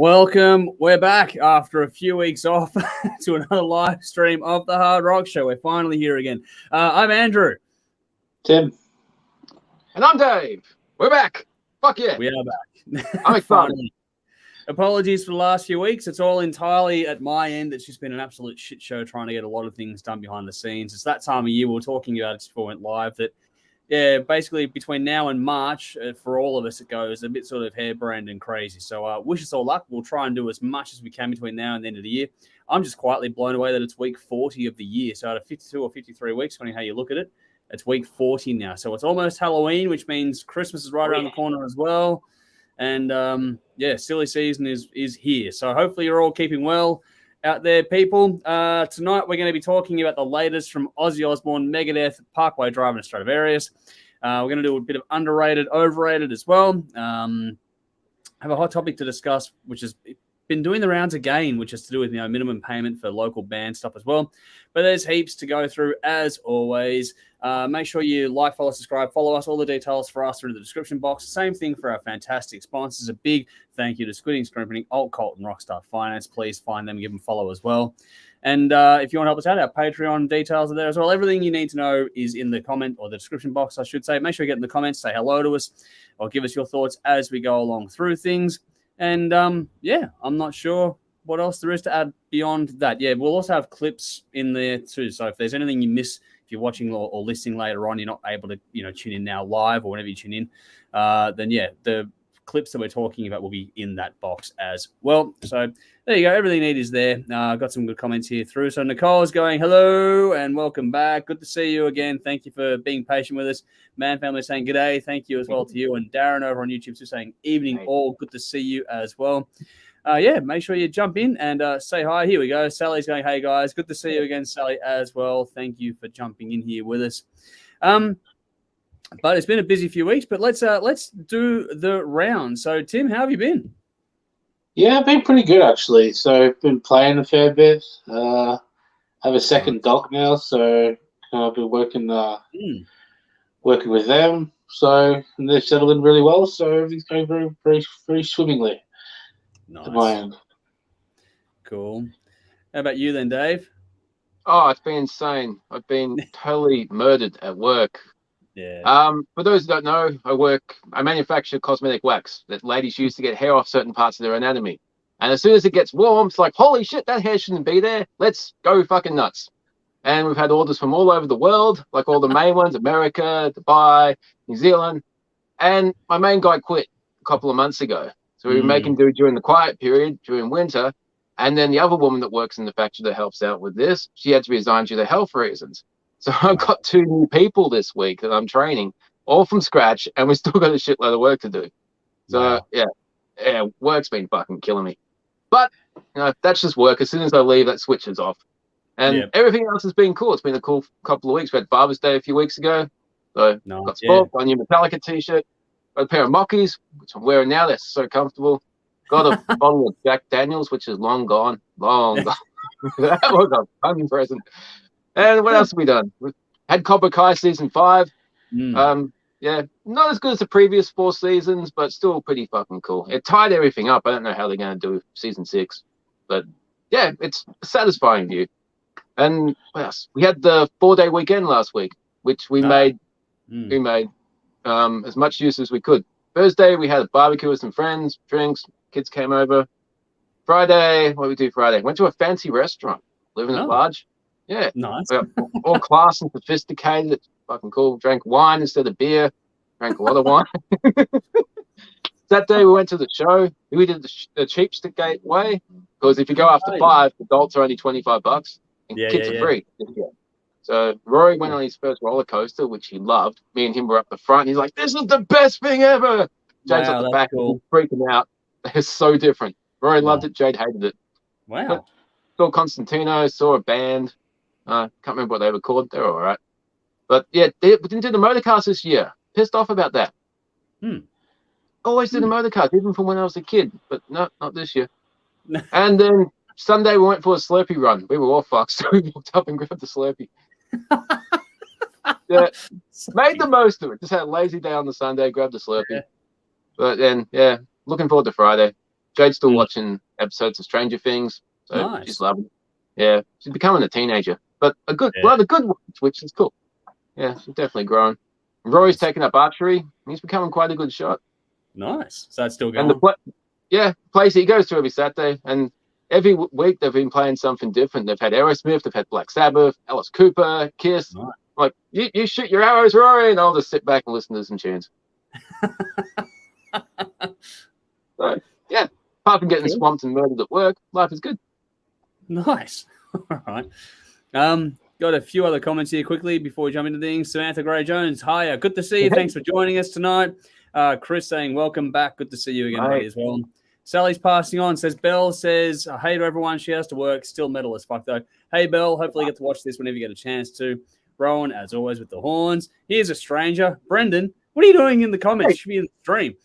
Welcome. We're back after a few weeks off to another live stream of the Hard Rock Show. We're finally here again. I'm Andrew. Tim. And I'm Dave. We're back. Fuck yeah. We are back. I'm excited. Apologies for the last few weeks. It's all entirely at my end. It's just been an absolute shit show trying to get a lot of things done behind the scenes. It's that time of year we were talking about it before we went live that, yeah, basically between now and March, for all of us, it goes a bit sort of harebrained and crazy. So wish us all luck. We'll try and do as much as we can between now and the end of the year. I'm just quietly blown away that it's week 40 of the year. So out of 52 or 53 weeks, depending how you look at it, it's week 40 now. So it's almost Halloween, which means Christmas is right around the corner as well. And, yeah, silly season is here. So hopefully you're all keeping well out there, people. Tonight we're going to be talking about the latest from Ozzy Osbourne, Megadeth, Parkway Drive Stratovarius. We're going to do a bit of underrated, overrated as well. Have a hot topic to discuss, which has been doing the rounds again, which is to do with minimum payment for local band stuff as well. But there's heaps to go through as always. Make sure you like, follow, subscribe, follow us. All the details for us are in the description box. Same thing for our fantastic sponsors. A big thank you to Squidding, Scrimping, Alt Cult, and Rockstar Finance. Please find them, give them a follow as well. And if you want to help us out, our Patreon details are there as well. Everything you need to know is in the comment or the description box, I should say. Make sure you get in the comments, say hello to us, or give us your thoughts as we go along through things. And, yeah, I'm not sure what else there is to add beyond that. Yeah, we'll also have clips in there too. So if there's anything you miss, if you're watching or listening later on, you're not able to, tune in now live or whenever you tune in, then, yeah, the clips that we're talking about will be in that box as well. So there you go. Everything you need is there. I've got some good comments here through. So Nicole's going, hello and welcome back. Good to see you again. Thank you for being patient with us. Man Family saying g'day. Thank you as well to you. And Darren over on YouTube too saying evening all. Good to see you as well. Yeah, make sure you jump in and say hi. Here we go. Sally's going, hey guys. Good to see you again, Sally, as well. Thank you for jumping in here with us. But it's been a busy few weeks, but let's do the round. So, Tim, how have you been? Yeah, I've been pretty good, actually. So I've been playing a fair bit. I have a second dog now, so I've been working with them. So and they've settled in really well, so everything's going very, very, very swimmingly. Nice. At my end. Cool. How about you then, Dave? Oh, it's been insane. I've been totally murdered at work. Yeah. For those who don't know, I manufacture cosmetic wax that ladies use to get hair off certain parts of their anatomy. And as soon as it gets warm, it's like, holy shit, that hair shouldn't be there. Let's go fucking nuts. And we've had orders from all over the world, like all the main ones, America, Dubai, New Zealand. And my main guy quit a couple of months ago. So we were making do during the quiet period, during winter. And then the other woman that works in the factory that helps out with this, she had to resign due to health reasons. So I've got 2 new people this week that I'm training, all from scratch, and we still got a shitload of work to do. So, yeah, work's been fucking killing me. But, that's just work. As soon as I leave, that switches off. And everything else has been cool. It's been a cool couple of weeks. We had Father's Day a few weeks ago. So, got sport, got a new Metallica t-shirt, got a pair of Mockies, which I'm wearing now. They're so comfortable. Got a bottle of Jack Daniels, which is long gone. Long gone. That was a fun present. And what else have we done? We've had Cobra Kai season 5. Yeah, not as good as the previous 4 seasons, but still pretty fucking cool. It tied everything up. I don't know how they're going to do season 6, but yeah, it's a satisfying view. And what else? We had the 4-day weekend last week, which we made. We made as much use as we could. Thursday we had a barbecue with some friends, drinks, kids came over. Friday, what did we do Friday? Went to a fancy restaurant, living at large. Yeah, nice. All class and sophisticated. It's fucking cool. Drank wine instead of beer. Drank a lot of wine. That day we went to the show. We did the cheapskate gateway because if you go after 5, adults are only $25 and kids are free. Yeah. So Rory went on his first roller coaster, which he loved. Me and him were up the front. He's like, "This is the best thing ever." Jade's up the back, cool. Freaking out. They're so different. Rory loved it. Jade hated it. Wow. But saw Constantino. Saw a band. Can't remember what they were called. They're all right. But yeah, we didn't do the motorcars this year. Pissed off about that. Always do the motorcars, even from when I was a kid. But no, not this year. And then Sunday we went for a Slurpee run. We were all fucked, so we walked up and grabbed the Slurpee. Yeah, made the most of it. Just had a lazy day on the Sunday, grabbed the Slurpee. But then, yeah, looking forward to Friday. Jade's still watching episodes of Stranger Things, so Nice. she's loving it. Yeah, she's becoming a teenager, but one of the good ones, which is cool. Yeah, she's definitely growing. Rory's taking up archery. He's becoming quite a good shot. Nice. So that's still going. And plays he goes to every Saturday, and every week they've been playing something different. They've had Aerosmith, they've had Black Sabbath, Alice Cooper, Kiss. Nice. Like, you shoot your arrows, Rory, and I'll just sit back and listen to some tunes. So, yeah, apart from getting swamped and murdered at work, life is good. Nice. All right. Got a few other comments here quickly before we jump into things. Samantha Gray-Jones, hiya. Good to see you. Thanks for joining us tonight. Chris saying, welcome back. Good to see you again, buddy, as well. Sally's passing on, says, Belle says, hey to everyone. She has to work. Still metal as fuck, though. Hey, Belle, hopefully you get to watch this whenever you get a chance to. Rowan, as always, with the horns. Here's a stranger. Brendan, what are you doing in the comments? You should be in the stream.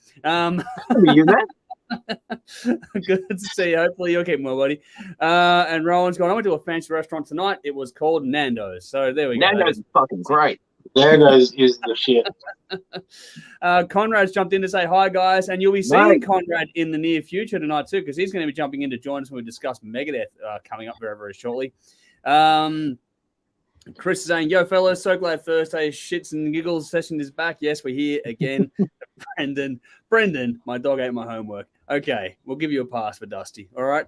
Good to see you. Hopefully you're keeping well, buddy. And Rowan's gone, I went to a fancy restaurant tonight. It was called Nando's. So there we go. Nando's is fucking great. Nando's is the shit. Conrad's jumped in to say hi, guys. And you'll be seeing Conrad in the near future tonight, too, because he's going to be jumping in to join us when we discuss Megadeth coming up very, very shortly. Chris is saying, yo, fellas, so glad Thursday's shits and giggles session is back. Yes, we're here again. Brendan, my dog ate my homework. Okay, we'll give you a pass for Dusty. All right.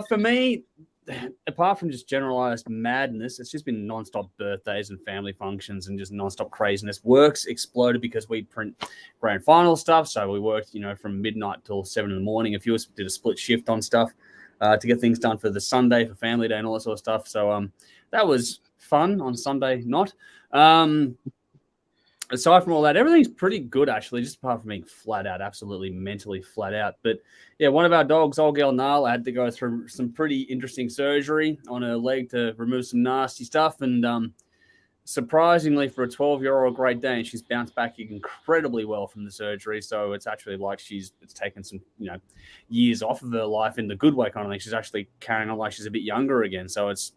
For me, apart from just generalized madness, it's just been nonstop birthdays and family functions and just nonstop craziness. Work's exploded because we print grand final stuff. So we worked, from midnight till 7 in the morning. A few of us did a split shift on stuff to get things done for the Sunday, for family day and all that sort of stuff. So that was fun on Sunday, not. Aside from all that, everything's pretty good, actually, just apart from being flat out, absolutely mentally flat out. But, yeah, one of our dogs, old girl Nala, had to go through some pretty interesting surgery on her leg to remove some nasty stuff. And surprisingly, for a 12-year-old Great Dane, she's bounced back incredibly well from the surgery. So it's actually like it's taken some, years off of her life in the good way kind of thing. She's actually carrying on like she's a bit younger again. So it's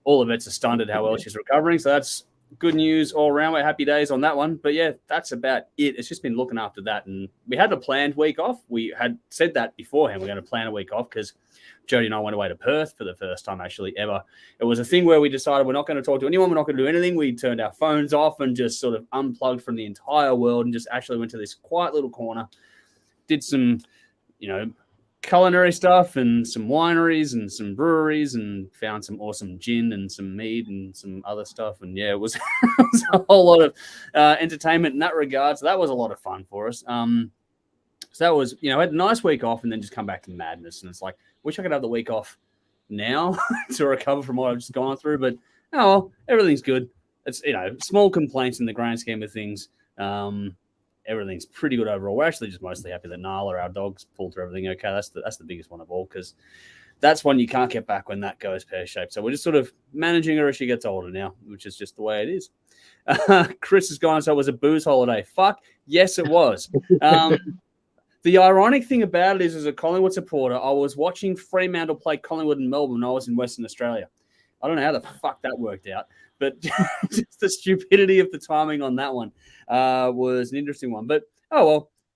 all of it's astounded how well she's recovering. So that's good news all around. We're happy days on that one. But, yeah, that's about it. It's just been looking after that. And we had a planned week off. We had said that beforehand. We're going to plan a week off because Jody and I went away to Perth for the first time, actually, ever. It was a thing where we decided we're not going to talk to anyone. We're not going to do anything. We turned our phones off and just sort of unplugged from the entire world and just actually went to this quiet little corner, did some, culinary stuff and some wineries and some breweries and found some awesome gin and some mead and some other stuff. And yeah, it was, it was a whole lot of entertainment in that regard. So that was a lot of fun for us. So that was, I had a nice week off and then just come back to madness. And it's like, wish I could have the week off now to recover from what I've just gone through. But everything's good. It's, small complaints in the grand scheme of things. Everything's pretty good overall. We're actually just mostly happy that Nala, our dogs, pulled through everything okay. That's the biggest one of all, because that's one you can't get back when that goes pear-shaped. So we're just sort of managing her as she gets older now, which is just the way it is. Chris has gone, so it was a booze holiday. Fuck, yes, it was. The ironic thing about it is, as a Collingwood supporter, I was watching Fremantle play Collingwood in Melbourne when I was in Western Australia. I don't know how the fuck that worked out, but just the stupidity of the timing on that one was an interesting one. But,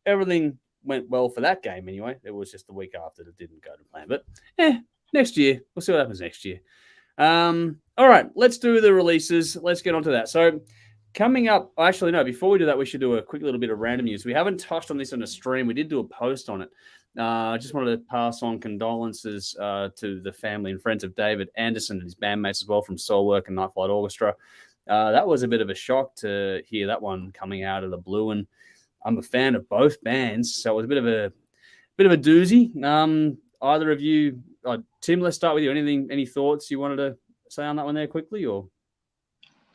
everything went well for that game anyway. It was just the week after that didn't go to plan. But, next year. We'll see what happens next year. All right, let's do the releases. Let's get on to that. So, coming up, actually, no, before we do that, we should do a quick little bit of random news. We haven't touched on this on a stream. We did do a post on it. I just wanted to pass on condolences to the family and friends of David Anderson and his bandmates as well from Soulwork and Night Flight Orchestra. That was a bit of a shock to hear that one coming out of the blue, and I'm a fan of both bands, so it was a bit of a doozy. Either of you, Tim, let's start with you. Any thoughts you wanted to say on that one there quickly, or?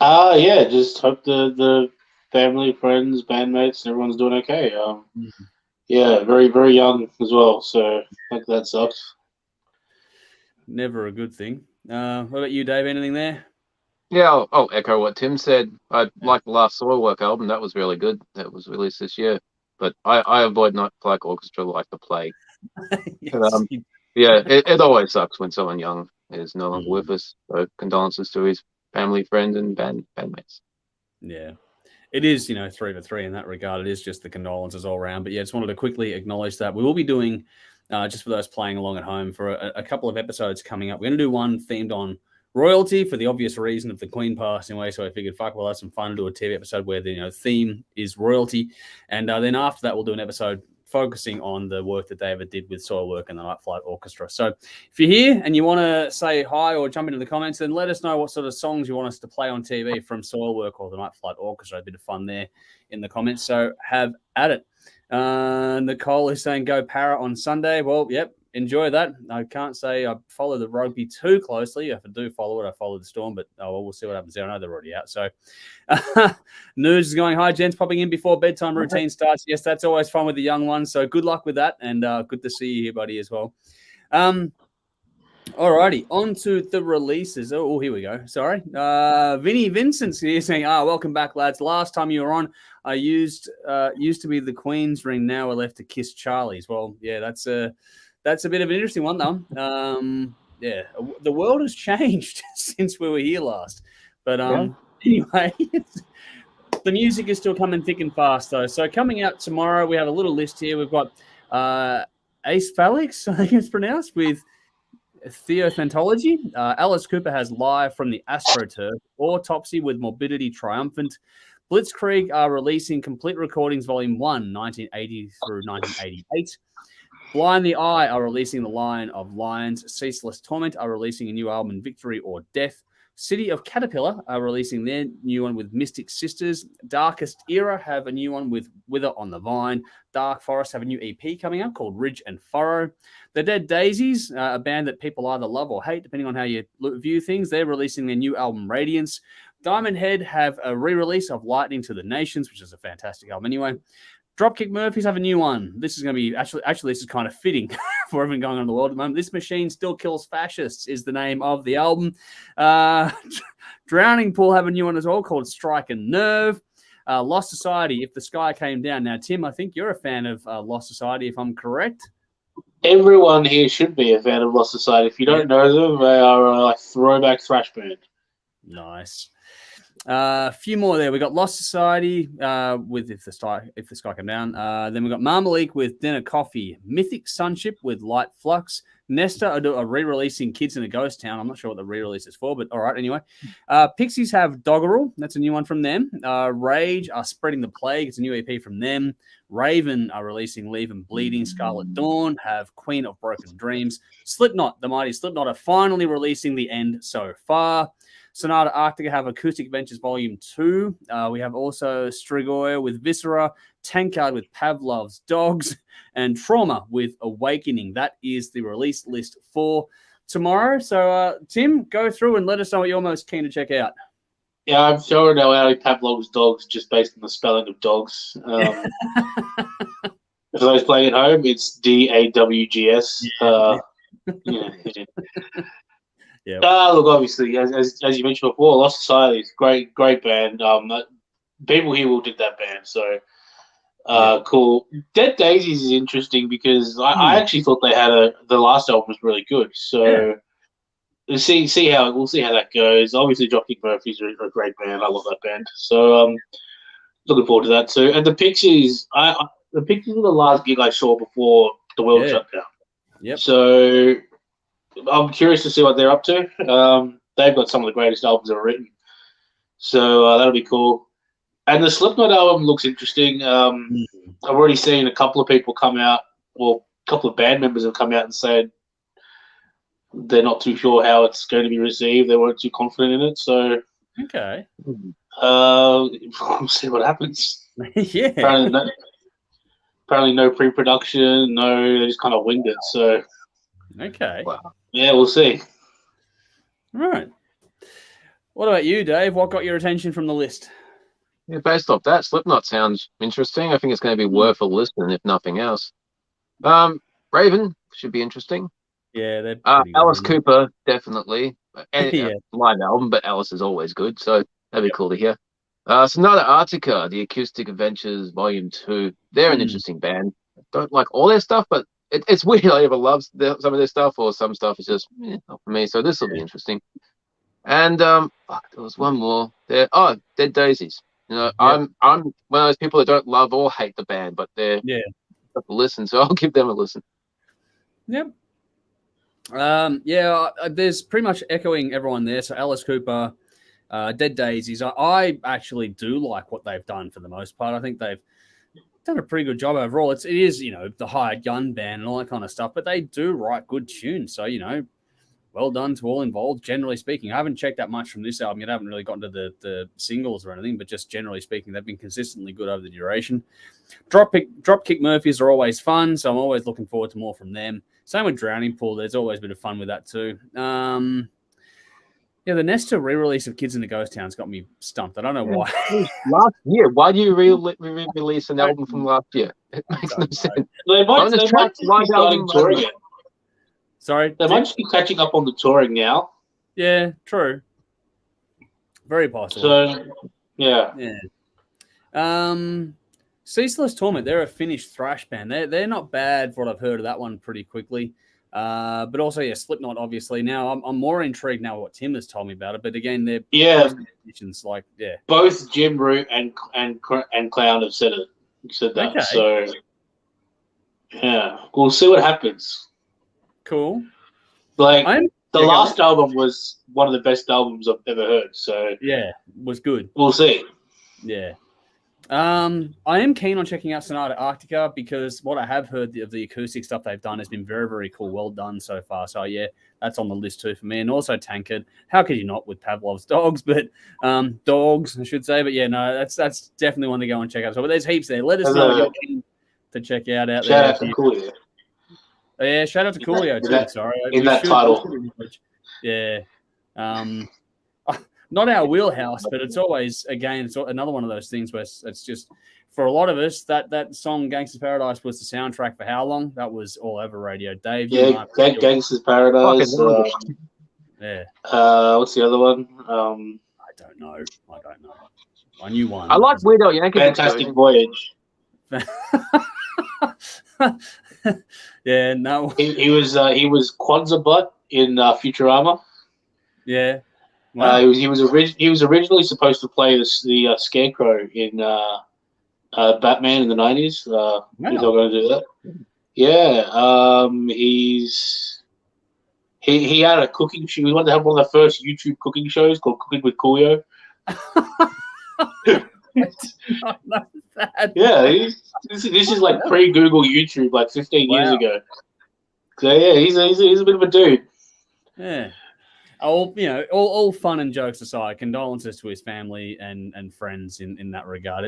Just hope the family, friends, bandmates, everyone's doing okay. Yeah, very, very young as well, so I think that sucks. Never a good thing. What about you, Dave? Anything there? Yeah, I'll echo what Tim said. I like the last Soilwork album. That was really good. That was released this year. But I avoid Night Flight Orchestra like the plague. Yes. It always sucks when someone young is no longer with us. So condolences to his family, friends, and bandmates. Yeah. it is, 3 for 3 in that regard. It is just the condolences all around. But yeah, just wanted to quickly acknowledge that. We will be doing, just for those playing along at home, for a couple of episodes coming up. We're going to do one themed on royalty for the obvious reason of the Queen passing away. So I figured, fuck, we'll have some fun and do a TV episode where the theme is royalty. And then after that, we'll do an episode focusing on the work that David did with Soilwork and the Night Flight Orchestra. So if you're here and you want to say hi or jump into the comments, then let us know what sort of songs you want us to play on TV from Soilwork or the Night Flight Orchestra. A bit of fun there in the comments. So have at it. Nicole is saying go Para on Sunday. Well, yep, enjoy that. I can't say I follow the rugby too closely. If I do follow it, I follow the Storm, but we'll see what happens there. I know they're already out. So News is going, hi, gents, popping in before bedtime routine starts. Yes, that's always fun with the young ones. So good luck with that, and good to see you here, buddy, as well. Alrighty, on to the releases. Oh, here we go. Sorry. Vinny Vincent's here saying, welcome back, lads. Last time you were on, I used to be the Queen's ring. Now we're left to kiss Charlie's. Well, yeah, that's a bit of an interesting one, though. Yeah, the world has changed since we were here last. But anyway, the music is still coming thick and fast, though. So coming out tomorrow, we have a little list here. We've got Ace Felix, I think it's pronounced, with Theophantology. Alice Cooper has Live from the AstroTurf. Autopsy with Morbidity Triumphant. Blitzkrieg are releasing Complete Recordings Volume 1, 1980 through 1988. Blind the Eye are releasing The Lion of Lions. Ceaseless Torment are releasing a new album, Victory or Death. City of Caterpillar are releasing their new one with Mystic Sisters. Darkest Era have a new one with Wither on the Vine. Dark Forest have a new EP coming out called Ridge and Furrow. The Dead Daisies, a band that people either love or hate, depending on how you view things. They're releasing their new album, Radiance. Diamond Head have a re-release of Lightning to the Nations, which is a fantastic album anyway. Dropkick Murphys have a new one. This is going to be, actually, this is kind of fitting for everything going on in the world at the moment. This Machine Still Kills Fascists is the name of the album. Drowning Pool have a new one as well called Strike and Nerve. Lost Society, If the Sky Came Down. Now, Tim, I think you're a fan of Lost Society, if I'm correct. Everyone here should be a fan of Lost Society. If you don't know them, they are a throwback thrash band. Nice. A few more there. We got Lost Society with If the Sky Came Down. Then we got Marmalik with Dinner Coffee. Mythic Sunship with Light Flux. Nesta are re-releasing Kids in a Ghost Town. I'm not sure what the re-release is for, but all right, anyway. Pixies have Doggerel. That's a new one from them. Rage are Spreading the Plague. It's a new EP from them. Raven are releasing Leave 'Em Bleeding. Scarlet Dawn have Queen of Broken Dreams. Slipknot, the mighty Slipknot, are finally releasing The End So Far. Sonata Arctica have Acoustic Adventures Volume 2. We have also Strigoi with Viscera, Tankard with Pavlov's Dogs, and Trauma with Awakening. That is the release list for tomorrow. So, Tim, go through and let us know what you're most keen to check out. Yeah, I'm sure I know Ali Pavlov's Dogs just based on the spelling of dogs. For those playing at home, it's DAWGS. Yeah. Yeah. Look, obviously, as you mentioned before, Lost Society is great band. People here will dig that band, so cool. Dead Daisies is interesting because I actually thought they had the last album was really good. So we'll see how that goes. Obviously, Dropkick Murphys are a great band. I love that band. So looking forward to that too. And the Pixies, the Pixies were the last gig I saw before the world shut down. Yep. So I'm curious to see what they're up to. They've got some of the greatest albums ever written. So that'll be cool. And the Slipknot album looks interesting. I've already seen a couple of people come out, well, a couple of band members have come out and said they're not too sure how it's going to be received. They weren't too confident in it. So, okay. We'll see what happens. Yeah. Apparently no pre-production, they just kind of winged it. So, okay. Wow. Yeah, we'll see. All right. What about you, Dave? What got your attention from the list? Yeah, based off that, Slipknot sounds interesting. I think it's going to be worth a listen, if nothing else. Raven should be interesting. Yeah, they're Alice Cooper, definitely. And live album, but Alice is always good, so that'd be cool to hear. Sonata Arctica, The Acoustic Adventures Volume 2. They're an interesting band. Don't like all their stuff, but it's weird. I either love some of their stuff or some stuff is just not for me. So this will be interesting. And there was one more there. Oh, Dead Daisies. You know, I'm one of those people that don't love or hate the band, but they're listen, so I'll give them a listen. Yep. There's pretty much echoing everyone there. So Alice Cooper, Dead Daisies. I actually do like what they've done for the most part. I think they've done a pretty good job overall. It is, the hired gun band and all that kind of stuff, but they do write good tunes. So, well done to all involved, generally speaking. I haven't checked that much from this album yet. I haven't really gotten to the singles or anything, but just generally speaking, they've been consistently good over the duration. Dropkick Murphys are always fun, so I'm always looking forward to more from them. Same with Drowning Pool. There's always a bit of fun with that too. The Nesta re-release of Kids in the Ghost Town's got me stumped. I don't know why. Last year. Why do you re-release an album from last year? It makes no sense. They might be starting touring again. Sorry? They might just be catching up on the touring now. Yeah, true. Very possible. So, yeah. Ceaseless Torment, they're a Finnish thrash band. They're not bad for what I've heard of that one pretty quickly. But also, Slipknot, obviously. Now, I'm more intrigued now what Tim has told me about it. But again, they're musicians, Both Jim Root and Clown have said that. Okay. So, yeah, we'll see what happens. Cool. The last album was one of the best albums I've ever heard. So was good. We'll see. Yeah. I am keen on checking out Sonata Arctica because what I have heard of the acoustic stuff they've done has been very, very cool. Well done so far. So that's on the list too for me. And also Tankard. How could you not with Pavlov's dogs? But dogs, I should say. But that's definitely one to go and check out. So, but there's heaps there. Let us know what you're keen to check out there. Shout out to Coolio. Yeah, shout out to Coolio too. Sorry, in that title. Yeah. Not our wheelhouse, but it's always, again, it's another one of those things where it's just, for a lot of us, that song Gangsta's Paradise was the soundtrack for how long? That was all over radio. Dave? Yeah, Gangsta's Paradise. What's the other one? I don't know. I knew one. I like Weird Al Yankovic. Fantastic Voyage. Yeah, no. He was Kwanzaa Butt in Futurama. Yeah. Wow. He was originally supposed to play the Scarecrow in Batman in the 90s. He's not going to do that. Yeah. He had a cooking show. He wanted to have one of the first YouTube cooking shows called Cooking with Coolio. Yeah, this is like pre-Google YouTube, like 15 years ago. So yeah, he's a bit of a dude. Yeah. All fun and jokes aside, condolences to his family and friends in that regard.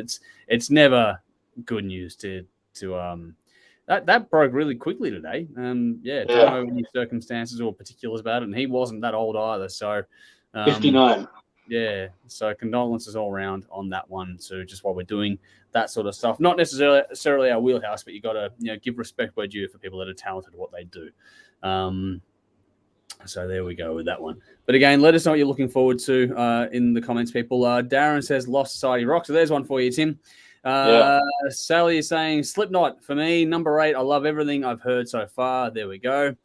It's never good news to that broke really quickly today. Don't know any circumstances or particulars about it, and he wasn't that old either. So 59. Yeah, so condolences all around on that one. So just while we're doing that sort of stuff, not necessarily our wheelhouse, but you got to give respect where due for people that are talented at what they do. So there we go with that one. But again, let us know what you're looking forward to in the comments, people. Darren says Lost Society Rock. So there's one for you, Tim. Sally is saying Slipknot for me, number 8. I love everything I've heard so far. There we go.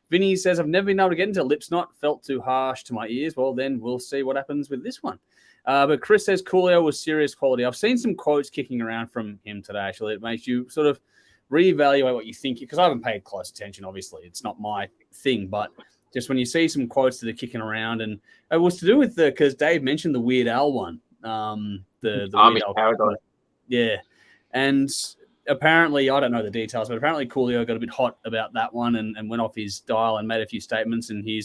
Vinny says, I've never been able to get into Lipsnot. Felt too harsh to my ears. Well, then we'll see what happens with this one. But Chris says Coolio was serious quality. I've seen some quotes kicking around from him today, actually. It makes you sort of reevaluate what you think. Because I haven't paid close attention, obviously. It's not my thing. But just when you see some quotes that are kicking around. And it was to do with because Dave mentioned the Weird Al one. The Army Weird Al Paradise. Yeah. And apparently, I don't know the details, but apparently Coolio got a bit hot about that one and went off his dial and made a few statements. And he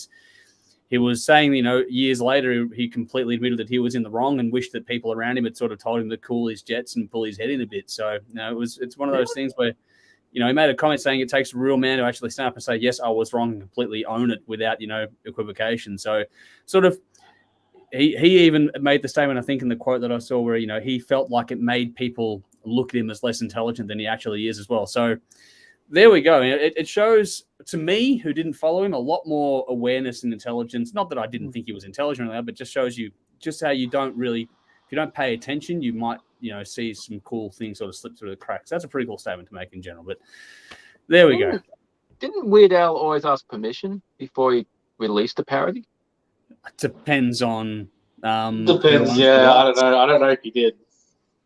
was saying, years later, he completely admitted that he was in the wrong and wished that people around him had sort of told him to cool his jets and pull his head in a bit. So, it's one of those things where, he made a comment saying it takes a real man to actually stand up and say, yes, I was wrong, and completely own it without, equivocation. So sort of, he even made the statement, I think, in the quote that I saw where, he felt like it made people look at him as less intelligent than he actually is as well. So there we go. It shows to me, who didn't follow him, a lot more awareness and intelligence. Not that I didn't think he was intelligent or that, but just shows you just how you don't really, if you don't pay attention, you might, see some cool things sort of slip through the cracks. That's a pretty cool statement to make in general, but there we go. Didn't Weird Al always ask permission before he released the parody? It depends on... Depends, yeah. I don't know if he did.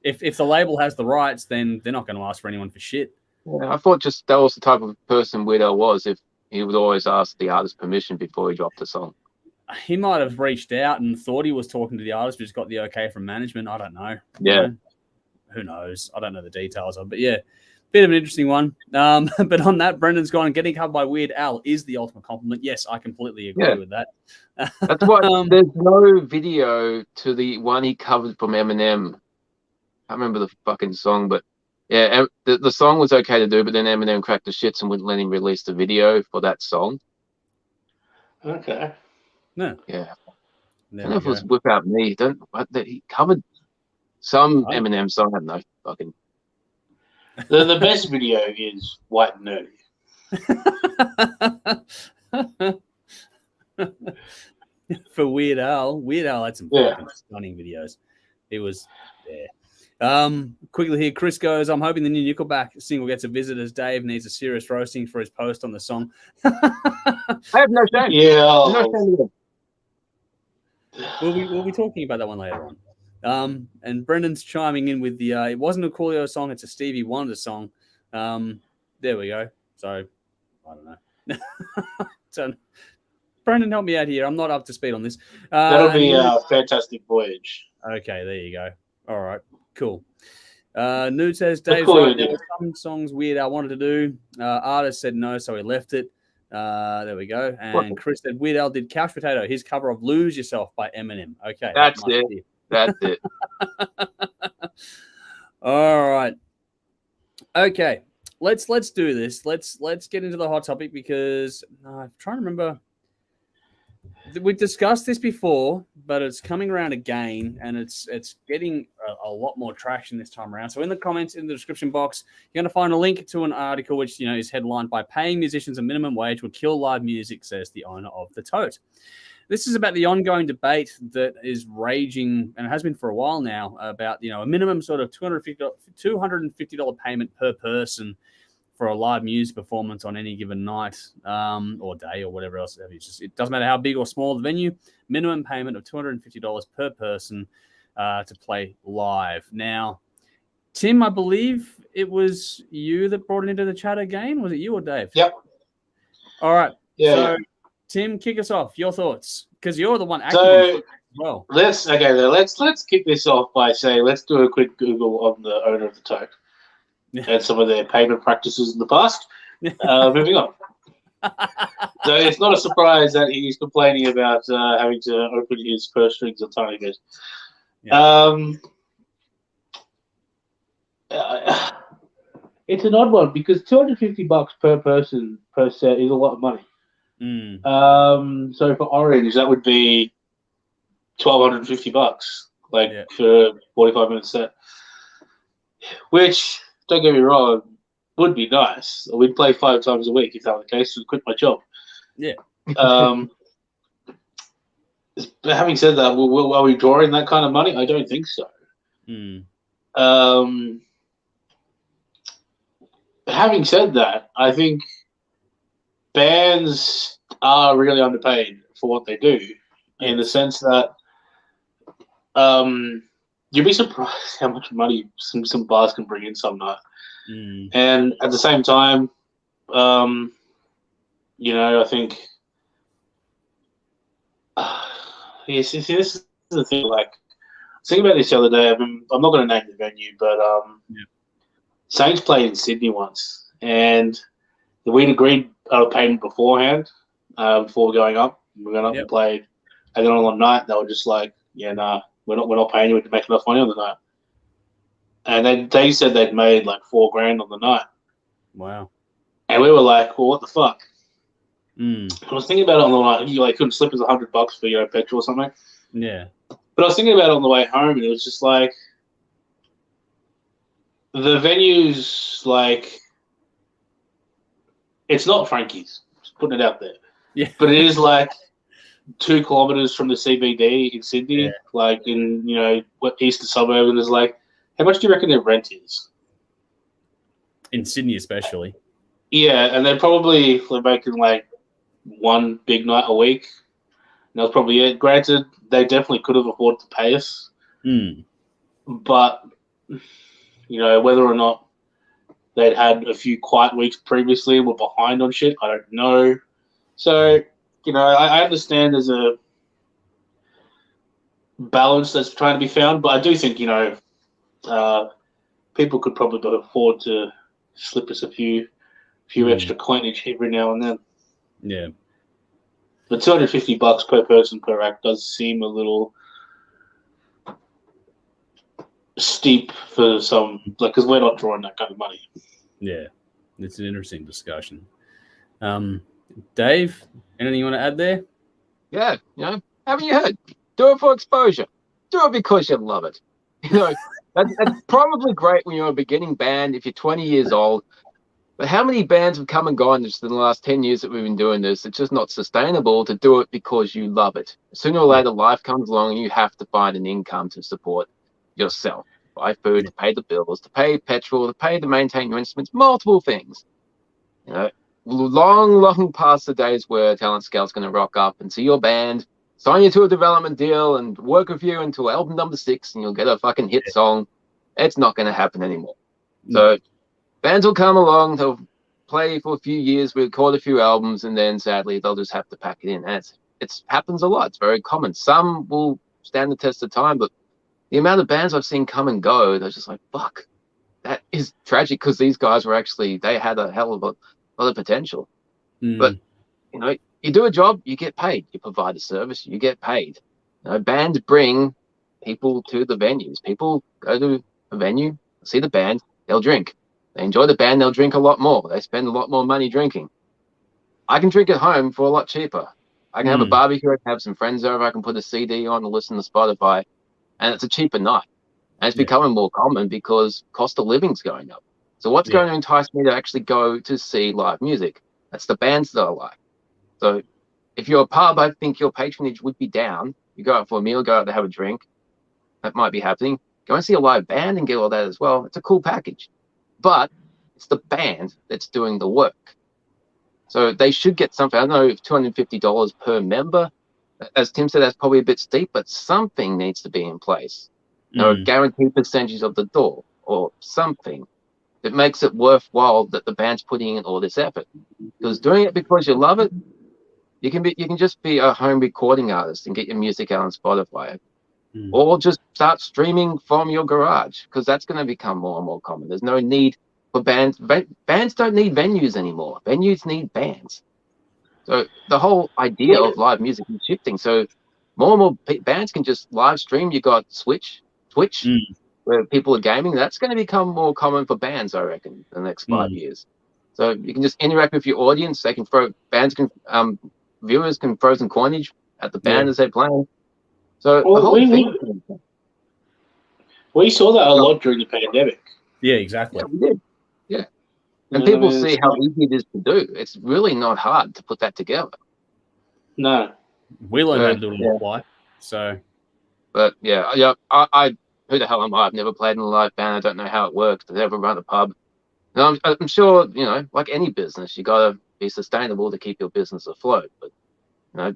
If the label has the rights, then they're not going to ask for anyone for shit. Yeah, I thought just that was the type of person Weird Al was. If he would always ask the artist permission before he dropped the song. He might have reached out and thought he was talking to the artist, but just got the okay from management. I don't know. Yeah. You know? Who knows? I don't know the details of it. But yeah, bit of an interesting one. But on that, Brendan's gone, getting covered by Weird Al is the ultimate compliment. Yes, I completely agree with that. That's why there's no video to the one he covered from Eminem. I can't remember the fucking song, but yeah, the song was okay to do, but then Eminem cracked the shits and wouldn't let him release the video for that song. Okay. No. Yeah. I don't know if it was Whip Out Me. He covered some Eminem song. I don't know. Fucking. The best video is White and Nerdy. For Weird Al had some fucking stunning videos. It was quickly here, Chris goes, I'm hoping the new Nickelback single gets a visit as Dave needs a serious roasting for his post on the song. I have no shame. Yeah. No shame. We'll be talking about that one later on. And Brendan's chiming in with the it wasn't a Coolio song, it's a Stevie Wonder song. There we go. So I don't know. So Brendan, help me out here. I'm not up to speed on this. That'll be a Fantastic Voyage. Okay, there you go. All right, cool. Nude says Dave's right. There were some songs Weird Al wanted to do. Artist said no, so he left it. There we go. And Chris said Weird Al did Couch Potato, his cover of Lose Yourself by Eminem. Okay. That's it. That's it. All right. Okay. Let's do this. Let's get into the hot topic because I'm trying to remember. We've discussed this before, but it's coming around again, and it's getting a lot more traction this time around. So in the comments, in the description box, you're going to find a link to an article which is headlined by "Paying Musicians a Minimum Wage Would Kill Live Music," says the owner of the tote. This is about the ongoing debate that is raging, and it has been for a while now, about a minimum sort of $250 payment per person for a live music performance on any given night or day or whatever else. It doesn't matter how big or small the venue. Minimum payment of $250 per person to play live. Now, Tim, I believe it was you that brought it into the chat again. Was it you or Dave? Yep. All right. Yeah. So, Tim, kick us off. Your thoughts, because you're the one acting as well. Let's kick this off by saying let's do a quick Google on the owner of the tote. And some of their payment practices in the past. Moving on. So it's not a surprise that he's complaining about having to open his purse strings a tiny bit. Yeah. It's an odd one because $250 per person per set is a lot of money. So for Orange, that would be $1,250, for a 45-minute set, which. Don't get me wrong, would be nice. We'd play 5 times a week if that were the case. I'd quit my job. Yeah. But having said that, are we drawing that kind of money? I don't think so. Having said that, I think bands are really underpaid for what they do, in the sense that you'd be surprised how much money some bars can bring in some night. And at the same time, I think this is the thing. Like, I was thinking about this the other day. I'm not going to name the venue, but Saints played in Sydney once, and we'd agreed a payment beforehand before going up. We went up and played, and then on the night they were just like, "Yeah, nah, we're not paying you to make enough money on the night." And they said they'd made like $4,000 on the night. Wow. And we were like, well, what the fuck? I was thinking about it on the night. You couldn't slip us $100 for petrol or something. Yeah. But I was thinking about it on the way home, and it was just like the venues, it's not Frankie's. Just putting it out there. Yeah. But it is 2 kilometers from the CBD in Sydney, in eastern suburb, and there's how much do you reckon their rent is? In Sydney, especially. Yeah, and they're making one big night a week. And that was probably it. Granted, they definitely could have afforded to pay us. But whether or not they'd had a few quiet weeks previously and were behind on shit. I don't know. So, I understand there's a balance that's trying to be found, but I do think, people could probably afford to slip us a few extra coinage every now and then. Yeah. But $250 per person per act does seem a little steep for some, because we're not drawing that kind of money. Yeah, it's an interesting discussion. Dave, anything you want to add there? Yeah, haven't you heard? Do it for exposure. Do it because you love it. That's probably great when you're a beginning band, if you're 20 years old. But how many bands have come and gone just in the last 10 years that we've been doing this? It's just not sustainable to do it because you love it. Sooner or later, life comes along and you have to find an income to support yourself. To buy food, to pay the bills, to pay petrol, to maintain your instruments, multiple things. Long past the days where Talent Scout's going to rock up and see your band, sign you to a development deal and work with you until album number 6 and you'll get a fucking hit song. It's not going to happen anymore. So bands will come along, they'll play for a few years, record a few albums, and then sadly they'll just have to pack it in. And it happens a lot. It's very common. Some will stand the test of time, but the amount of bands I've seen come and go, they're just like, fuck, that is tragic, because these guys they had a hell of a lot of potential. But you do a job, you get paid. You provide a service, you get paid. Bands bring people to the venues. People go to a venue, see the band, they'll drink. They enjoy the band, they'll drink a lot more. They spend a lot more money drinking. I can drink at home for a lot cheaper. I can have a barbecue, I can have some friends over, I can put a CD on and listen to Spotify, and it's a cheaper night. And it's becoming more common because cost of living's going up. So what's going to entice me to actually go to see live music? That's the bands that I like. So if you're a pub, I think your patronage would be down. You go out for a meal, go out to have a drink. That might be happening. Go and see a live band and get all that as well. It's a cool package. But it's the band that's doing the work. So they should get something. I don't know if $250 per member. As Tim said, that's probably a bit steep, but something needs to be in place. Guaranteed percentage of the door or something that makes it worthwhile that the band's putting in all this effort. Because doing it because you love it, you can just be a home recording artist and get your music out on Spotify. Or just start streaming from your garage, because that's going to become more and more common. There's no need for bands. Bands don't need venues anymore. Venues need bands. So the whole idea of live music is shifting. So more and more bands can just live stream. You got Twitch, where people are gaming. That's going to become more common for bands, I reckon, in the next 5 years. So you can just interact with your audience. They can viewers can throw some coinage at the band as they're playing. So the whole thing. We saw that a lot during the pandemic. Yeah, exactly. Yeah, we did. Yeah. And people see how easy it is to do. It's really not hard to put that together. No. We learned how to do it on the fly. So. But I who the hell am I? I've never played in a live band. I don't know how it works. I've never run a pub. And I'm sure, like any business, you got to be sustainable to keep your business afloat. But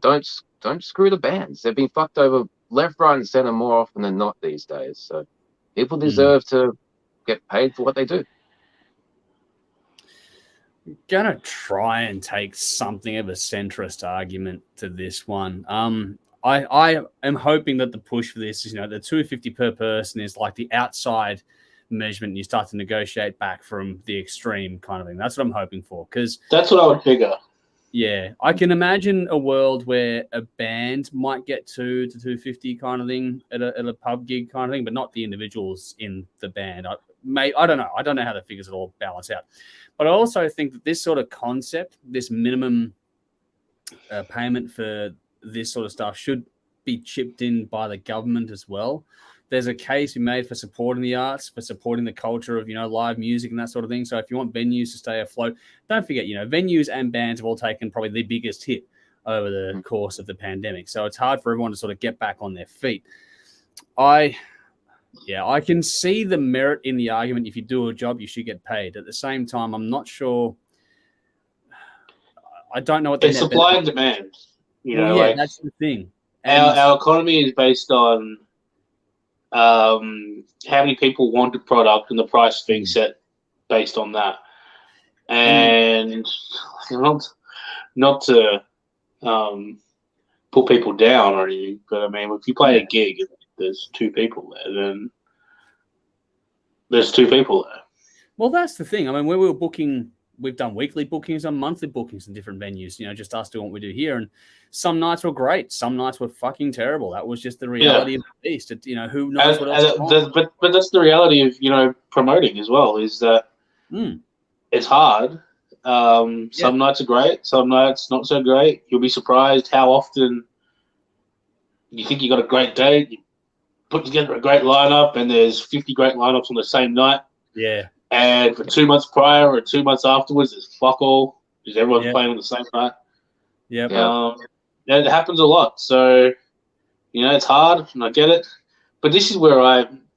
don't screw the bands. They've been fucked over left, right, and center more often than not these days. So people deserve to get paid for what they do. I'm gonna try and take something of a centrist argument to this one. I am hoping that the push for this is, the $250 per person is like the outside measurement, and you start to negotiate back from the extreme kind of thing. That's what I'm hoping for, because that's what I would figure. Yeah, I can imagine a world where a band might get $200 to $250 kind of thing at a pub gig kind of thing, but not the individuals in the band. I don't know. I don't know how the figures all balance out. But I also think that this sort of concept, this minimum payment for this sort of stuff, should be chipped in by the government as well. There's a case we made for supporting the arts, for supporting the culture of, live music and that sort of thing. So if you want venues to stay afloat, don't forget, venues and bands have all taken probably the biggest hit over the course of the pandemic. So it's hard for everyone to sort of get back on their feet. I can see the merit in the argument. If you do a job, you should get paid. At the same time, I'm not sure. I don't know what it's supply and demand. That's the thing. Our economy is based on how many people want the product, and the price being set based on that. And not to put people down or anything, but I mean, if you play a gig and there's 2 people there, then there's 2 people there. Well, that's the thing. I mean, when we were booking, we've done weekly bookings and monthly bookings in different venues, just us doing what we do here. And some nights were great. Some nights were fucking terrible. That was just the reality of the beast. Who knows what else. But that's the reality of, promoting as well, is that it's hard. Some nights are great. Some nights not so great. You'll be surprised how often you think you got a great day. You put together a great lineup and there's 50 great lineups on the same night. Yeah. And for 2 months prior or 2 months afterwards, there's fuck all because everyone's playing on the same night. Yeah. It happens a lot. So, it's hard, and I get it. But this is where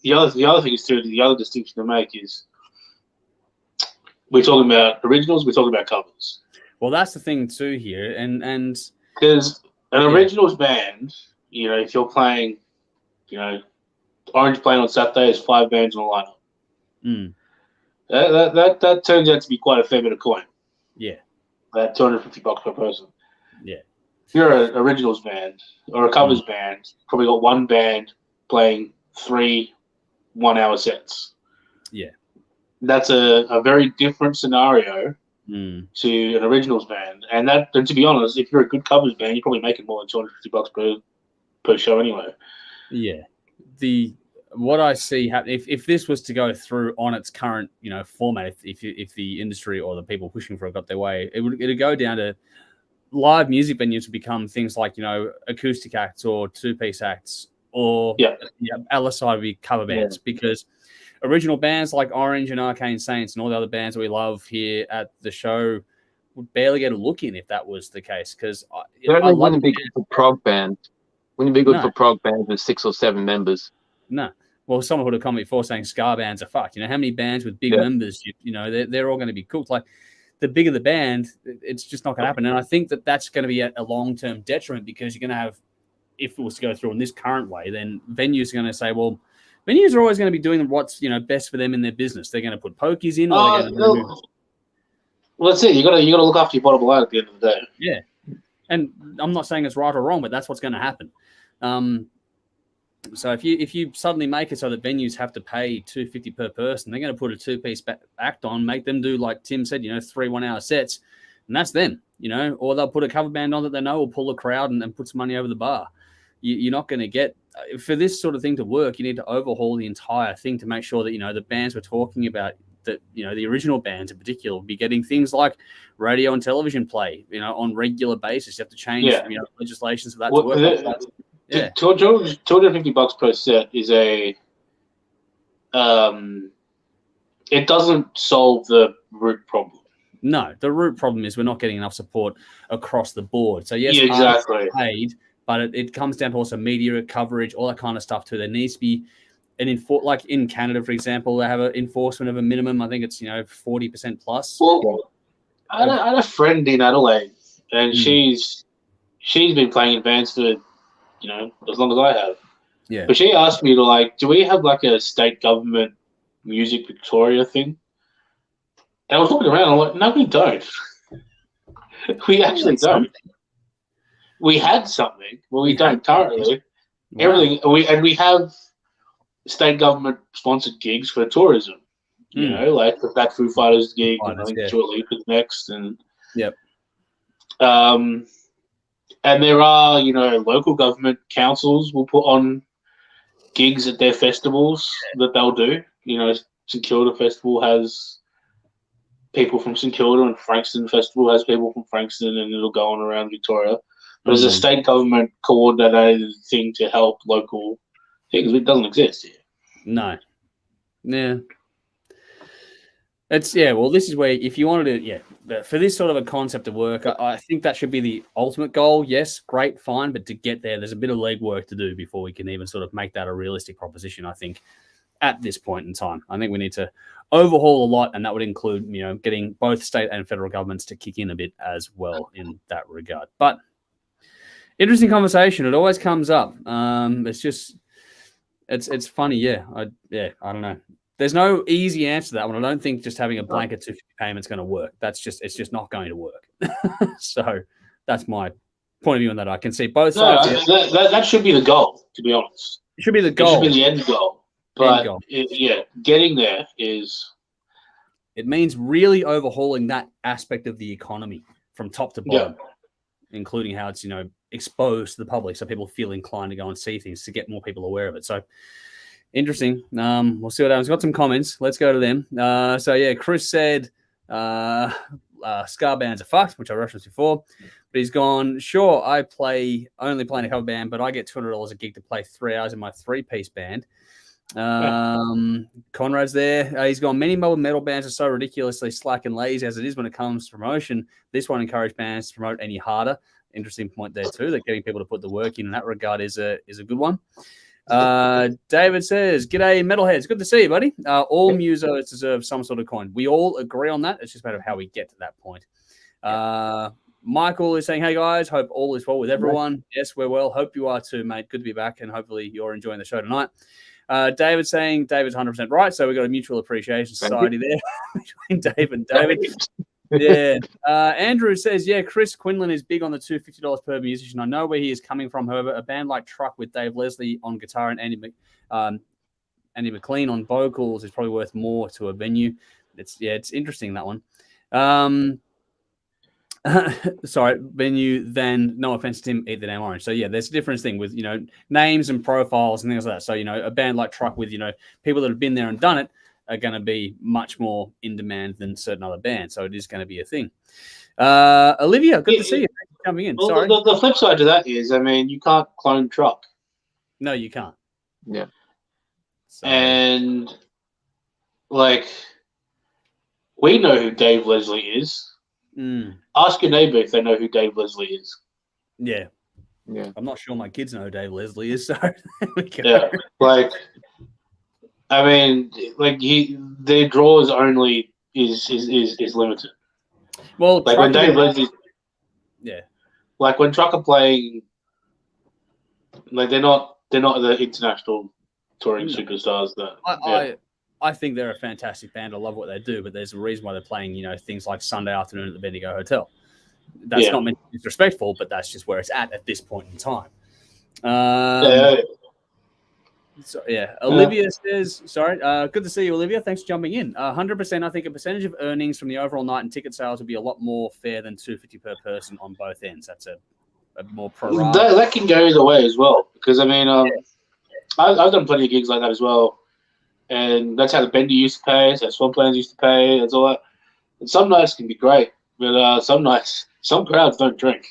the other thing is too, the other distinction to make is we're talking about originals, we're talking about covers. Well, that's the thing too here, and because an originals band, if you're playing, Orange playing on Saturday is 5 bands on a lineup. That turns out to be quite a fair bit of coin. Yeah. That $250 per person. Yeah. If you're an originals band or a covers band, probably got 1 band playing 3 1-hour sets. Yeah. That's a very different scenario to an originals band. And to be honest, if you're a good covers band, you're probably making more than $250 per show anyway. Yeah. What I see happen, if this was to go through on its current, format, if the industry or the people pushing for it got their way, it'd go down to live music venues to become things like, acoustic acts or 2-piece acts, or other side would be cover bands, because original bands like Orange and Arcane Saints and all the other bands that we love here at the show would barely get a look in if that was the case. Because I wouldn't be good for prog bands. Wouldn't be good for prog bands with 6 or 7 members. No. Well, someone would have come before saying ska bands are fucked. How many bands with big members, they're all going to be cooked. Like, the bigger the band, it's just not going to happen. And I think that's going to be a long-term detriment, because you're going to have, if it was to go through in this current way, then venues are going to say, well, venues are always going to be doing what's, best for them in their business. They're going to put pokies in, or they're going to well, that's it. You got to look after your bottom line at the end of the day. Yeah. And I'm not saying it's right or wrong, but that's what's going to happen. So if you suddenly make it so that venues have to pay $250 per person, they're going to put a 2-piece act on, make them do, like Tim said, 3 1-hour sets, and that's them, or they'll put a cover band on that they know will pull the crowd and put some money over the bar. You're not going to get, for this sort of thing to work, you need to overhaul the entire thing to make sure that, the bands we're talking about, that, the original bands in particular, will be getting things like radio and television play, on regular basis. You have to change, legislation for that to work. Yeah, $250 per set is it doesn't solve the root problem. No, the root problem is we're not getting enough support across the board. So yes, exactly. Paid, but it comes down to also media coverage, all that kind of stuff too. There needs to be like in Canada, for example, they have an enforcement of a minimum. I think it's 40% plus. Well, I had a friend in Adelaide, and she's been playing in bands for as long as I have. Yeah. But she asked me to, do we have a state government Music Victoria thing? And I was looking around, I'm like, no, we don't. We actually don't. We had something, but we don't currently. Wow. Everything we have state government sponsored gigs for tourism. Like the Fat Foo Fighters gig, and I think Stuart Leap is next, and and there are, local government councils will put on gigs at their festivals that they'll do. St Kilda Festival has people from St Kilda, and Frankston Festival has people from Frankston, and it'll go on around Victoria. But as a state government coordinated thing to help local things, it doesn't exist here. No. Yeah. Well, this is where, if you wanted to, for this sort of a concept to work, I think that should be the ultimate goal. Yes, great, fine, but to get there's a bit of legwork to do before we can even sort of make that a realistic proposition, I think, at this point in time. I think we need to overhaul a lot, and that would include, getting both state and federal governments to kick in a bit as well in that regard. But interesting conversation. It always comes up. It's just, It's funny, yeah. I don't know. There's no easy answer to that one. I don't think just having a blanket 250 payment is going to work. It's just not going to work. So that's my point of view on that. I can see both sides. That should be the goal, to be honest. It should be the goal. It should be the end goal. But getting there is. It means really overhauling that aspect of the economy from top to bottom, including how it's exposed to the public, so people feel inclined to go and see things to get more people aware of it. So interesting. We'll see what happens. Got some comments. Let's go to them. Chris said ska bands are fucked, which I referenced before. But he's gone, sure, I only play in a cover band, but I get $200 a gig to play 3 hours in my 3-piece band. Conrad's there. He's gone, many Melbourne metal bands are so ridiculously slack and lazy as it is when it comes to promotion. This one encouraged bands to promote any harder. Interesting point there too, that getting people to put the work in that regard is a good one. David says, g'day metalheads, good to see you, buddy. All musos deserve some sort of coin. We all agree on that. It's just a matter of how we get to that point. Michael is saying, hey guys, hope all is well with everyone. Yes, we're well. Hope you are too, mate. Good to be back, and hopefully you're enjoying the show tonight. David saying David's 100% right, so we've got a mutual appreciation society there between Dave and David. Yeah. Andrew says, Chris Quinlan is big on the $250 per musician. I know where he is coming from. However, a band like Truck with Dave Leslie on guitar and Andy McLean on vocals is probably worth more to a venue. It's interesting, that one. Venue, then no offense to him, eat the damn orange. So there's a difference thing with names and profiles and things like that. So a band like Truck with people that have been there and done it are going to be much more in demand than certain other bands. So it is going to be a thing. Olivia, good to see you. Thanks for coming in. Well, sorry. The flip side to that is, you can't clone Truck. No, you can't. Yeah. So. And we know who Dave Leslie is. Ask your neighbor if they know who Dave Leslie is. Yeah. I'm not sure my kids know who Dave Leslie is. So their draws only is limited. Well, when Dave Leslie, when Truck are playing, they're not the international touring superstars that. I think they're a fantastic band. I love what they do, but there's a reason why they're playing, things like Sunday afternoon at the Bendigo Hotel. That's not meant to be disrespectful, but that's just where it's at this point in time. Olivia says, sorry, good to see you, Olivia. Thanks for jumping in. 100%, I think a percentage of earnings from the overall night and ticket sales would be a lot more fair than $250 per person on both ends. That's a more pro rata. That can go either way as well, because, I've done plenty of gigs like that as well. And that's how the Bendy used to pay. That's how Swamplands used to pay. That's all that. And some nights can be great, but some crowds don't drink.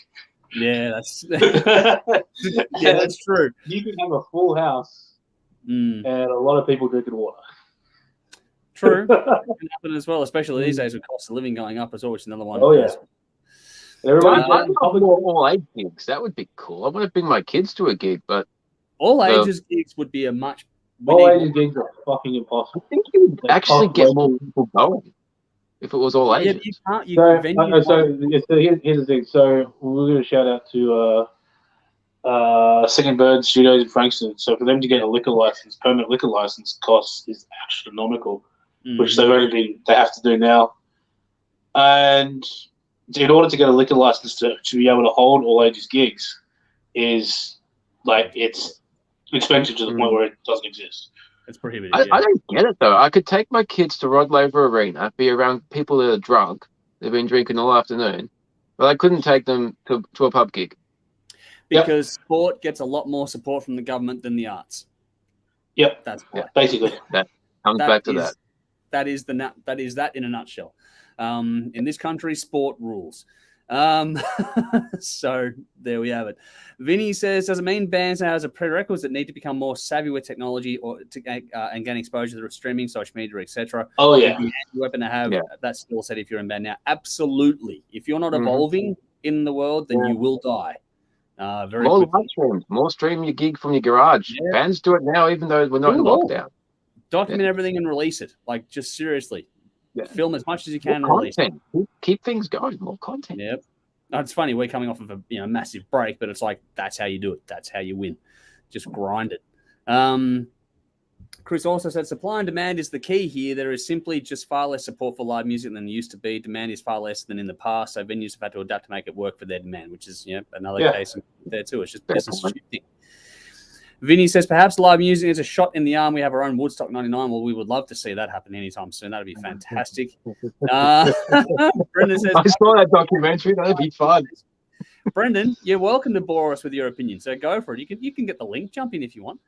Yeah, that's that's true. You can have a full house and a lot of people drinking water. True, it can happen as well, especially these days with cost of living going up as well, which is another one. Oh yeah. I'd love all age gigs. That would be cool. I want to bring my kids to a gig, but all ages gigs would be a much. All ages gigs are fucking impossible. I think you would actually get more people going if it was all ages. Here's the thing. So we're going to shout out to Singing Bird Studios in Frankston. So for them to get a permanent liquor license, cost is astronomical, which they have to do now. And in order to get a liquor license to be able to hold all ages gigs, is it's expensive to the point where it doesn't exist. It's prohibitive. I don't get it though. I could take my kids to Rod Laver Arena, be around people that are drunk, they've been drinking all afternoon, but I couldn't take them to a pub gig. Because sport gets a lot more support from the government than the arts. Yep, that's why. Basically. That comes back to that. That is that in a nutshell. In this country, sport rules. So there we have it. Vinny says, does it mean bands now as a prerequisite that need to become more savvy with technology or and gain exposure to streaming, social media, etc.? Oh yeah, weapon to have that skill set if you're in band now. Absolutely. If you're not evolving in the world, then you will die. Very more live streams, more stream your gig from your garage. Yeah. Bands do it now, even though we're not in lockdown. Document everything and release it. Just seriously. Yeah. Film as much as you can and release it. Keep things going. More content. Yep. It's funny, we're coming off of a massive break, but it's that's how you do it. That's how you win. Just grind it. Chris also said supply and demand is the key here. There is simply just far less support for live music than there used to be. Demand is far less than in the past, so venues have had to adapt to make it work for their demand, which is another case there too. It's just business shifting. Vinny says perhaps live music is a shot in the arm. We have our own Woodstock 99. Well, we would love to see that happen anytime soon. That'd be fantastic. Brendan says, I saw that documentary. That'd be fun. Brendan, you're welcome to bore us with your opinion. So go for it. You can get the link. Jump in if you want.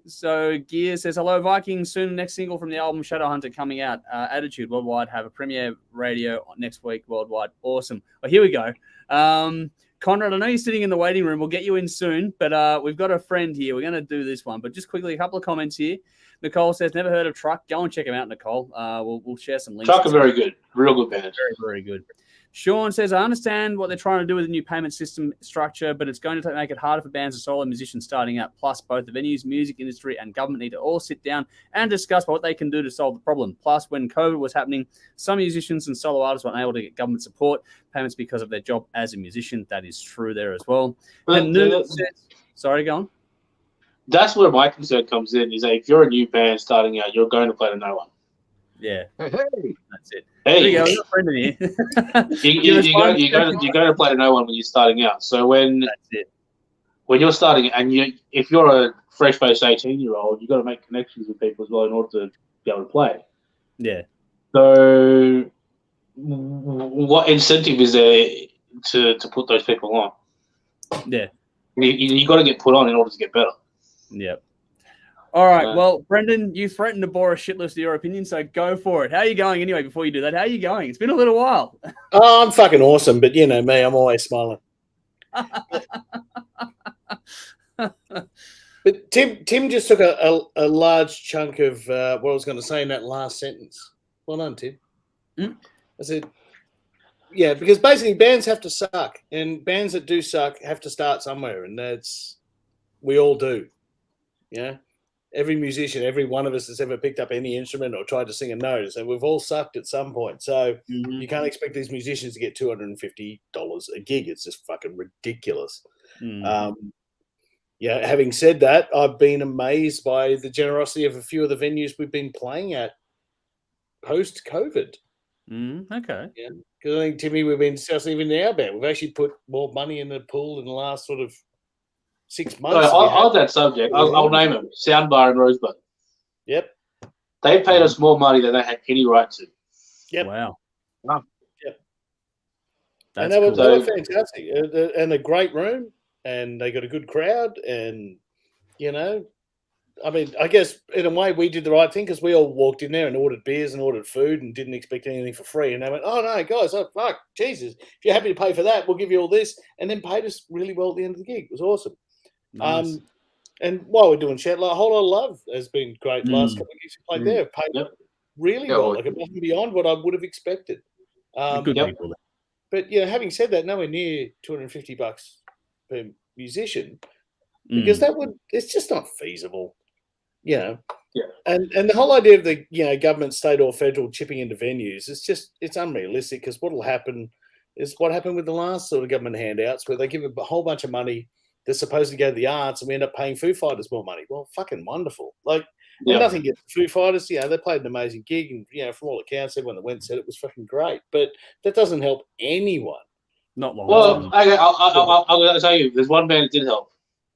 So Gear says, hello, Vikings. Soon next single from the album Shadowhunter coming out. Attitude Worldwide. Have a premiere radio next week worldwide. Awesome. Well, here we go. Conrad, I know you're sitting in the waiting room. We'll get you in soon, but we've got a friend here. We're going to do this one. But just quickly, a couple of comments here. Nicole says, never heard of Truck. Go and check them out, Nicole. We'll share some links. Truck are very good. Real good band. Very, very good. Sean says, I understand what they're trying to do with the new payment system structure, but it's going to make it harder for bands and solo musicians starting out. Plus, both the venues, music industry, and government need to all sit down and discuss what they can do to solve the problem. Plus, when COVID was happening, some musicians and solo artists weren't able to get government support payments because of their job as a musician. That is true there as well. And sorry, go on. That's where my concern comes in, is that if you're a new band starting out, you're going to play to no one. Yeah. Hey. That's it. Hey. There you go. We've got a friend in here. you're going to play to no one when you're starting out. So when you're starting, and if you're a fresh-faced 18-year-old, you've got to make connections with people as well in order to be able to play. Yeah. So what incentive is there to put those people on? Yeah. You got to get put on in order to get better. Yep. All right. Well, Brendan, you threatened to bore a shitless of your opinion, so go for it. How are you going anyway before you do that? How are you going? It's been a little while. Oh, I'm fucking awesome, but you know me, I'm always smiling. But Tim just took a large chunk of what I was going to say in that last sentence. Well done, Tim. I said, yeah, because basically bands have to suck, and bands that do suck have to start somewhere, and we all do. Yeah. Every musician, every one of us that's ever picked up any instrument or tried to sing a note, and we've all sucked at some point. So you can't expect these musicians to get $250 a gig. It's just fucking ridiculous. Yeah. Having said that, I've been amazed by the generosity of a few of the venues we've been playing at post-COVID. Okay. Yeah. Because I think, Timmy, we've been discussing even in our band. We've actually put more money in the pool in the last sort of 6 months. On that subject, I'll name them. Soundbar and Rosebud. Yep. They paid us more money than they had any right to. Yep. Wow. Yep. That's and they were fantastic. and a great room, and they got a good crowd, and I mean, I guess in a way we did the right thing because we all walked in there and ordered beers and ordered food and didn't expect anything for free. And they went, "Oh no, guys, fuck, Jesus! If you're happy to pay for that, we'll give you all this." And then paid us really well at the end of the gig. It was awesome. Nice. And while we're doing chat, like, A Whole Lot of Love has been great. The last couple of gigs we played there, paid really well, like above and beyond what I would have expected. Good people. But having said that, nowhere near $250 per musician, because it's just not feasible. And the whole idea of the government, state or federal chipping into venues it's unrealistic, because what will happen is what happened with the last sort of government handouts, where they give a whole bunch of money that's supposed to go to the arts, and we end up paying Foo Fighters more money. Well, fucking wonderful. Like, nothing against Foo Fighters. They played an amazing gig, and from all accounts, everyone that went said it was fucking great. But that doesn't help anyone. Not long. Well, I'll tell you, there's one band that did help.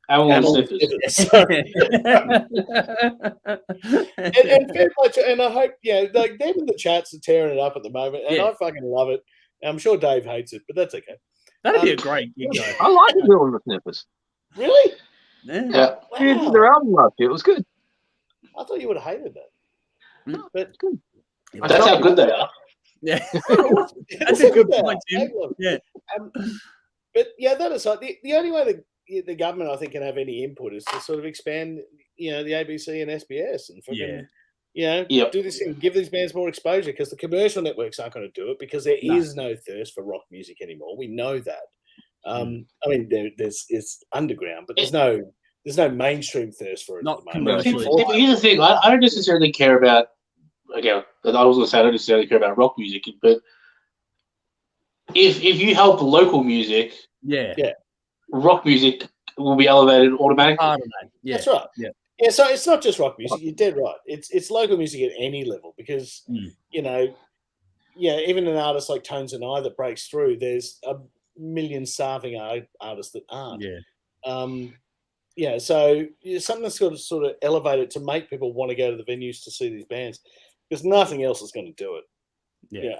Avalon Sniffers. and I hope, like, them in the chats are tearing it up at the moment, and I fucking love it. I'm sure Dave hates it, but that's okay. That'd be a great gig, though. I like the Bill and the Sniffers. Really? Yeah. Wow. Their album last year. It was good. I thought you would have hated that. But good. That's how good they are. Yeah. That's a good point, Tim. Yeah. But that aside, the only way the government, I think, can have any input is to sort of expand, the ABC and SBS and fucking, do this thing, give these bands more exposure, because the commercial networks aren't going to do it, because there is no thirst for rock music anymore. We know that. I mean, it's underground, but there's no mainstream thirst for it. Not at the moment. commercially. Here's the thing: I don't necessarily care about. Again, I was going to say I don't necessarily care about rock music, but if you help local music, rock music will be elevated automatically. Yeah. That's right. Yeah. Yeah, so it's not just rock music. You're dead right. It's local music at any level because even an artist like Tones and I that breaks through, there's a million starving artists that aren't. So something that's sort of elevated to make people want to go to the venues to see these bands because nothing else is going to do it.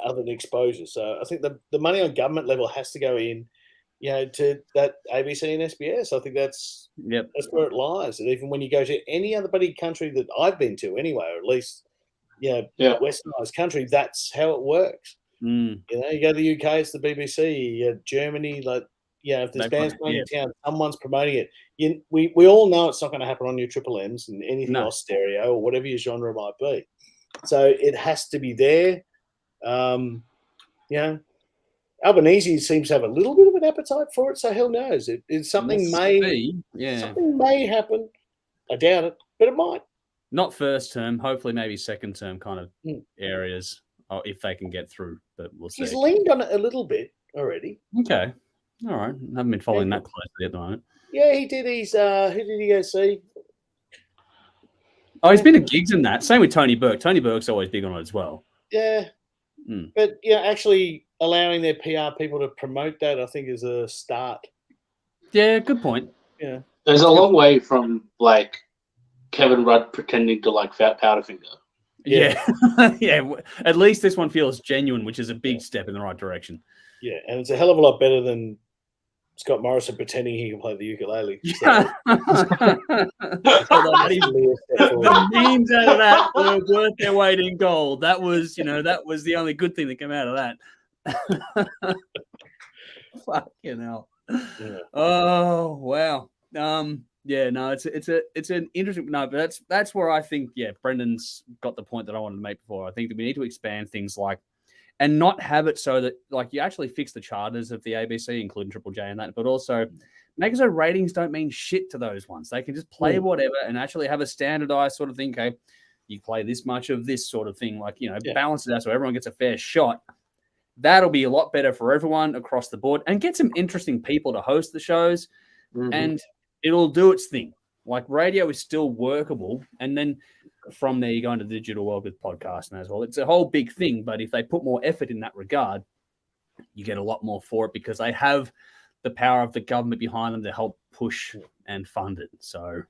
Other than exposure. So I think the money on government level has to go in, to that ABC and SBS. I think that's where it lies. And even when you go to any other bloody country that I've been to anyway, or at least westernized country, that's how it works. You go to the UK, it's the BBC. Germany, if there's bands playing in town, someone's promoting it. We all know it's not going to happen on your Triple M's and anything else stereo or whatever your genre might be. So it has to be there. Albanese seems to have a little bit of an appetite for it, so hell knows. Something may happen. I doubt it, but it might. Not first term, hopefully maybe second term kind of areas, if they can get through, but we'll see. He's leaned on it a little bit already. Okay. All right. I haven't been following that closely at the moment. Yeah, he did. Who did he go see? Oh, he's been at gigs in that. Same with Tony Burke. Tony Burke's always big on it as well. Yeah. But actually allowing their PR people to promote that, I think, is a start. Yeah, good point. Yeah. There's a long way from Kevin Rudd pretending to Powderfinger. Yeah. At least this one feels genuine, which is a big step in the right direction. Yeah, and it's a hell of a lot better than Scott Morrison pretending he can play the ukulele. The memes out of that were worth their weight in gold. That was the only good thing that came out of that. Fucking hell. Yeah. Oh wow. It's an interesting but that's where I think Brendan's got the point that I wanted to make before. I think that we need to expand things and not have it so that you actually fix the charters of the ABC, including Triple J and that, but also make it so ratings don't mean shit to those ones. They can just play whatever and actually have a standardized sort of thing. Okay, you play this much of this sort of thing, balance it out so everyone gets a fair shot. That'll be a lot better for everyone across the board and get some interesting people to host the shows and it'll do its thing. Radio is still workable. And then from there, you go into the digital world with podcasting as well. It's a whole big thing, but if they put more effort in that regard, you get a lot more for it because they have the power of the government behind them to help push and fund it. So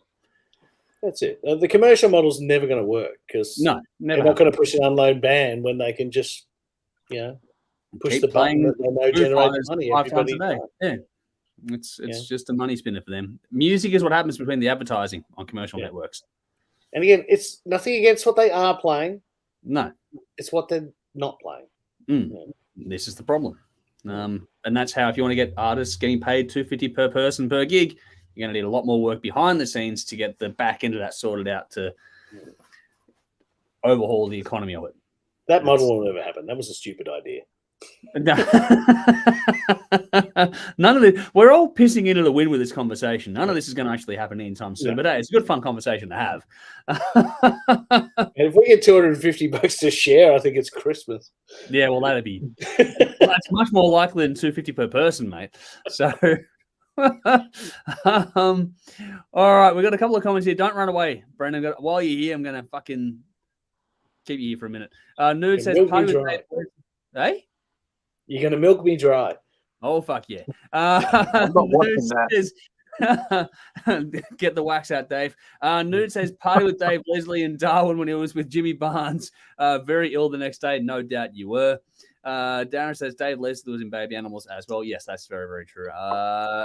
that's it. The commercial model's never going to work because they're not going to push an unload ban when they can just, push keep the button that they know generates money 5 times a day. Yeah. It's just a money spinner for them. Music is what happens between the advertising on commercial networks. And again, it's nothing against what they are playing. No. It's what they're not playing. This is the problem. And that's how, if you want to get artists getting paid $250 per person per gig, you're going to need a lot more work behind the scenes to get the back end of that sorted out to overhaul the economy of it. That model will never happen. That was a stupid idea. None of it. We're all pissing into the wind with this conversation. None of this is going to actually happen anytime soon. But hey, it's a good, fun conversation to have. And if we get $250 to share, I think it's Christmas. Yeah, well, that'd be. That's much more likely than $250 per person, mate. So, all right, we've got a couple of comments here. Don't run away, Brendan. While you're here, I'm going to fucking keep you here for a minute. Nude says, "Hey." You're going to milk me dry. Oh, fuck yeah. I'm not watching that. Get the wax out, Dave. Nude says, party with Dave Leslie in Darwin when he was with Jimmy Barnes. Very ill the next day. No doubt you were. Darren says, Dave Leslie was in Baby Animals as well. Yes, that's very, very true.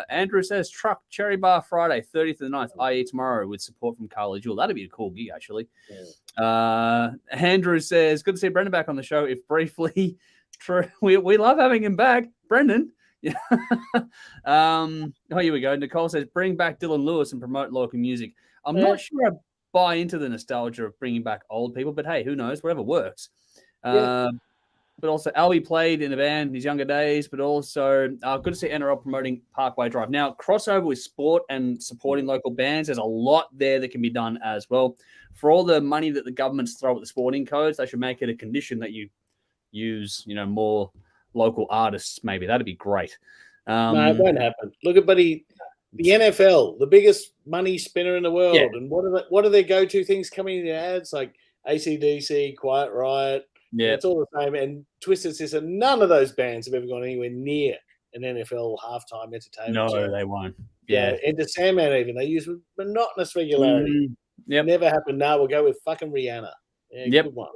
Andrew says, Truck Cherry Bar Friday, 30th of the 9th, i.e. tomorrow, with support from Carly Jewell. That'd be a cool gig, actually. Yeah. Andrew says, good to see Brendan back on the show, if briefly. True. We love having him back. Brendan. Yeah. Here we go. Nicole says, bring back Dylan Lewis and promote local music. I'm not sure I buy into the nostalgia of bringing back old people, but hey, who knows? Whatever works. But also, Albie played in a band in his younger days, but also good to see NRL promoting Parkway Drive. Now, crossover with sport and supporting local bands, there's a lot there that can be done as well. For all the money that the governments throw at the sporting codes, they should make it a condition that you use, more local artists. Maybe that'd be great. No, it won't happen. Look at buddy The NFL, the biggest money spinner in the world, Yeah. and what are their go-to things coming in the ads like AC/DC, Quiet Riot? Yeah, It's all the same. And Twisted Sister, none of those bands have ever gone anywhere near an NFL halftime entertainment. no, show. they won't. Yeah, Yeah, Enter Sandman even they use with monotonous regularity. Yep. Never happened. Now we'll go with fucking Rihanna. Yeah, Yep. Good one.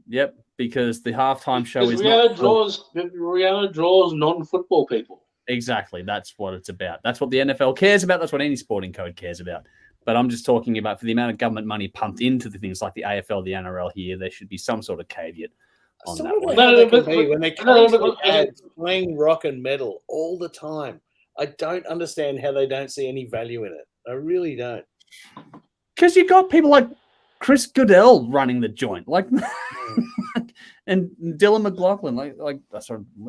Yep, because the halftime show Because is Rihanna draws non-football people. Exactly. That's what it's about. That's what the NFL cares about. That's what any sporting code cares about. But I'm just talking about for the amount of government money pumped into the things like the AFL, the NRL here, there should be some sort of caveat on that one. When they come into the ads playing rock and metal all the time, I don't understand how they don't see any value in it. I really don't. Because you got people like Chris Goodell running the joint, like, and Dylan McLaughlin,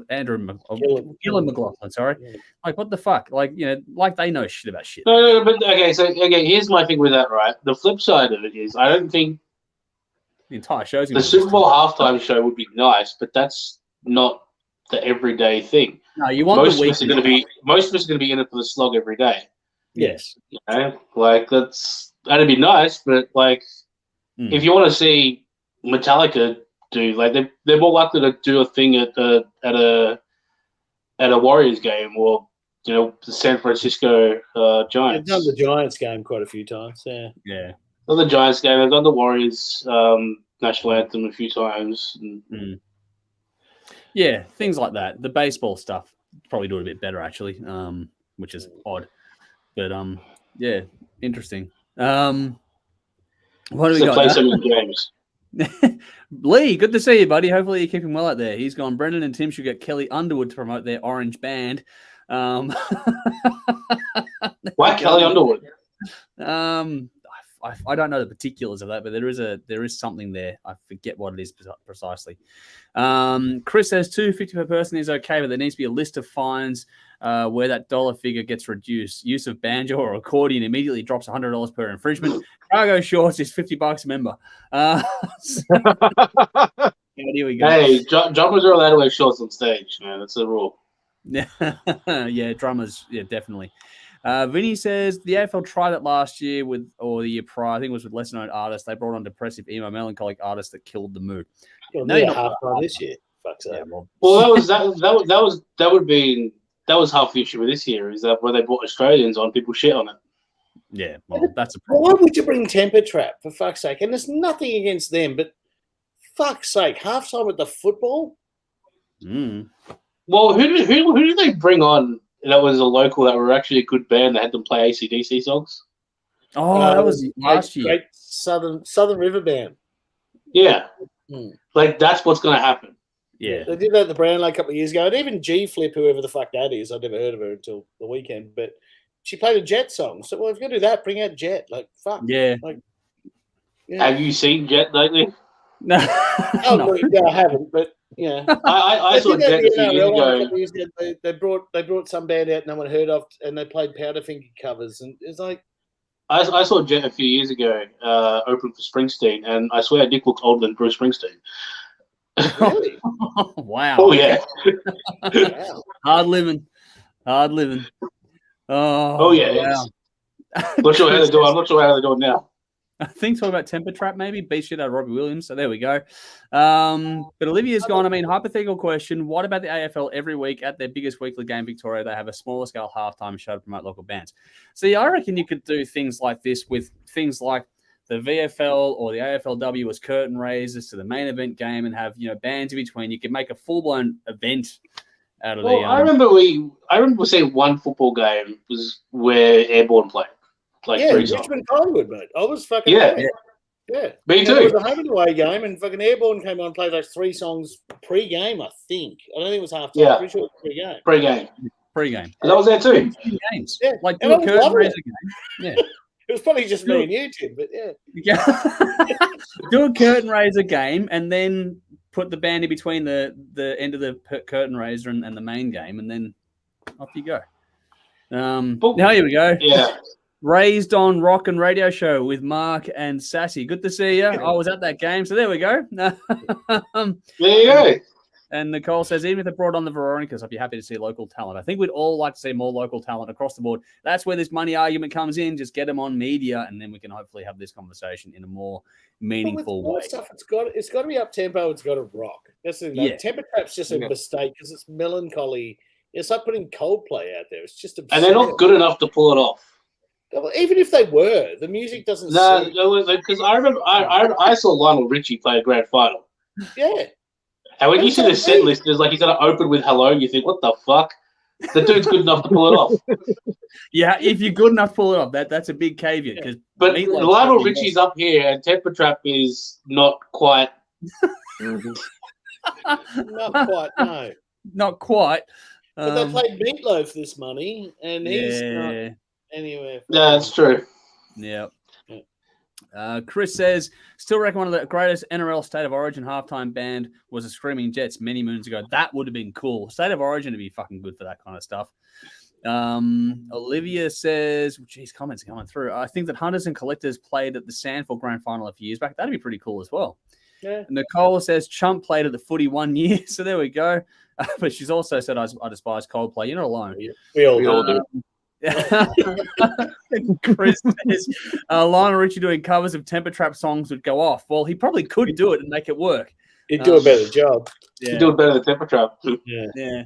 Andrew Gillan McLaughlin, sorry. Yeah. Like, what the fuck? Like, like they know shit about shit. No, but okay, so here's my thing with that, right? The flip side of it is I don't think The entire show's the Super Bowl halftime show would be nice, but that's not the everyday thing. No, you want most of us are going to be in it for the slog every day. Yes. Like that'd be nice, but like if you want to see Metallica do, like they're more likely to do a thing at a Warriors game or the San Francisco Giants. They've done the Giants game quite a few times. Yeah. Yeah. Done the Giants game. They've done the Warriors national anthem a few times. Yeah, things like that. The baseball stuff probably do it a bit better actually, which is odd. But yeah, interesting. What do we got? Play some games. Lee, good to see you, buddy. Hopefully you're keeping well out there. He's gone. Brendan and Tim should get Kelly Underwood to promote their orange band. Why Kelly Underwood? I don't know the particulars of that, but there is something there. I forget what it is precisely. Chris says $2.50 per person is okay, but there needs to be a list of fines where that dollar figure gets reduced. Use of banjo or accordion immediately drops $100 per infringement. Cargo shorts is $50 a member. Here we go. Hey, drummers are allowed to wear shorts on stage, man. That's the rule. Yeah, drummers. Yeah, definitely. Vinny says the AFL tried it last year or the year prior. I think it was with lesser known artists. They brought on depressive, emo, melancholic artists that killed the mood. Well, no, you're half time this year. Fuck's sake. Yeah, well, that was half the issue with this year is that when they brought Australians on, people shit on it. Yeah, well, that's a problem. Why would you bring Temper Trap for fuck's sake? And there's nothing against them, but fuck's sake, halftime at the football. Well, who did they bring on? That was a local that were actually a good band. They had them play AC/DC songs. Oh, that was last year. Great Southern River Band. Yeah, like that's what's going to happen. Yeah, they did that at the Brownlow a couple of years ago, and even G Flip, whoever the fuck that is, I'd never heard of her until the weekend. But she played a Jet song. So, well, if you're gonna do that, bring out Jet. Like, fuck. Yeah. Like, yeah. Have you seen Jet lately? No. I haven't. But yeah, I saw Jet a few years ago. They brought some band out no one heard of, and they played Powderfinger covers, and it's like. I saw Jet a few years ago, open for Springsteen, and I swear Dick looks older than Bruce Springsteen. Really? Wow. Oh yeah. Wow. Hard living. Oh yeah. Wow. Not sure how they do. I'm not sure how they're doing now. I think talking about Temper Trap, maybe beat shit out of Robbie Williams. So there we go. But Olivia's gone. I mean, hypothetical question: what about the AFL every week at their biggest weekly game, Victoria? They have a smaller scale halftime show to promote local bands. See, I reckon you could do things like this with things like the VFL or the AFLW as curtain raisers to the main event game, and have bands in between. You could make a full blown event out of the. I remember seeing one football game was where Airborne played. Like Richmond Collingwood, mate. I was fucking yeah. Me too. It was a home and away game, and fucking Airborne came on and played like 3 songs pre-game, I think. I don't think it was half time. Yeah. I'm pretty sure it was Pre-game. Pre-game. I was there too. Games. Yeah. Like do a curtain raiser game. Yeah. It was probably just me and you, Tim, but yeah. Do a curtain raiser game and then put the band in between the end of the curtain raiser and the main game, and then off you go. Now here we go. Yeah. Raised on Rock and Radio Show with Mark and Sassy. Good to see you. I was at that game, so there we go. There you go. And Nicole says, even if they brought on the Veronicas, I'd be happy to see local talent. I think we'd all like to see more local talent across the board. That's where this money argument comes in. Just get them on media, and then we can hopefully have this conversation in a more meaningful way. Stuff, it's got to be up tempo. It's got to rock. That's the thing. Yeah. Tempo Trap's just a mistake because it's melancholy. It's like putting Coldplay out there. It's just absurd. And they're not good enough to pull it off. Well, even if they were, the music doesn't. No, because I remember I saw Lionel Richie play a grand final. Yeah. And when you see the set list, it's like he's going to open with "Hello," and you think, "What the fuck?" The dude's good enough to pull it off. Yeah, if you're good enough to pull it off, that's a big caveat. Yeah. But Lionel Richie's up here, and Temper Trap is not quite. Not quite. No. Not quite. But they played Meatloaf this money, and he's not anywhere. Yeah, that's true. Yeah. Chris says, still reckon one of the greatest NRL State of Origin halftime band was the Screaming Jets many moons ago. That would have been cool. State of Origin would be fucking good for that kind of stuff. Olivia says, geez, comments are coming through. I think that Hunters and Collectors played at the Sandford Grand Final a few years back. That'd be pretty cool as well. Yeah. Nicole says, Chump played at the footy 1 year. So there we go. But she's also said, I despise Coldplay. You're not alone. We all do. Chris says, Lionel Richie doing covers of Temper Trap songs would go off. Well, he probably could do it and make it work. He'd do a better job. Yeah. He'd do it better than Temper Trap. Yeah.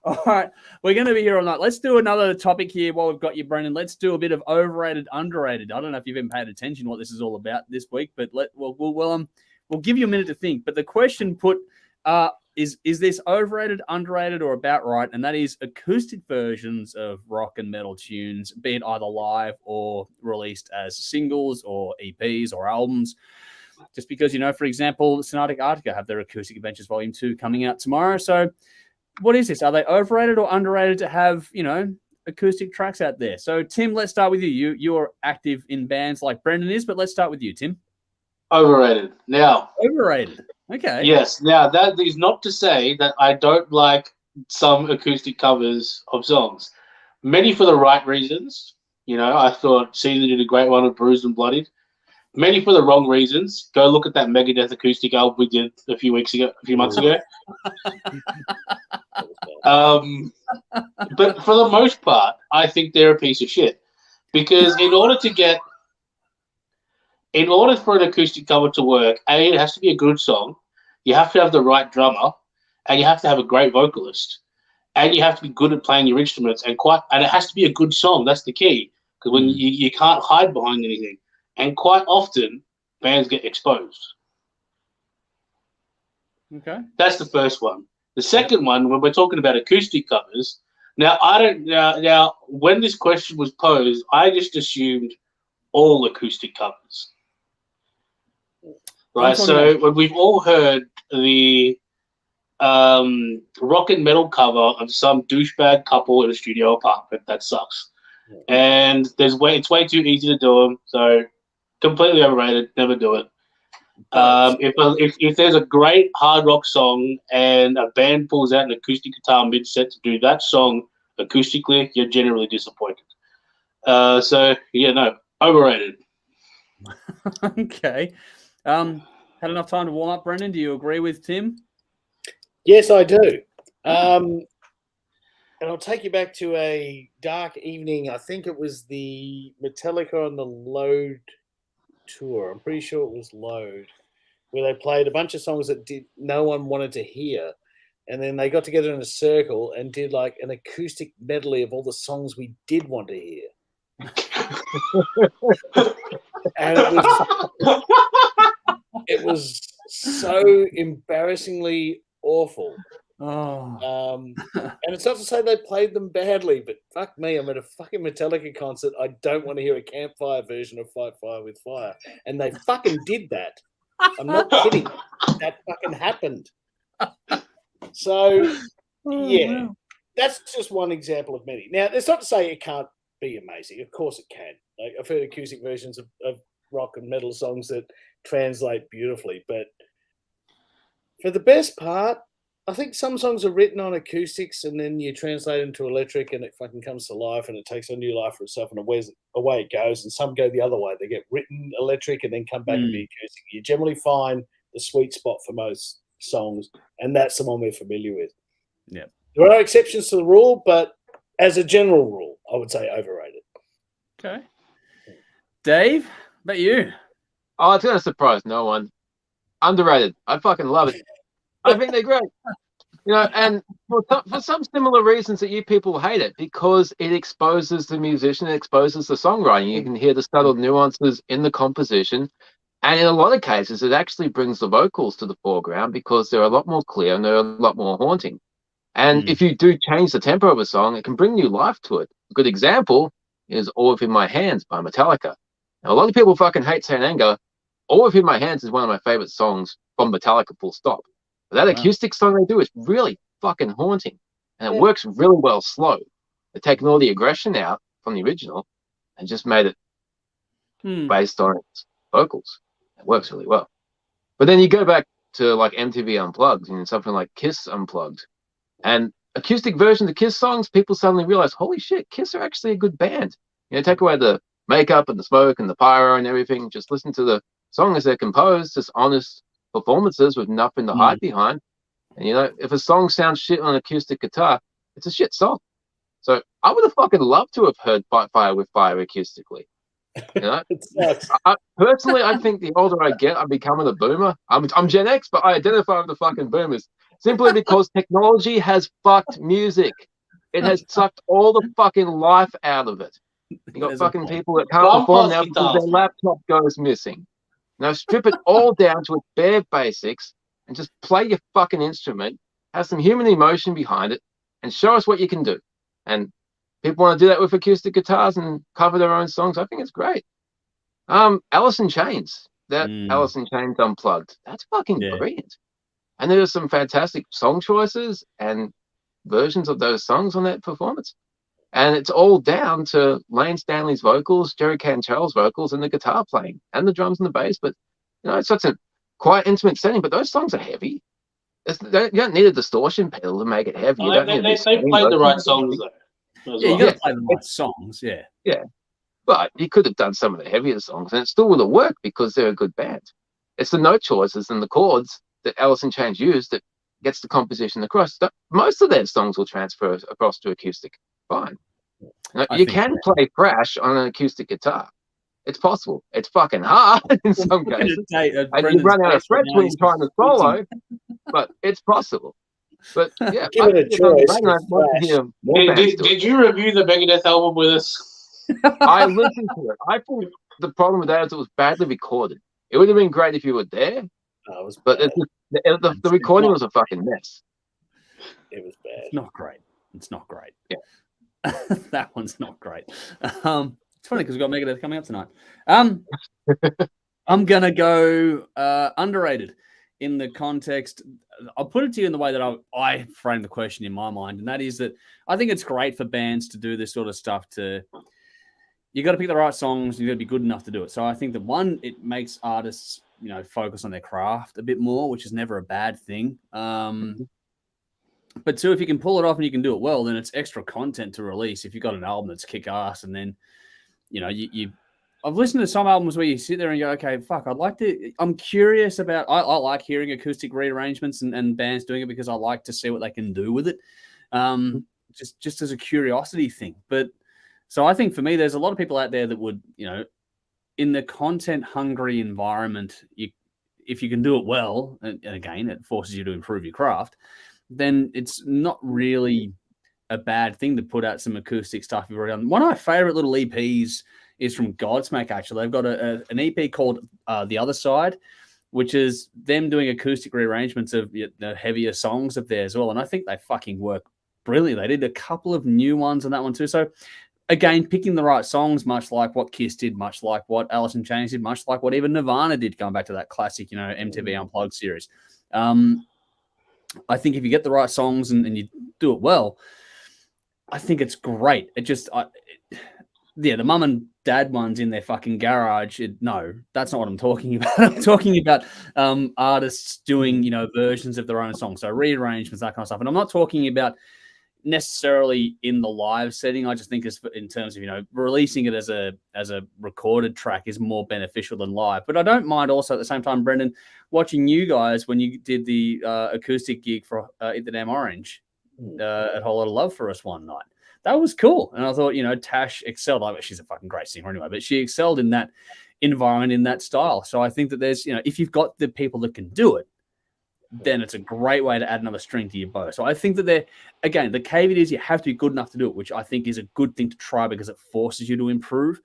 All right. We're going to be here all night. Let's do another topic here while we've got you, Brendan. Let's do a bit of overrated, underrated. I don't know if you've even paid attention to what this is all about this week, but we'll give you a minute to think. But the question put is this overrated, underrated, or about right? And that is acoustic versions of rock and metal tunes, be it either live or released as singles or EPs or albums. Just because, for example, Sonatic Arctica have their Acoustic Adventures Volume 2 coming out tomorrow. So what is this? Are they overrated or underrated to have, acoustic tracks out there? So, Tim, let's start with you. You're active in bands like Brendan is, but let's start with you, Tim. Overrated. Now. Overrated. Okay. Yes. Now, that is not to say that I don't like some acoustic covers of songs. Many for the right reasons. I thought Caesar did a great one of Bruised and Bloodied. Many for the wrong reasons. Go look at that Megadeth acoustic album we did a few months ago. But for the most part, I think they're a piece of shit. Because in order for an acoustic cover to work, it has to be a good song. You have to have the right drummer, and you have to have a great vocalist, and you have to be good at playing your instruments, and it has to be a good song. That's the key, because when you can't hide behind anything, and quite often bands get exposed. Okay, that's the first one. The second one, when we're talking about acoustic covers, now when this question was posed, I just assumed all acoustic covers. Right, so when we've all heard the rock and metal cover of some douchebag couple in a studio apartment, that sucks. And it's way too easy to do them, so completely overrated. Never do it. If there's a great hard rock song and a band pulls out an acoustic guitar mid-set to do that song acoustically, you're generally disappointed. Overrated. Okay. Had enough time to warm up, Brendan? Do you agree with Tim? Yes, I do. And I'll take you back to a dark evening. I think it was the Metallica on the Load tour. I'm pretty sure it was Load, where they played a bunch of songs that no one wanted to hear. And then they got together in a circle and did like an acoustic medley of all the songs we did want to hear. And it was so embarrassingly awful. And it's not to say they played them badly, but fuck me, I'm at a fucking Metallica concert. I don't want to hear a campfire version of Fight Fire with Fire. And they fucking did that. I'm not kidding. That fucking happened. So, wow. That's just one example of many. Now, it's not to say it can't be amazing. Of course it can. Like, I've heard acoustic versions of rock and metal songs that translate beautifully, but for the best part, I think some songs are written on acoustics and then you translate them to electric and it fucking comes to life and it takes a new life for itself and away it goes. And some go the other way. They get written electric and then come back and be acoustic. You generally find the sweet spot for most songs, and that's the one we're familiar with. Yeah. There are exceptions to the rule, but as a general rule, I would say overrated. Okay. Dave, about you? Oh, it's going to surprise no one. Underrated. I fucking love it. I think they're great. And for some similar reasons that you people hate it, because it exposes the musician, it exposes the songwriting. You can hear the subtle nuances in the composition. And in a lot of cases, it actually brings the vocals to the foreground because they're a lot more clear and they're a lot more haunting. And if you do change the tempo of a song, it can bring new life to it. A good example is All Within My Hands by Metallica. Now, a lot of people fucking hate Saint Anger. All Within My Hands is one of my favorite songs from Metallica, full stop. But that acoustic song they do is really fucking haunting. And it works really well slow. They've taken all the aggression out from the original and just made it based on its vocals. It works really well. But then you go back to like MTV Unplugged and something like Kiss Unplugged. And acoustic versions of Kiss songs, people suddenly realize, holy shit, Kiss are actually a good band. Take away the makeup and the smoke and the pyro and everything. Just listen to the song as they're composed, just honest performances with nothing to hide behind. And if a song sounds shit on acoustic guitar, it's a shit song. So I would have fucking loved to have heard Fight Fire with Fire acoustically. It sucks. Personally, I think the older I get, I'm becoming a boomer. I'm Gen X, but I identify with the fucking boomers simply because technology has fucked music. It has sucked all the fucking life out of it. You got fucking people that can't perform now because their laptop goes missing. Now strip it all down to its bare basics and just play your fucking instrument, have some human emotion behind it, and show us what you can do. And people want to do that with acoustic guitars and cover their own songs. I think it's great. Alice in Chains, Alice in Chains Unplugged, that's fucking brilliant. And there are some fantastic song choices and versions of those songs on that performance. And it's all down to Lane Stanley's vocals, Jerry Cantrell's vocals, and the guitar playing, and the drums and the bass. But, it's such a quiet, intimate setting, but those songs are heavy. You don't need a distortion pedal to make it heavy. Well, they played the right songs, though. You got to play the right songs, Yeah. But you could have done some of the heavier songs, and it still would have worked because they're a good band. It's the note choices and the chords that Alice in Chains used that gets the composition across. Most of their songs will transfer across to acoustic. Fine. You can play thrash on an acoustic guitar. It's possible. It's fucking hard in some cases. And you run out of frets when you're trying to solo, but it's possible. But yeah, give it a choice. Did you review the Megadeth album with us? I listened to it. I think the problem with that is it was badly recorded. It would have been great if you were there, but the recording was a fucking mess. It was bad. It's not great. Yeah. That one's not great. It's funny because we've got Megadeth coming up tonight. I'm gonna go underrated in the context. I'll put it to you in the way that I frame the question in my mind, and that is that I think it's great for bands to do this sort of stuff. You got to pick the right songs. You got to be good enough to do it. So I think that one, it makes artists focus on their craft a bit more, which is never a bad thing. But two, if you can pull it off and you can do it well, then it's extra content to release. If you've got an album that's kick ass, and then, I've listened to some albums where you sit there and go, okay, fuck, I'm curious about, I like hearing acoustic rearrangements and bands doing it because I like to see what they can do with it. Just as a curiosity thing. But so I think for me, there's a lot of people out there that would, in the content hungry environment, if you can do it well, and again, it forces you to improve your craft, then it's not really a bad thing to put out some acoustic stuff you've already done. One of my favorite little EPs is from Godsmack, actually. They've got an EP called The Other Side, which is them doing acoustic rearrangements of the heavier songs of theirs as well. And I think they fucking work brilliantly. They did a couple of new ones on that one too. So again, picking the right songs, much like what Kiss did, much like what Alice in Chains did, much like what even Nirvana did, going back to that classic, MTV Unplugged series. I think if you get the right songs and you do it well, I think it's great. It just, the mum and dad ones in their fucking garage. No, that's not what I'm talking about. I'm talking about artists doing, versions of their own songs. So rearrangements, that kind of stuff. And I'm not talking about, necessarily in the live setting. I just think in terms of, releasing it as a recorded track is more beneficial than live. But I don't mind also at the same time, Brendan, watching you guys when you did the acoustic gig for Eat the Damn Orange at Whole Lot of Love for us one night. That was cool. And I thought, Tash excelled. She's a fucking great singer anyway, but she excelled in that environment, in that style. So I think that there's, if you've got the people that can do it, then it's a great way to add another string to your bow. So I think that the caveat is you have to be good enough to do it, which I think is a good thing to try because it forces you to improve.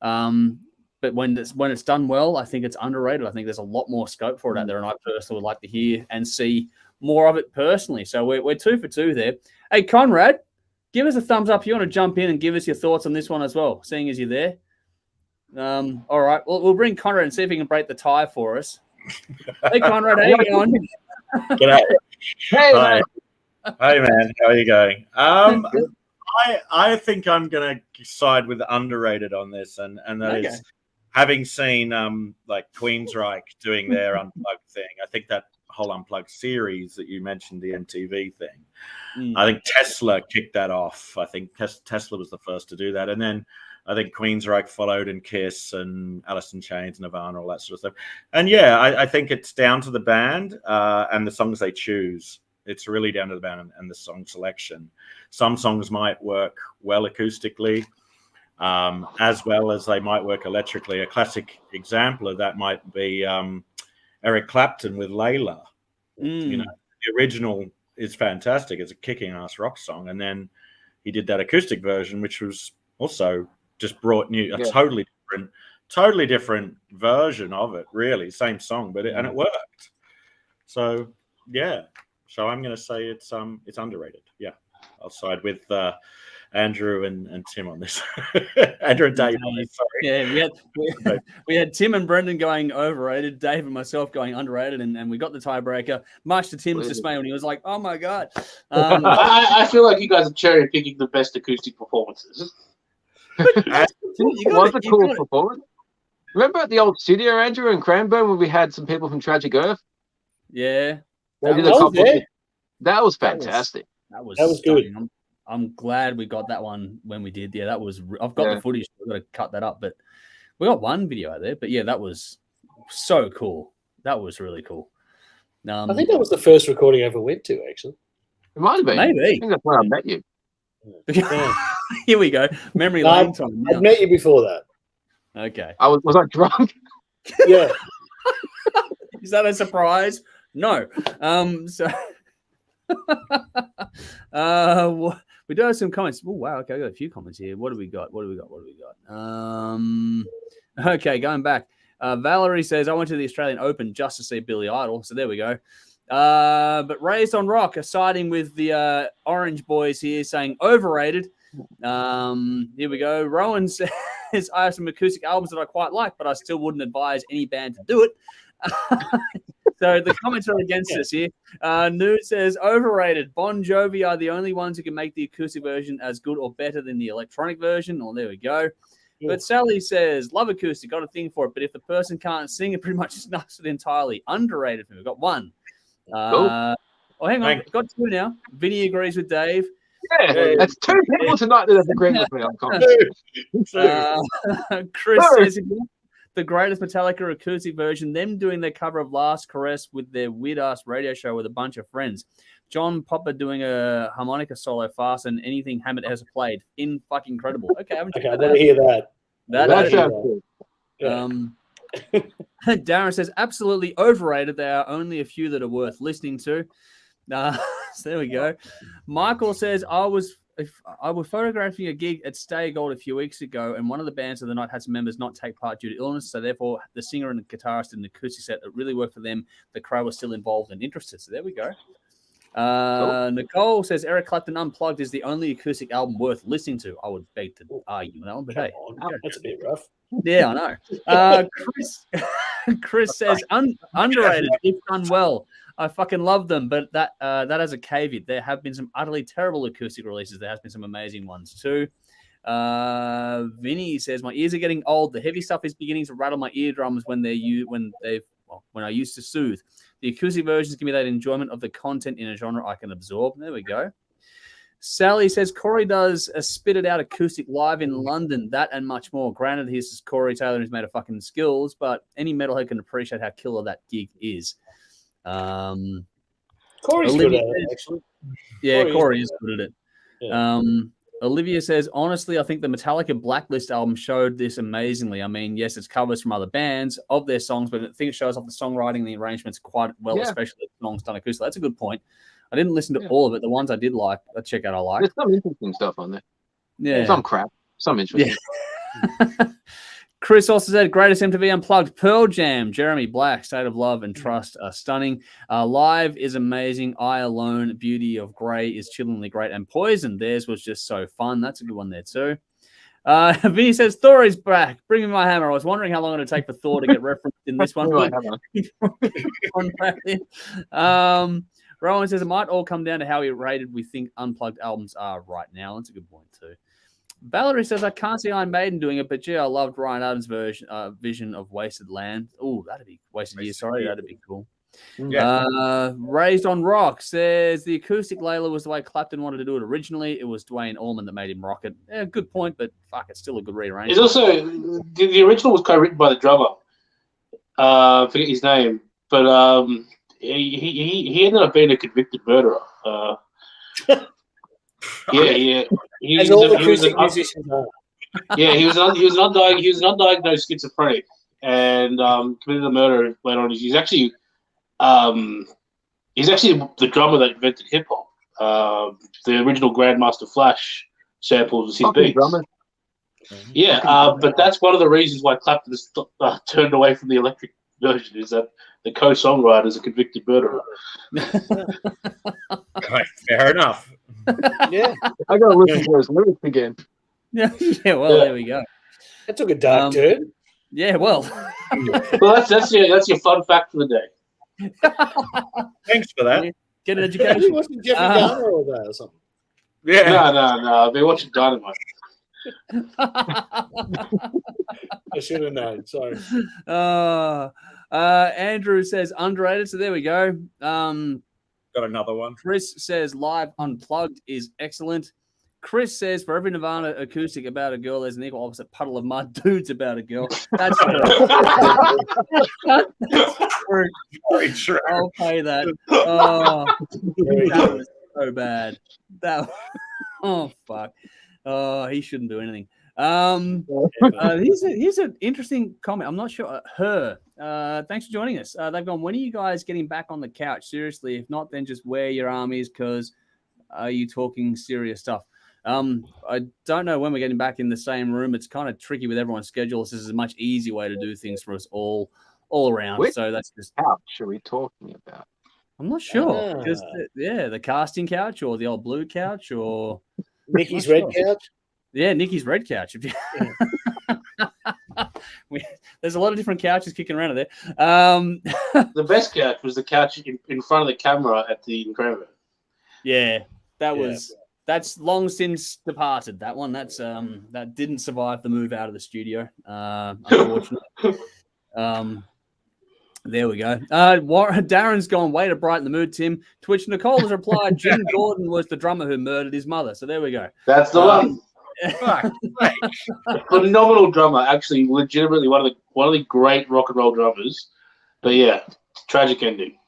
But when it's done well, I think it's underrated. I think there's a lot more scope for it out there, and I personally would like to hear and see more of it personally. So we're 2 for 2 there. Hey, Conrad, give us a thumbs up if you want to jump in and give us your thoughts on this one as well, seeing as you're there. All right, we'll bring Conrad and see if he can break the tie for us. Hey, Conrad, how you going? G'day. Hey, Hi. Hi, man. How are you going? I think I'm going to side with underrated on this, and that is having seen like Queensryche doing their Unplugged thing. I think that whole Unplugged series that you mentioned, the MTV thing, I think Tesla kicked that off. I think Tesla was the first to do that, and then I think Queensryche followed, and Kiss and Alice in Chains, Nirvana, all that sort of stuff. And I think it's down to the band and the songs they choose. It's really down to the band and the song selection. Some songs might work well acoustically, as well as they might work electrically. A classic example of that might be Eric Clapton with Layla. The original is fantastic. It's a kicking ass rock song, and then he did that acoustic version, which was also just brought a totally different version of it. Really, same song, but it worked. So so I'm going to say it's underrated. Yeah, I'll side with Andrew and Tim on this. Andrew and Dave on this. Sorry. Yeah, we had Tim and Brendan going overrated, Dave and myself going underrated, and we got the tiebreaker. Much to Tim's dismay when he was like, "Oh my god!" I feel like you guys are cherry picking the best acoustic performances. It was a cool performance. Remember at the old studio, Andrew, in Cranbourne, where we had some people from Tragic Earth? Yeah. That was fantastic. That was good. I'm glad we got that one when we did. Yeah, that was. I've got the footage. I've got to cut that up, but we got one video out there. But yeah, that was so cool. That was really cool. I think that was the first recording I ever went to, actually. It might have been. Maybe. I think that's where I met you. Here we go. Memory lane time. I'd met you before that. Okay. Was I drunk? Yeah. Is that a surprise? No. So we do have some comments. Oh wow, okay, I got a few comments here. What do we got? Okay, going back. Valerie says, I went to the Australian Open just to see Billy Idol. So there we go. But Raised on Rock are siding with the Orange Boys here, saying overrated. Here we go. Rowan says, I have some acoustic albums that I quite like, but I still wouldn't advise any band to do it. So the comments are against us here. Nude says, overrated. Bon Jovi are the only ones who can make the acoustic version as good or better than the electronic version. Oh, there we go. But Sally says, love acoustic, got a thing for it, but if the person can't sing, it pretty much snuffs it entirely. Underrated. We've got one. Oh, hang on. Got two now. Vinny agrees with Dave. Yeah, that's two people tonight that have agreed with me on comments. Chris says, the greatest Metallica acoustic version, them doing their cover of Last Caress with their weird-ass radio show with a bunch of friends. John Popper doing a harmonica solo faster than anything Hammett has played. Fucking incredible. Okay, I want to hear that. That sounds good. Darren says, absolutely overrated. There are only a few that are worth listening to. So there we go. Michael says, I was photographing a gig at Stay Gold a few weeks ago, and one of the bands of the night had some members not take part due to illness, so therefore the singer and the guitarist in the acoustic set, it really worked for them. The crowd was still involved and interested. So there we go. Nicole says Eric Clapton Unplugged is the only acoustic album worth listening to. I would beg to argue with that one, but hey, that's a bit rough. Yeah, I know. Chris says underrated if done well. I fucking love them, but that has a caveat. There have been some utterly terrible acoustic releases. There has been some amazing ones too. Vinny says my ears are getting old. The heavy stuff is beginning to rattle my eardrums when I used to soothe. The acoustic versions give me that enjoyment of the content in a genre I can absorb. There we go. Sally says Corey does a Spit It Out acoustic live in London, that and much more. Granted, this is Corey Taylor who's made of fucking skills, but any metalhead can appreciate how killer that gig is. Corey's Olivia good at it, actually. Yeah, Corey is good at it. Yeah. Olivia says, honestly, I think the Metallica Blacklist album showed this amazingly. I mean, yes, it's covers from other bands of their songs, but I think it shows off the songwriting and the arrangements quite well, especially the songs done acoustic. That's a good point. I didn't listen to all of it. The ones I did like, I check out. I like. There's some interesting stuff on there. Yeah, some crap, some interesting. Yeah. Chris also said, greatest MTV Unplugged, Pearl Jam, Jeremy Black, State of Love and Trust are stunning. Live is amazing. I Alone, Beauty of Grey is chillingly great. And Poison, theirs was just so fun. That's a good one there too. Vinny says, Thor is back. Bring me my hammer. I was wondering how long it would take for Thor to get referenced in this one. Rowan says, it might all come down to how rated we think Unplugged albums are right now. That's a good point too. Valerie says, I can't see Iron Maiden doing it, but gee, I loved Ryan Adams' vision of Wasted Land. Oh, that'd be Wasted Years. Sorry, that'd be cool. Yeah. Raised on Rock says the acoustic Layla was the way Clapton wanted to do it originally. It was Dwayne Allman that made him rock it. Yeah, good point, but fuck, it's still a good rearrangement. It's also the original was co-written by the drummer. I forget his name, but he ended up being a convicted murderer. Yeah. As all acoustic musicians are. Yeah, he was undiagnosed schizophrenic and committed a murder later on. He's actually the drummer that invented hip hop. The original Grandmaster Flash samples was his beats. Yeah, but that's one of the reasons why Clapton has turned away from the electric version, is that the co-songwriter is a convicted murderer. Right, fair enough. Yeah, I gotta listen to those lyrics again. Yeah, there we go. That took a dark turn. Yeah, well. Well, that's your fun fact for the day. Thanks for that. Get an education. You watching Jeffrey Dahmer all day or something? Yeah. No. I've been watching Dynamite. I should have known. Sorry. Andrew says underrated. So there we go. Got another one. Chris says live Unplugged is excellent. Chris says for every Nirvana acoustic about a girl, there's an equal opposite Puddle of Mud dudes about a girl. That's true. Very true. I'll pay that. Oh, that was so bad. Oh fuck. Oh, he shouldn't do anything. Here's an interesting comment. I'm not sure. Thanks for joining us. They've gone, when are you guys getting back on the couch? Seriously, if not, then just wear your armies, because are you talking serious stuff? I don't know when we're getting back in the same room. It's kind of tricky with everyone's schedules. This is a much easier way to do things for us all around. Which so that's just couch are we talking about? I'm not sure. Just the casting couch or the old blue couch or Nikki's red couch. Yeah, Nikki's red couch. There's a lot of different couches kicking around there. The best couch was the couch in front of the camera at the Incredible. Yeah, that's long since departed. That one, that didn't survive the move out of the studio, unfortunately. There we go. Darren's gone, way to brighten the mood, Tim. To which Nicole has replied, Jim Gordon was the drummer who murdered his mother. So there we go. That's the one. Phenomenal drummer, actually, legitimately one of the great rock and roll drummers. But yeah, tragic ending.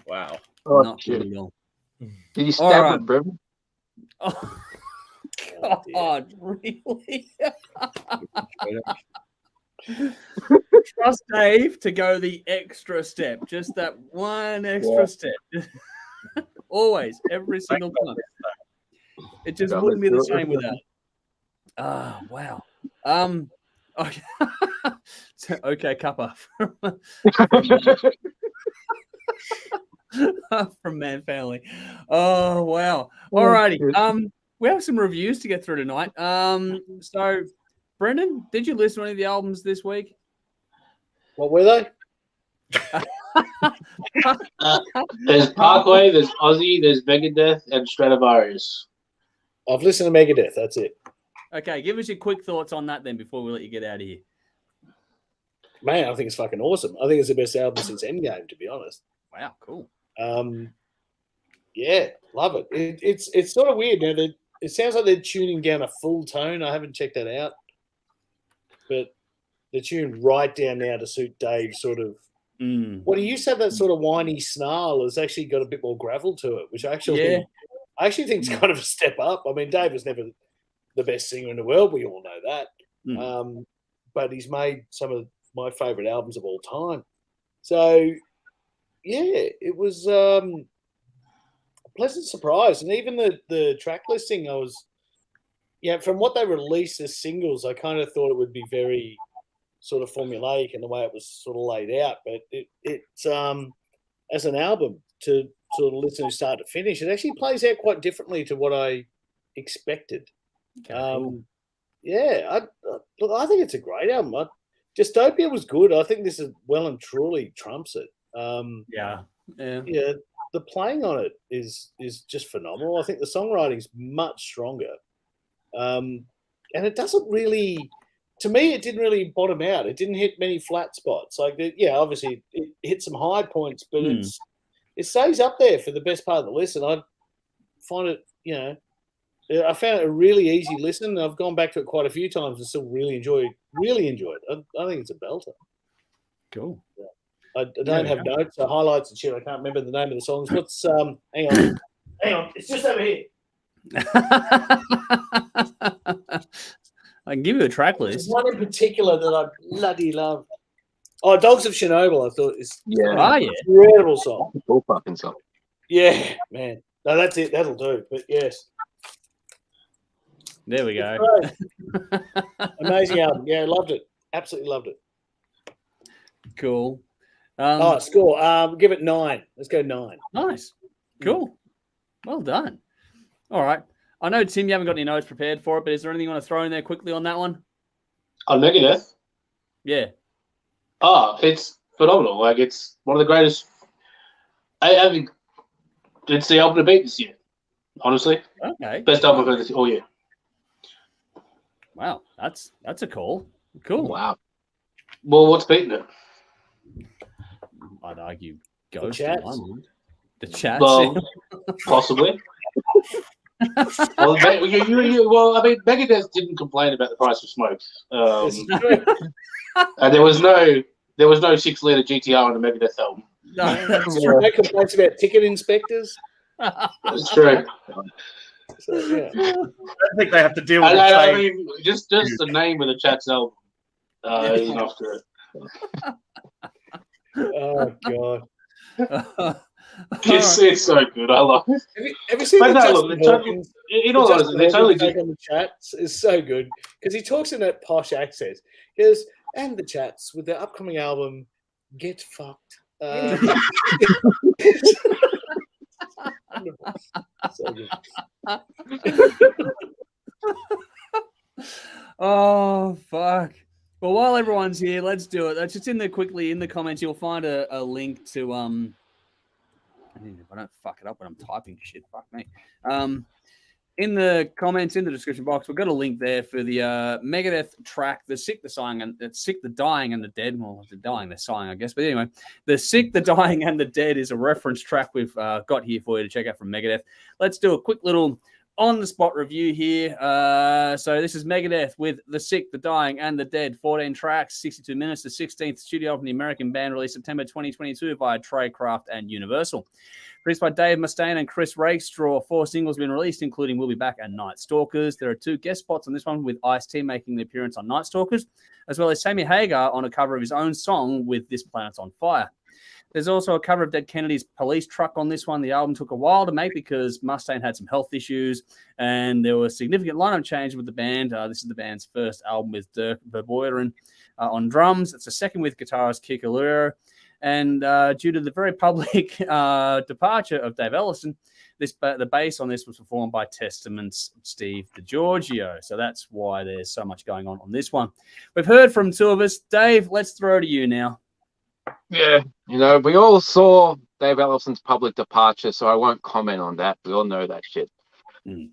Wow. Not really well. Did you stab him, bro? Oh, God, really? Trust Dave to go the extra step, just that one extra step. Always, every single time. It just wouldn't be the same without it. Oh, wow. Okay, okay, Cuppa. From Man Family. Oh, wow. All righty. We have some reviews to get through tonight. So, Brendan, did you listen to any of the albums this week? What were they? There's Parkway, there's Ozzy, there's Megadeth, and Stratovarius. I've listened to Megadeth. That's it. Okay, give us your quick thoughts on that then before we let you get out of here. Man, I think it's fucking awesome. I think it's the best album since Endgame, to be honest. Wow, cool. Yeah, love it. It's sort of weird now that it sounds like they're tuning down a full tone. I haven't checked that out, but they're tuned right down now to suit Dave's sort of. Well, he used to have that sort of whiny snarl. Has actually got a bit more gravel to it, which I actually think is kind of a step up. I mean, Dave was never the best singer in the world. We all know that. But he's made some of my favourite albums of all time. So, yeah, it was a pleasant surprise. And even the track listing, I was, from what they released as singles, I kind of thought it would be very sort of formulaic in the way it was sort of laid out. But it's as an album to sort of listen to start to finish, it actually plays out quite differently to what I expected. Okay, cool. I think it's a great album. Dystopia was good. I think this is well and truly trumps it. The playing on it is just phenomenal. I think the songwriting's much stronger, and it doesn't really. To me, it didn't really bottom out. It didn't hit many flat spots. Like, obviously it hit some high points, but it stays up there for the best part of the listen. I find it, I found it a really easy listen. I've gone back to it quite a few times and still really enjoy it. I think it's a belter. Cool. Yeah. I don't have notes or highlights and shit. I can't remember the name of the songs. What's hang on. It's just over here. I can give you a track list. There's one in particular that I bloody love. Oh, Dogs of Chernobyl, I thought is incredible song. Cool fucking song. Yeah, man. No, that's it. That'll do. But yes. There we go. Amazing album. Yeah, loved it. Absolutely loved it. Cool. Score. Give it 9. Let's go 9. Nice. Cool. Well done. All right. I know, Tim, you haven't got any notes prepared for it, but is there anything you want to throw in there quickly on that one? On Megadeth? Yeah. Oh, it's phenomenal. Like, it's one of the greatest. I think it's the album to beat this year, honestly. Okay. Best album I've heard this all year. Wow, that's a call. Cool. Wow. Well, what's beating it? I'd argue Ghost. The Chats. Well, possibly. Well, I mean, Megadeth didn't complain about the price of smokes, and there was no 6-liter GTR on the Megadeth album. No, that's true. No complaints about ticket inspectors. That's true. So, yeah. I don't think they have to deal with it. I mean, just the name of the Chats album is enough to. Oh God. It's so good. I love it. Have you seen But the no, Justin look, Hawkins? in all honesty, they totally take did. on the Chats is so good because he talks in that posh accent. He goes, and the Chats with their upcoming album, Get Fucked. So good. Oh, fuck. Well, while everyone's here, let's do it. Just in the comments, you'll find a link to I don't fuck it up when I'm typing shit. Fuck me. In the comments, in the description box, we've got a link there for the Megadeth track, The Sick, The Dying, and the Dead. Well, the dying, they're sighing, I guess. But anyway, The Sick, The Dying, and the Dead is a reference track we've got here for you to check out from Megadeth. Let's do a quick little on-the-spot review here. So this is Megadeth with The Sick, The Dying, and the Dead. 14 tracks, 62 minutes. The 16th studio album, the American band, released September 2022 via Tradecraft and Universal. Produced by Dave Mustaine and Chris Rakestraw. 4 singles have been released, including We'll Be Back and Night Stalkers. There are 2 guest spots on this one, with Ice-T making the appearance on Night Stalkers, as well as Sammy Hagar on a cover of his own song with This Planet's on Fire. There's also a cover of Dead Kennedy's Police Truck on this one. The album took a while to make because Mustaine had some health issues, and there was significant lineup change with the band. This is the band's first album with Dirk Verboeren on drums. It's the second with guitarist Kik Allure. And due to the very public departure of Dave Ellison, the bass on this was performed by Testament's Steve DiGiorgio. So that's why there's so much going on this one. We've heard from 2 of us. Dave, let's throw to you now. Yeah, we all saw Dave Ellison's public departure, so I won't comment on that. We all know that shit.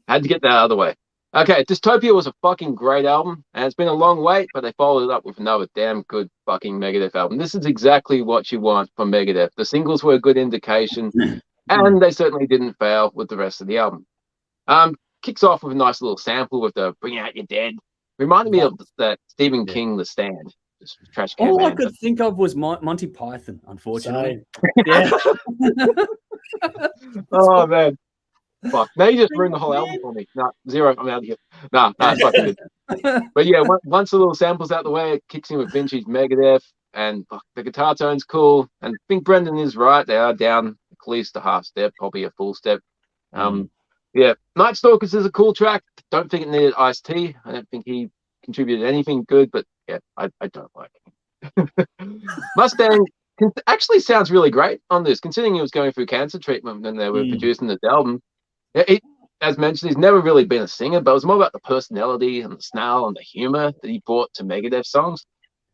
Had to get that out of the way. Okay, Dystopia was a fucking great album, and it's been a long wait, but they followed it up with another damn good fucking Megadeth album. This is exactly what you want from Megadeth. The singles were a good indication. And they certainly didn't fail with the rest of the album. Kicks off with a nice little sample with the "Bring Out Your Dead." Reminded me of that Stephen King "The Stand." Just Trash Can All Man. I could think of was Monty Python, unfortunately. Same. Yeah. Oh man, fuck! Now you just ruined the whole album for me. Nah, zero. I'm out of here. Nah, it's fucking good. But yeah, once the little sample's out the way, it kicks in with vintage Megadeth, and the guitar tone's cool. And I think Brendan is right; they are down at least a half step, probably a full step. Yeah, Night Stalkers is a cool track. Don't think it needed Ice-T. I don't think he contributed anything good, but yeah, I don't like it. Mustang actually sounds really great on this, considering he was going through cancer treatment when they were producing this album. As mentioned, he's never really been a singer, but it was more about the personality and the snarl and the humor that he brought to Megadeth songs.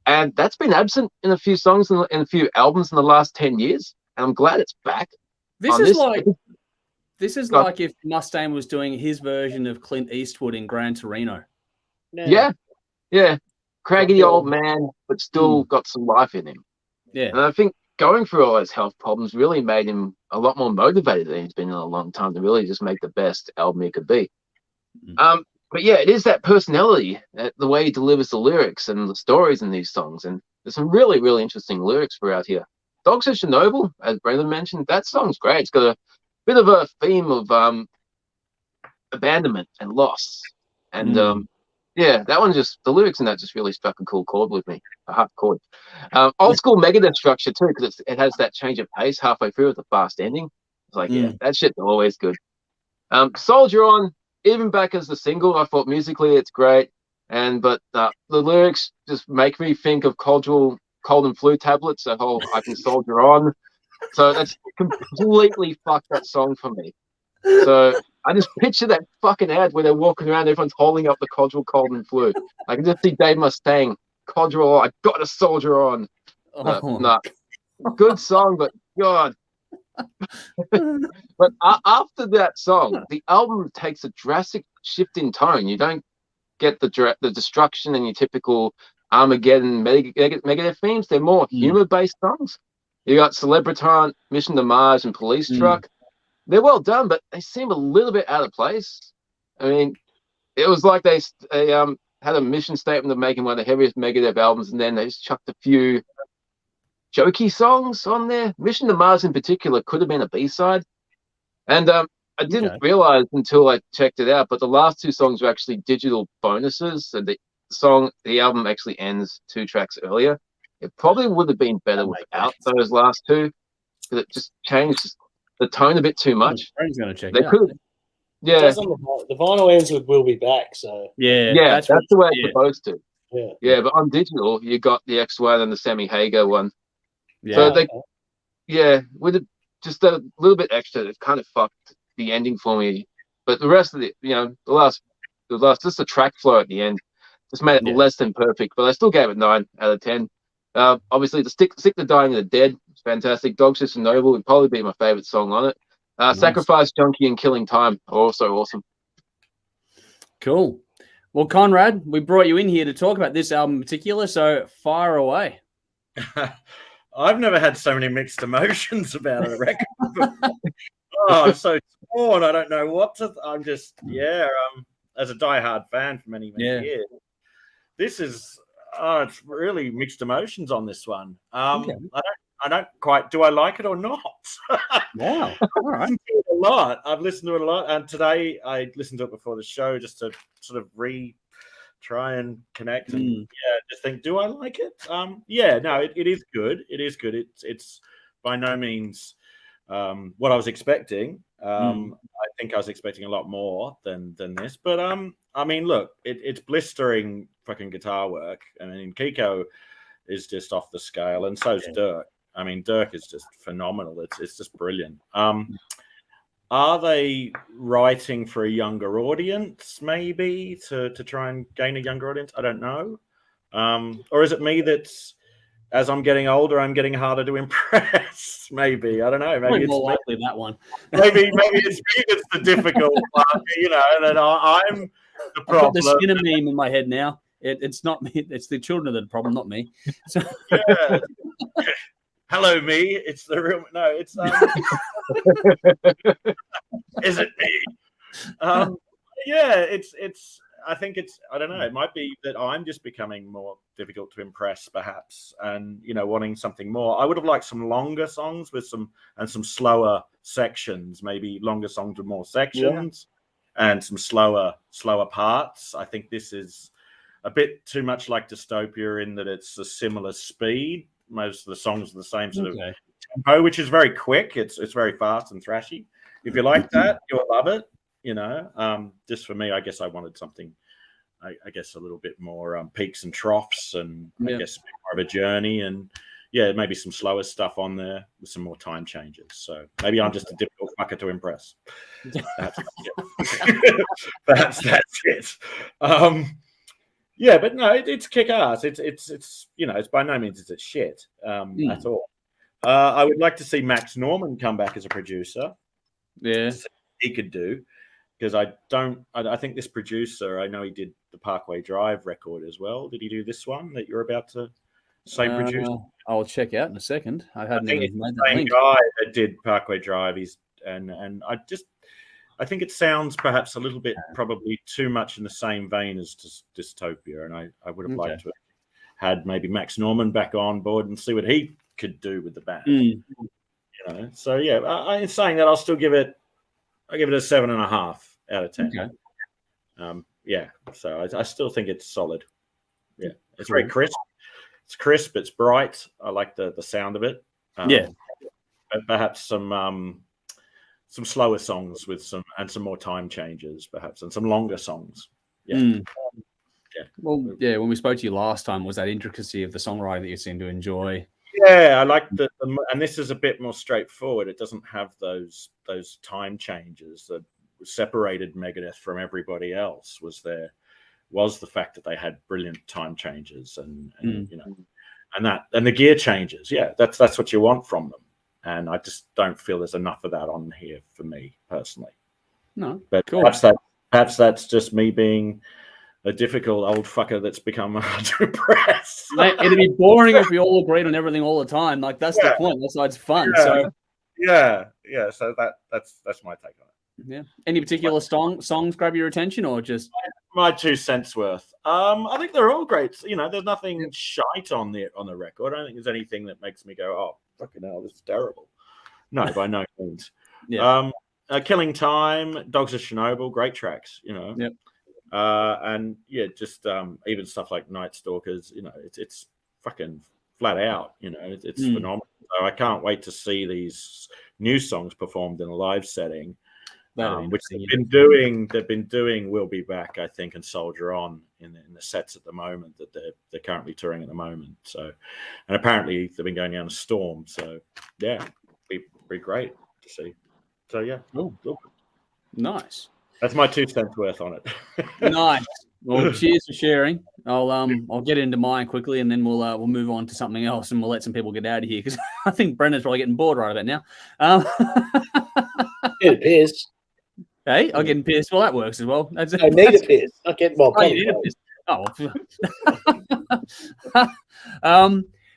And that's been absent in a few songs in a few albums in the last 10 years. And I'm glad it's back. This is like if Mustaine was doing his version of Clint Eastwood in Gran Torino. Yeah. Craggy old man, but still got some life in him. Yeah. And I think going through all those health problems really made him a lot more motivated than he's been in a long time to really just make the best album he could be. But yeah, it is that personality, the way he delivers the lyrics and the stories in these songs. And there's some really, really interesting lyrics throughout here. Dogs of Chernobyl, as Brendan mentioned, that song's great. It's got a bit of a theme of abandonment and loss. And yeah, that one the lyrics in that just really struck a cool chord with me, a hard chord. Old school Megadeth structure too, because it has that change of pace halfway through with the fast ending. It's like, yeah, that shit's always good. Soldier On, even back as the single, I thought musically it's great. But the lyrics just make me think of cold and flu tablets, that whole I can soldier on. So that's completely fucked that song for me. So I just picture that fucking ad where they're walking around, everyone's holding up the Codral cold and flu. I can just see Dave Mustaine, Codral, I got a soldier on. Nah. Good song, but God. But after that song, the album takes a drastic shift in tone. You don't get the destruction and your typical Armageddon Megadeth themes. They're more humor-based songs. You got Celebritant, Mission to Mars, and Police Truck. They're well done, but they seem a little bit out of place. I mean, it was like they had a mission statement of making one of the heaviest Megadeth albums, and then they just chucked a few jokey songs on there. Mission to Mars in particular could have been a B-side. And I didn't realize until I checked it out, but the last two songs were actually digital bonuses. So the album actually ends 2 tracks earlier. It probably would have been better without those last two, because it just changed the tone a bit too much. Friend's going to check they it out. could, yeah. The vinyl ends with "We'll Be Back," so that's the way it's supposed to. Yeah, but on digital, you got the X1 and the Sammy Hagar one. So with just a little bit extra, it kind of fucked the ending for me. But the rest of the last, just the track flow at the end, just made it less than perfect. But I still gave it 9 out of 10. Obviously, the Stick the Dying of the Dead, it's fantastic. Dogs of Chernobyl would probably be my favorite song on it. Nice. Sacrifice Junkie and Killing Time are also awesome. Cool. Well, Conrad, we brought you in here to talk about this album in particular, so fire away. I've never had so many mixed emotions about a record before. I'm so torn. I don't know what to. I'm just, as a diehard fan for many years, this is. It's really mixed emotions on this one. I don't quite. Do I like it or not? Wow! All right. A lot. I've listened to it a lot, and today I listened to it before the show just to sort of try and connect and just think, do I like it? It is good. It is good. It's by no means what I was expecting. I think I was expecting a lot more than this, but I mean, look, it's blistering fucking guitar work. I mean, Kiko is just off the scale, and so's Dirk. I mean, Dirk is just phenomenal. It's just brilliant. Are they writing for a younger audience, maybe, to try and gain a younger audience? I don't know. Or is it me that's, as I'm getting older, I'm getting harder to impress? Maybe. I don't know. Maybe it's more likely that one. maybe it's me that's the difficult part, that I'm the problem. I've got the Skinner meme in my head now. It's not me. It's the children that are the problem, not me. So. hello me, it's the real. No, it's is it me? Yeah, it's. I think it's. I don't know. It might be that I'm just becoming more difficult to impress, perhaps, and wanting something more. I would have liked some longer songs with some slower sections, maybe longer songs with more sections, and some slower parts. I think this is a bit too much like Dystopia in that it's a similar speed. Most of the songs are the same sort of tempo, which is very quick. It's very fast and thrashy. If you like that, you'll love it. Just for me, I guess I wanted something, I guess a little bit more peaks and troughs, and I guess a bit more of a journey, and maybe some slower stuff on there with some more time changes. So maybe I'm just a difficult fucker to impress. Perhaps that's it. But no, it's kick-ass. It's by no means it's shit at all. I would like to see Max Norman come back as a producer. Yeah, he could do, because I think this producer, I know he did the Parkway Drive record as well. Did he do this one that you're about to say produce? I'll check out in a second. I think it's the same guy that did Parkway Drive. And I think it sounds perhaps a little bit probably too much in the same vein as Dystopia, and I would have liked to have had maybe Max Norman back on board and see what he could do with the band. So in saying that, I'll still give it a 7.5 out of 10. Okay. So I still think it's solid. Yeah, it's very crisp. It's crisp. It's bright. I like the sound of it. But perhaps some slower songs with some more time changes, perhaps, and some longer songs. Well, when we spoke to you last time, was that intricacy of the songwriting that you seem to enjoy? Yeah, I like and this is a bit more straightforward. It doesn't have those time changes that separated Megadeth from everybody else. Was the fact that they had brilliant time changes and the gear changes. Yeah, that's what you want from them. And I just don't feel there's enough of that on here for me personally. No, but cool. Perhaps that's just me being a difficult old fucker that's become hard to impress. It'd be boring if we all agreed on everything all the time. Like that's the point. That's why it's fun. So So that's my take on it. Yeah. Any particular songs grab your attention, or just my 2 cents worth? I think they're all great. There's nothing shite on the record. I don't think there's anything that makes me go, "Oh, fucking hell, this is terrible." No, by no means. Killing Time, Dogs of Chernobyl, great tracks. And just even stuff like Night Stalkers. It's fucking flat out. It's phenomenal. So I can't wait to see these new songs performed in a live setting. Which they've been doing We'll Be Back, I think, and Soldier On in the sets at the moment that they're currently touring at the moment. So, and apparently they've been going down a storm. So, be great to see. So, cool. Nice. That's my 2 cents worth on it. Nice. Well, cheers for sharing. I'll get into mine quickly, and then we'll move on to something else, and we'll let some people get out of here because I think Brendan's probably getting bored right about now. It appears. Hey, I'm getting pissed. Well, that works as well. I need a piss. I get more. You need a piss.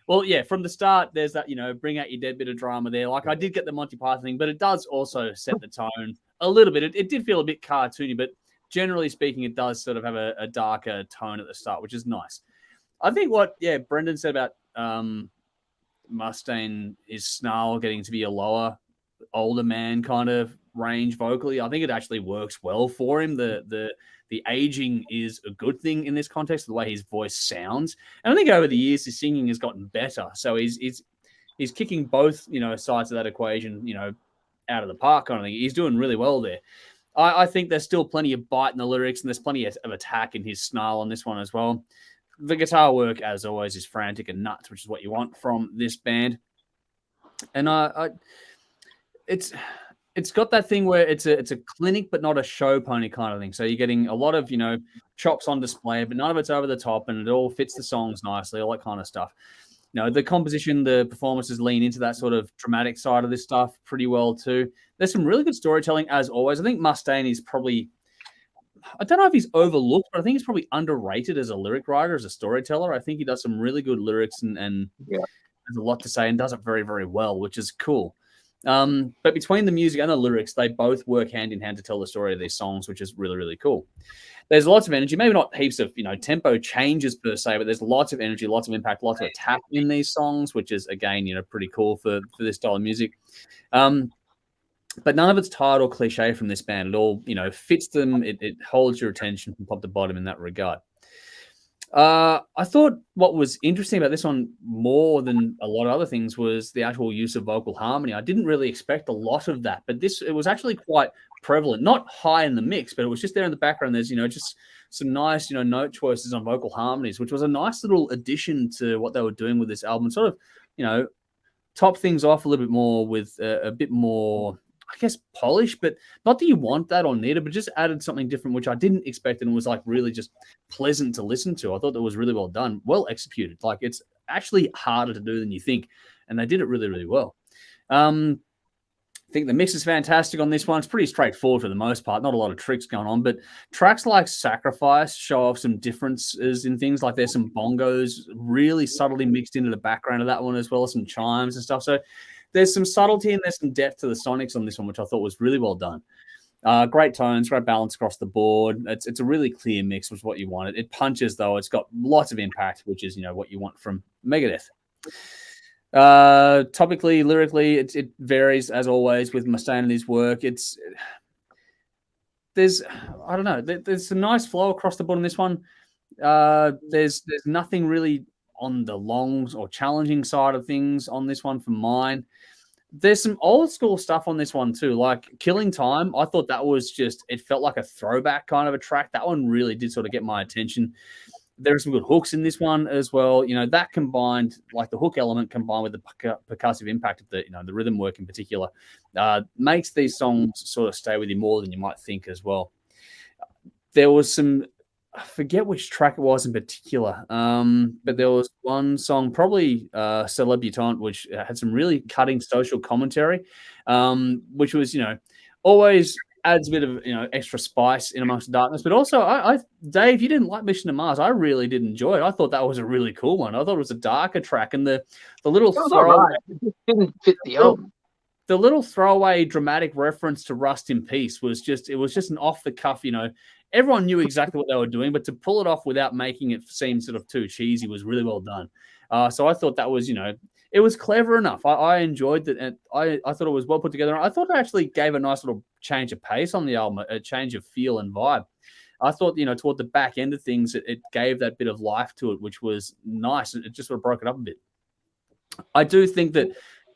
Well, from the start, there's that, bring out your dead bit of drama there. Like I did get the Monty Python thing, but it does also set the tone a little bit. It did feel a bit cartoony, but generally speaking, it does sort of have a darker tone at the start, which is nice. I think what, Brendan said about Mustaine, his snarl getting to be a lower, older man kind of range vocally, I think it actually works well for him. The aging is a good thing in this context, the way his voice sounds. And I think over the years his singing has gotten better. So he's kicking both, sides of that equation, out of the park kind of thing. He's doing really well there. I think there's still plenty of bite in the lyrics, and there's plenty of attack in his snarl on this one as well. The guitar work, as always, is frantic and nuts, which is what you want from this band. And it's got that thing where it's a clinic but not a show pony kind of thing. So you're getting a lot of, chops on display, but none of it's over the top, and it all fits the songs nicely, all that kind of stuff. The composition, the performances lean into that sort of dramatic side of this stuff pretty well too. There's some really good storytelling, as always. I think Mustaine is probably, I don't know if he's overlooked, but I think he's probably underrated as a lyric writer, as a storyteller. I think he does some really good lyrics and has a lot to say and does it very, very well, which is cool. But between the music and the lyrics, they both work hand in hand to tell the story of these songs, which is really, really cool. There's lots of energy, maybe not heaps of, tempo changes per se, but there's lots of energy, lots of impact, lots of attack in these songs, which is, again, pretty cool for this style of music. But none of it's tired or cliche from this band. It all, fits them. It holds your attention from top to bottom in that regard. I thought what was interesting about this one more than a lot of other things was the actual use of vocal harmony. I didn't really expect a lot of that, but it was actually quite prevalent, not high in the mix, but it was just there in the background. There's, just some nice, note choices on vocal harmonies, which was a nice little addition to what they were doing with this album. Sort of, top things off a little bit more with a bit more, I guess, polish, but not that you want that or need it, but just added something different, which I didn't expect, and was like really just pleasant to listen to. I thought that was really well done, well executed. Like, it's actually harder to do than you think, and they did it really, really well. I think the mix is fantastic on this one. It's pretty straightforward for the most part, not a lot of tricks going on, but tracks like Sacrifice show off some differences in things. Like, there's some bongos really subtly mixed into the background of that one, as well as some chimes and stuff. So there's some subtlety and there's some depth to the sonics on this one, which I thought was really well done. Great tones, great balance across the board. It's a really clear mix, was what you wanted. It punches, though. It's got lots of impact, which is, what you want from Megadeth. Topically, lyrically, it varies as always with Mustaine and his work. There's a nice flow across the board on this one. There's nothing really on the long or challenging side of things on this one from mine. There's some old school stuff on this one too, like Killing Time. I thought that was it felt like a throwback kind of a track. That one really did sort of get my attention. There are some good hooks in this one as well. That combined, like the hook element combined with the percussive impact of the rhythm work in particular, makes these songs sort of stay with you more than you might think as well. There was some, I forget which track it was in particular, but there was one song, probably Celebutante, which had some really cutting social commentary, which was, always adds a bit of extra spice in amongst the darkness. But also, Dave, you didn't like Mission to Mars. I really did enjoy it. I thought that was a really cool one. I thought it was a darker track, and the little throwaway didn't fit the album. The little throwaway dramatic reference to Rust in Peace was just an off the cuff. Everyone knew exactly what they were doing, but to pull it off without making it seem sort of too cheesy was really well done. So I thought that was it was clever enough. I enjoyed that, and I thought it was well put together. I thought it actually gave a nice little change of pace on the album, a change of feel and vibe. I thought, toward the back end of things, it gave that bit of life to it, which was nice. It just sort of broke it up a bit. I do think that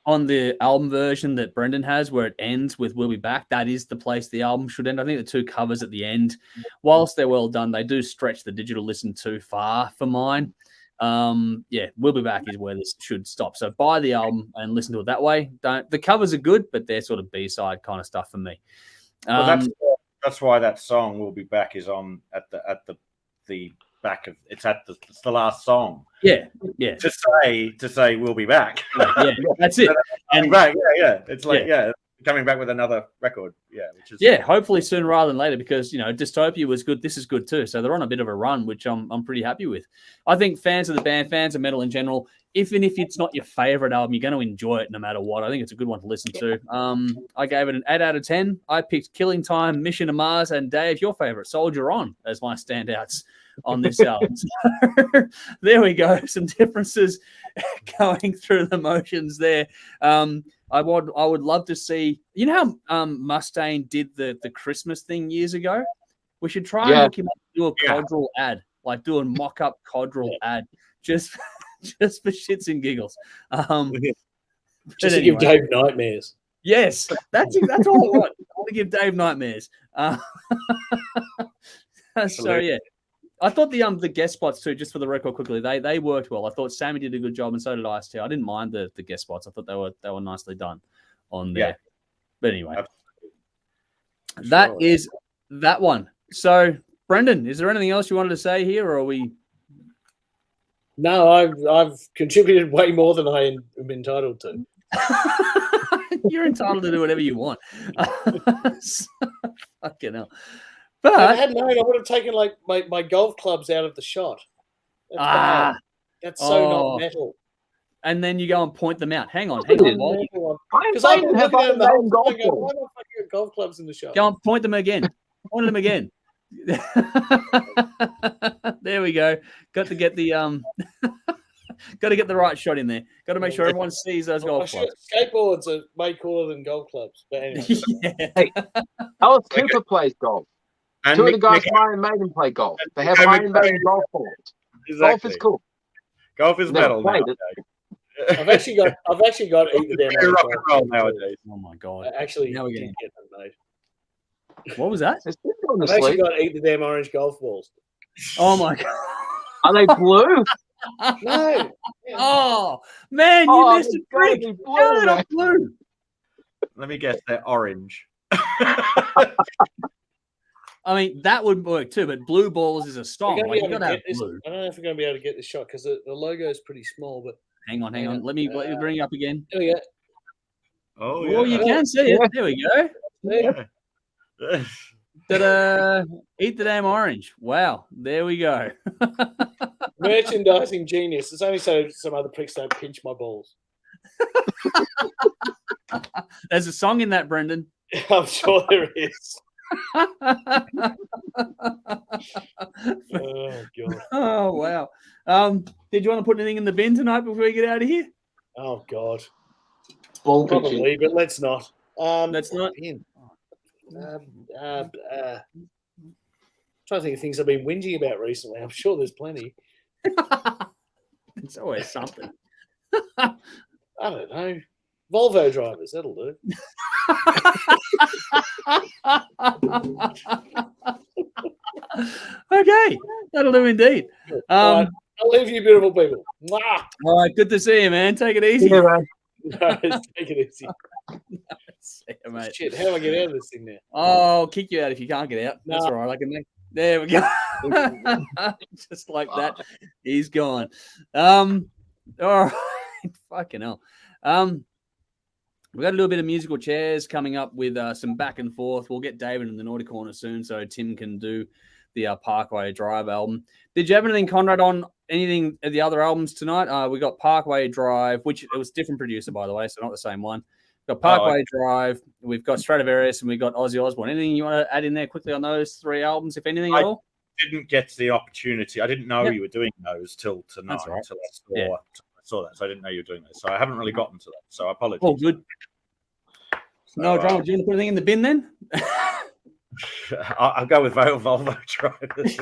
on the album version that Brendan has, where it ends with We'll Be Back, that is the place the album should end. I think the two covers at the end, whilst they're well done, they do stretch the digital listen too far for mine. We'll Be Back is where this should stop. So buy the album and listen to it that way. The covers are good, but they're sort of B-side kind of stuff for me. Well, that's why that song "We'll Be Back" is on at the back of it's the last song. Yeah. To say we'll be back. Yeah, that's it. And back, it's like coming back with another record. Which is hopefully sooner rather than later, because Dystopia was good. This is good too. So they're on a bit of a run, which I'm pretty happy with. I think fans of the band, fans of metal in general, even if it's not your favorite album, you're going to enjoy it no matter what. I think it's a good one to listen to. I gave it an 8 out of 10. I picked Killing Time, Mission to Mars, and Dave, your favorite, Soldier On, as my standouts on this album. So, there we go. Some differences going through the motions there. I would love to see, how Mustaine did the Christmas thing years ago. We should try and look him up and do a Codral ad, like do a mock-up Codral ad, just for shits and giggles. Just to give Dave nightmares. Yes, that's all I want. I want to give Dave nightmares. So yeah. I thought the guest spots too, just for the record quickly, they worked well. I thought Sammy did a good job, and so did Ice-T. I didn't mind the guest spots. I thought they were nicely done on there. But anyway, that is that one. So, Brendan, is there anything else you wanted to say here, or are we? No, I've contributed way more than I am entitled to. You're entitled to do whatever you want. Fucking hell. But if I had known, I would have taken like my golf clubs out of the shot. That's so not metal. and then you go and point them out. Hang on. Because I've been looking at the whole time going, why not fucking golf clubs in the shop? Go and point them again. Point them again. There we go. Got to get the right shot in there. Got to make sure everyone sees those golf clubs. Skateboards are way cooler than golf clubs. But anyway. Hey, Alice Cooper plays golf. And two of the guys from Iron Maiden play golf. They have Iron Maiden golf balls. Exactly. Golf is cool. Golf is metal now. I've actually got to eat the damn rock and roll nowadays. Oh my god! I actually now we're didn't get them made. What was that? I've actually got to eat the damn orange golf balls. Oh my god! Are they blue? No. Oh man, you missed a trick. How are they not blue? Let me guess, they're orange. I mean, that would work too, but blue balls is a song. Like, you gotta have blue. I don't know if we're going to be able to get this shot because the logo is pretty small. But hang on. Let me bring it up again. There we go. Oh, yeah. Oh, you can see it. There we go. Yeah. Ta-da! Eat the damn orange. Wow. There we go. Merchandising genius. It's only so some other pricks don't pinch my balls. There's a song in that, Brendan. I'm sure there is. Oh god. Oh wow. Did you want to put anything in the bin tonight before we get out of here? Oh god. Ball Probably, pitching. but let's not. Let's not. Trying to think of things I've been whinging about recently. I'm sure there's plenty. It's always something. I don't know. Volvo drivers, that'll do. Okay, that'll do indeed. Right, I'll leave you beautiful people. Mwah! All right, good to see you, man. Take it easy. Yeah, man. No, take it easy. See you, mate. Shit, how do I get out of this thing now? Oh, I'll kick you out if you can't get out. That's all right. I can make. There we go. Just like that, he's gone. All right, fucking hell. We've got a little bit of musical chairs coming up with some back and forth. We'll get David in the Naughty Corner soon so Tim can do the Parkway Drive album. Did you have anything, Conrad, on anything of the other albums tonight? We got Parkway Drive, which it was a different producer, by the way, so not the same one. We've got Parkway Drive, we've got Stratovarius, and we've got Ozzy Osbourne. Anything you want to add in there quickly on those three albums, if anything at all? I didn't get the opportunity. I didn't know you were doing those till tonight. That's right. Until I saw that, so I didn't know you were doing those. So I haven't really gotten to that. So I apologize. Oh, good. So, No drama. Do you want to put anything in the bin then? I'll go with Volvo drivers.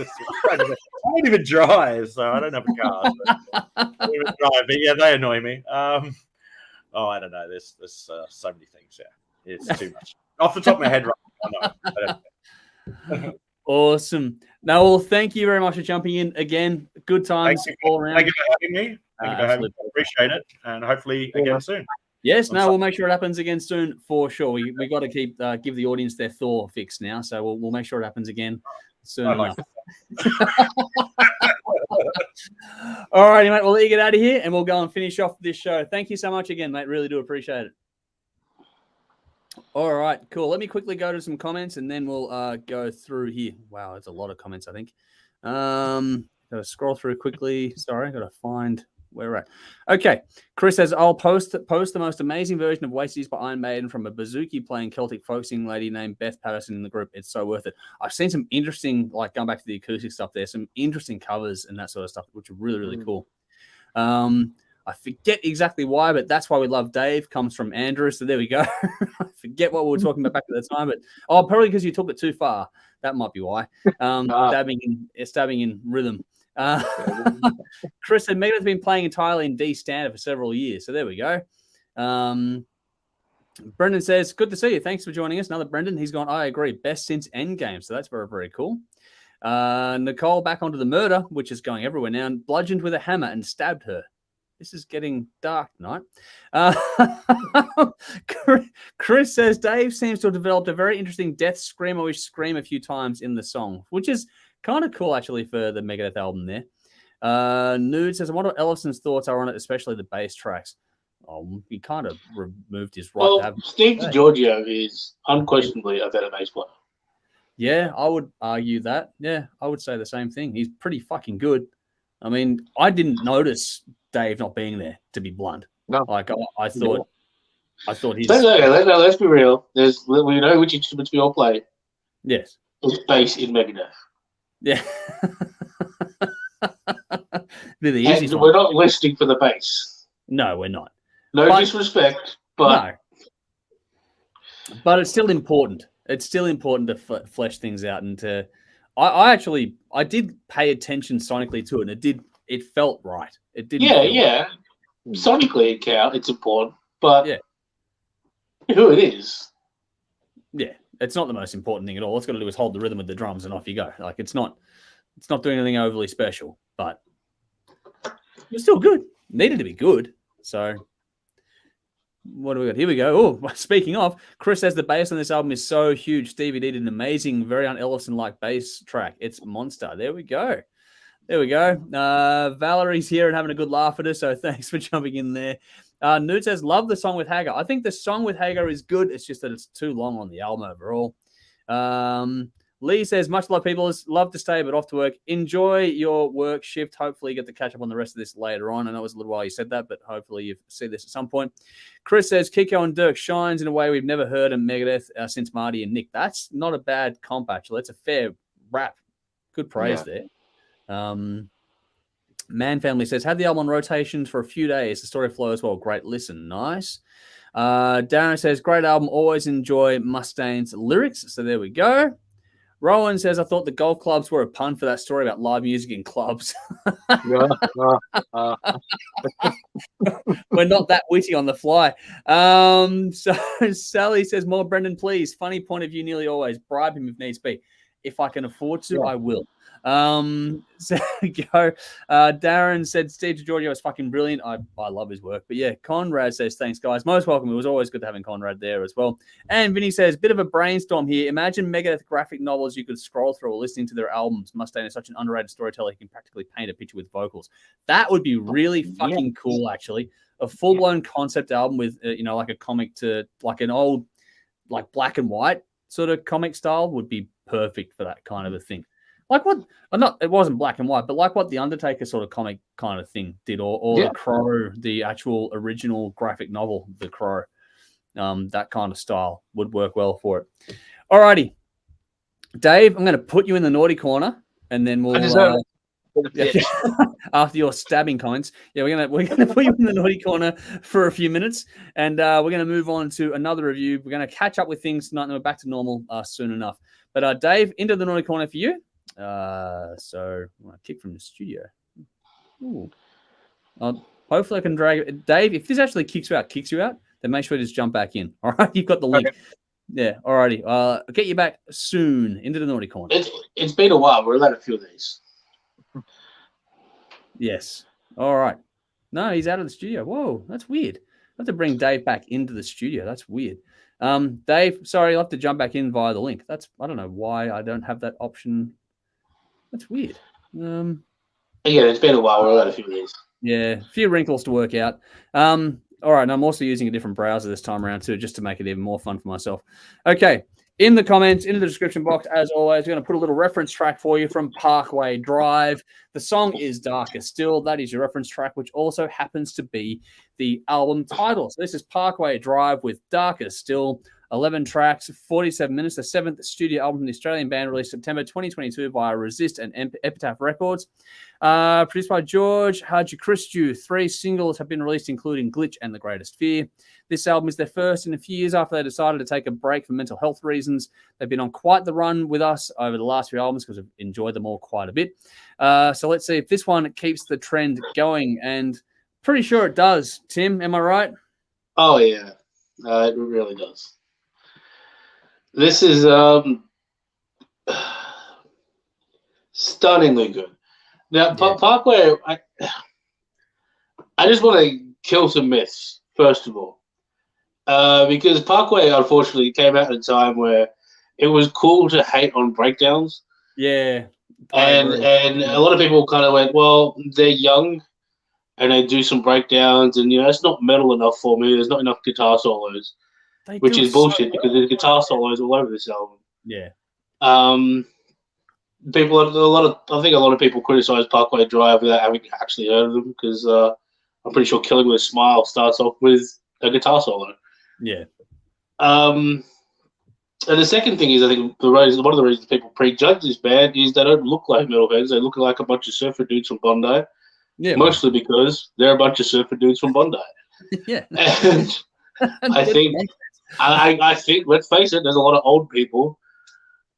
I don't even drive, so I don't have a car. I don't even drive, but yeah, they annoy me. I don't know. There's so many things. Yeah, it's too much. Off the top of my head, right now, I don't know. Awesome. No, well, thank you very much for jumping in again. Good times all around. Thank you for having me. Thank you for having me. Appreciate it, and hopefully again soon. Yes, no, we'll make sure it happens again soon for sure. We got to keep give the audience their Thor fix now, so we'll make sure it happens again soon enough. All righty, mate. We'll let you get out of here, and we'll go and finish off this show. Thank you so much again, mate. Really do appreciate it. All right, cool. Let me quickly go to some comments, and then we'll go through here. Wow, there's a lot of comments, I think. Got to scroll through quickly. Sorry, got to find where we're at. Okay, Chris says, I'll post the most amazing version of Wasted by Iron Maiden from a bouzouki playing Celtic folk singing lady named Beth Patterson in the group. It's so worth it. I've seen some interesting, like going back to the acoustic stuff there, some interesting covers and that sort of stuff, which are really, really cool. I forget exactly why, but that's why we love Dave comes from Andrew. So there we go. I forget what we were talking about back at the time, but probably because you took it too far. That might be why. Stabbing in rhythm. Chris said Megadeth has been playing entirely in D standard for several years. So there we go. Brendan says, good to see you. Thanks for joining us. Another Brendan. He's gone, I agree. Best since Endgame. So that's very, very cool. Nicole back onto the murder, which is going everywhere now, and bludgeoned with a hammer and stabbed her. This is getting dark tonight. Chris says, Dave seems to have developed a very interesting death screamo-ish scream a few times in the song, which is kind of cool, actually, for the Megadeth album there. Nude says, I wonder what Ellison's thoughts are on it, especially the bass tracks. He kind of removed his right to have... Steve DiGiorgio is unquestionably a better bass player. Yeah, I would argue that. Yeah, I would say the same thing. He's pretty fucking good. I mean, I didn't notice Dave not being there, to be blunt. No. Like I thought he's let's be real. We know which instruments we all play. Yes. It's bass in Megadeth. Yeah. Be the And easiest we're one. not listening for the bass. No, we're not. No disrespect, but no. But it's still important. It's still important to flesh things out and to. I did pay attention sonically to it, and it felt right. It didn't. Yeah. Sonically, it's important, but who it is. Yeah, it's not the most important thing at all. All it's got to do is hold the rhythm with the drums, and off you go. Like it's not doing anything overly special, but it's still good. Needed to be good. So, what do we got? Here we go. Oh, speaking of, Chris says the bass on this album is so huge. Stevie D did an amazing, very un-Ellefson-like bass track. It's monster. There we go. Valerie's here and having a good laugh at us, so thanks for jumping in there. Nude says, love the song with Hagar. I think the song with Hagar is good. It's just that it's too long on the album overall. Lee says, much love, people. Love to stay, but off to work. Enjoy your work shift. Hopefully you get to catch up on the rest of this later on. I know it was a little while you said that, but hopefully you see this at some point. Chris says, Kiko and Dirk shines in a way we've never heard in Megadeth since Marty and Nick. That's not a bad comp, actually. It's a fair rap. Good praise there. Man Family says, had the album on rotations for a few days. The story flows well. Great listen. Nice. Darren says, great album. Always enjoy Mustaine's lyrics. So there we go. Rowan says, I thought the golf clubs were a pun for that story about live music in clubs. We're not that witty on the fly. So Sally says, more Brendan, please. Funny point of view nearly always. Bribe him if needs be. If I can afford to, I will. So go. Darren said Steve DiGiorgio is fucking brilliant. I love his work. But yeah, Conrad says, thanks, guys. Most welcome. It was always good having Conrad there as well. And Vinny says, bit of a brainstorm here. Imagine Megadeth graphic novels you could scroll through or listening to their albums. Mustaine is such an underrated storyteller. He can practically paint a picture with vocals. That would be really fucking cool, actually. A full-blown concept album with, like a comic to, like an old, like black and white sort of comic style would be perfect for that kind of a thing. Like what? It wasn't black and white, but like what the Undertaker sort of comic kind of thing did, or the Crow, the actual original graphic novel, the Crow, that kind of style would work well for it. Alrighty, Dave, I'm going to put you in the naughty corner, and then we'll after your stabbing comments, we're gonna put you in the naughty corner for a few minutes, and we're gonna move on to another review. We're gonna catch up with things tonight, and we're back to normal soon enough. But Dave, into the naughty corner for you. So I kick from the studio. Ooh. Hopefully I can drag it. Dave, if this actually kicks you out, then make sure to just jump back in. All right, you've got the link. Okay. Yeah, alrighty. I'll get you back soon into the naughty corner. It's been a while. We're allowed a few days. Yes. All right. No, he's out of the studio. Whoa, that's weird. I have to bring Dave back into the studio. That's weird. Dave, sorry, I'll have to jump back in via the link. I don't know why I don't have that option. That's weird. Yeah, it's been a while. We're allowed a few days. Yeah, a few wrinkles to work out. All right, and I'm also using a different browser this time around too, just to make it even more fun for myself. Okay, in the comments, in the description box, as always, we're going to put a little reference track for you from Parkway Drive. The song is Darker Still. That is your reference track, which also happens to be the album title. So this is Parkway Drive with Darker Still. 11 tracks, 47 minutes, the 7th studio album from the Australian band, released September 2022 via Resist and Epitaph Records. Produced by George Hadjikristou. 3 singles have been released, including Glitch and The Greatest Fear. This album is their first in a few years after they decided to take a break for mental health reasons. They've been on quite the run with us over the last few albums because we've enjoyed them all quite a bit. So let's see if this one keeps the trend going, and pretty sure it does. Tim, am I right? Oh, yeah. It really does. This is stunningly good. Now, Parkway, I just want to kill some myths, first of all. Because Parkway, unfortunately, came out at a time where it was cool to hate on breakdowns. Yeah. And a lot of people kind of went, well, they're young and they do some breakdowns, and, it's not metal enough for me. There's not enough guitar solos. Which is bullshit because there's guitar solos all over this album. Yeah. I think a lot of people criticize Parkway Drive without having actually heard of them because I'm pretty sure Killing with a Smile starts off with a guitar solo. Yeah. And the second thing is, I think one of the reasons people prejudge this band is they don't look like metalheads. They look like a bunch of surfer dudes from Bondi. Yeah. Mostly because they're a bunch of surfer dudes from Bondi. Yeah. And I think, let's face it, there's a lot of old people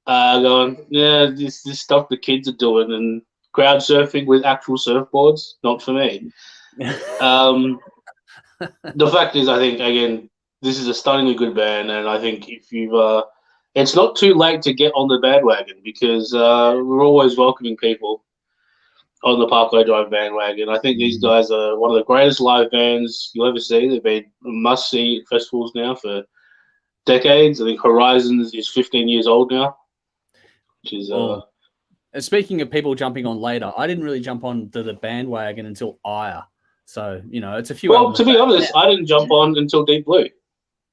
going, yeah, this stuff the kids are doing, and crowd surfing with actual surfboards, not for me. The fact is, I think, again, this is a stunningly good band, and I think if you've, it's not too late to get on the bandwagon, because we're always welcoming people on the Parkway Drive bandwagon. I think these guys are one of the greatest live bands you'll ever see. They've been must-see at festivals now for decades. I think Horizons is 15 years old now, which is... speaking of people jumping on later, I didn't really jump on the bandwagon until Ire. So, it's a few... Well, to be honest, I didn't jump on until Deep Blue.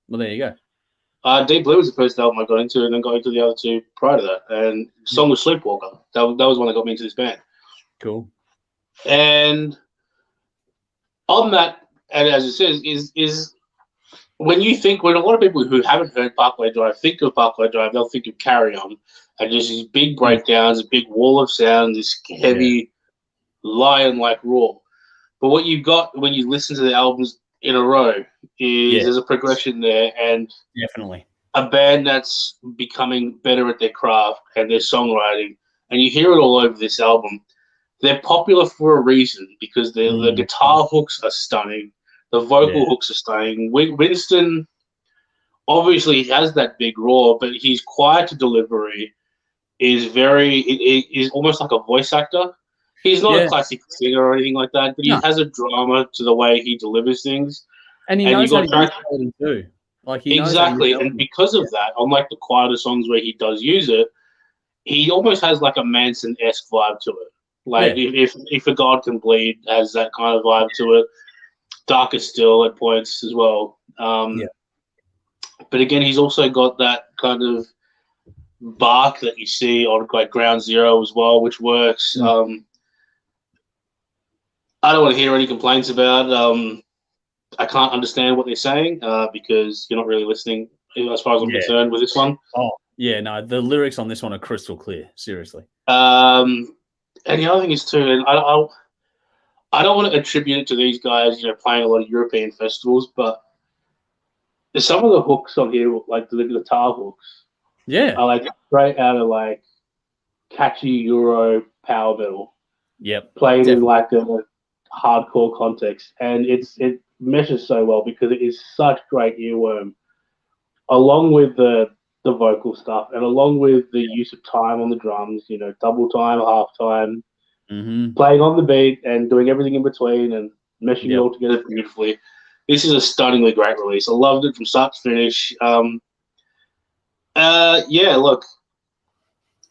Well, there you go. Deep Blue was the first album I got into, and then got into the other two prior to that. And the song was Sleepwalker. That was one that got me into this band. Cool. And on that, and as it says, is when a lot of people who haven't heard Parkway Drive think of Parkway Drive, they'll think of Carry On, and just these big breakdowns, a big wall of sound, this heavy lion-like roar. But what you've got when you listen to the albums in a row is there's a progression there, and definitely a band that's becoming better at their craft and their songwriting, and you hear it all over this album. They're popular for a reason, because the guitar hooks are stunning, the vocal hooks are stunning. Winston obviously has that big roar, but his quiet delivery is is almost like a voice actor. He's not a classic singer or anything like that, but he has a drama to the way he delivers things. And he knows how to use melody too. Like exactly, and because of that, unlike the quieter songs where he does use it, he almost has like a Manson-esque vibe to it. Like if a God Can Bleed has that kind of vibe to it. Darker Still at points as well. But again, he's also got that kind of bark that you see on like Ground Zero as well, which works. I don't want to hear any complaints about. I can't understand what they're saying because you're not really listening, as far as I'm concerned, with this one. Oh, yeah, no, the lyrics on this one are crystal clear. Seriously. And the other thing is too, and I don't want to attribute it to these guys, playing a lot of European festivals, but there's some of the hooks on here, like the guitar hooks, are like straight out of like catchy Euro power metal. Yep. Played in like a hardcore context, and it meshes so well because it is such great earworm, along with the vocal stuff and along with the use of time on the drums, double time, half time, playing on the beat and doing everything in between and meshing it all together beautifully. This is a stunningly great release. I loved it from start to finish. Look,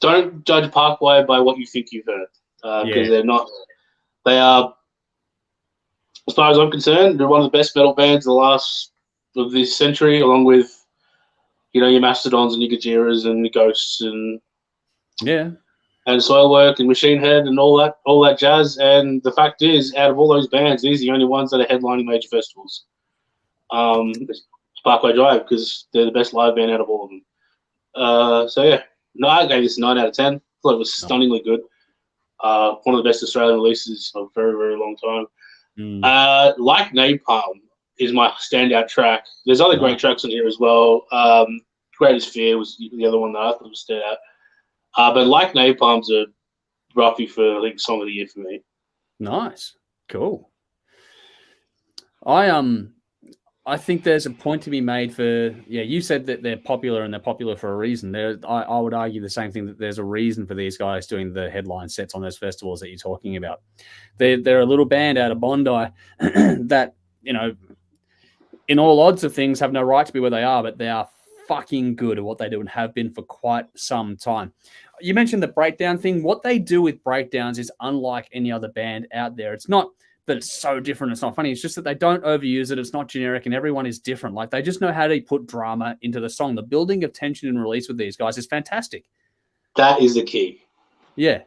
don't judge Parkway by what you think you've heard, because they're not. They are, as far as I'm concerned, they're one of the best metal bands of this century, along with, your Mastodons and your Gojiras and your Ghosts and Soilwork and Machine Head and all that jazz. And the fact is, out of all those bands, these are the only ones that are headlining major festivals. It's Parkway Drive, because they're the best live band out of all of them. I gave this 9 out of 10. I thought it was stunningly good. One of the best Australian releases of a very, very long time. Like Napalm is my standout track. There's other great tracks on here as well. Greatest Fear was the other one that I thought was stood out. But Like Napalm's a roughie for, I think, Song of the Year for me. Nice. Cool. I think there's a point to be made for, you said that they're popular and they're popular for a reason. I would argue the same thing, that there's a reason for these guys doing the headline sets on those festivals that you're talking about. They're a little band out of Bondi that, in all odds of things, have no right to be where they are, but they are fucking good at what they do and have been for quite some time. You mentioned the breakdown thing. What they do with breakdowns is unlike any other band out there. It's not that it's so different, it's not funny. It's just that they don't overuse it. It's not generic, and everyone is different. Like, they just know how to put drama into the song. The building of tension and release with these guys is fantastic. That is the key. Yeah.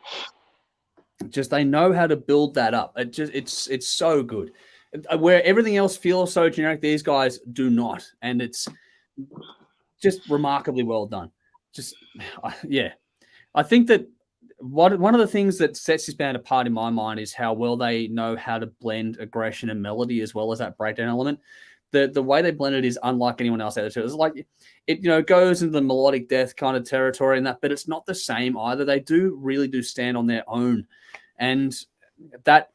Just they know how to build that up. It's so good. where everything else feels so generic, these guys do not, and it's just remarkably well done. Just yeah, I think that one of the things that sets this band apart in my mind is how well they know how to blend aggression and melody as well as that breakdown element. The way they blend it is unlike anyone else out there. It's like it goes into the melodic death kind of territory and that, but it's not the same either. They really do stand on their own, and that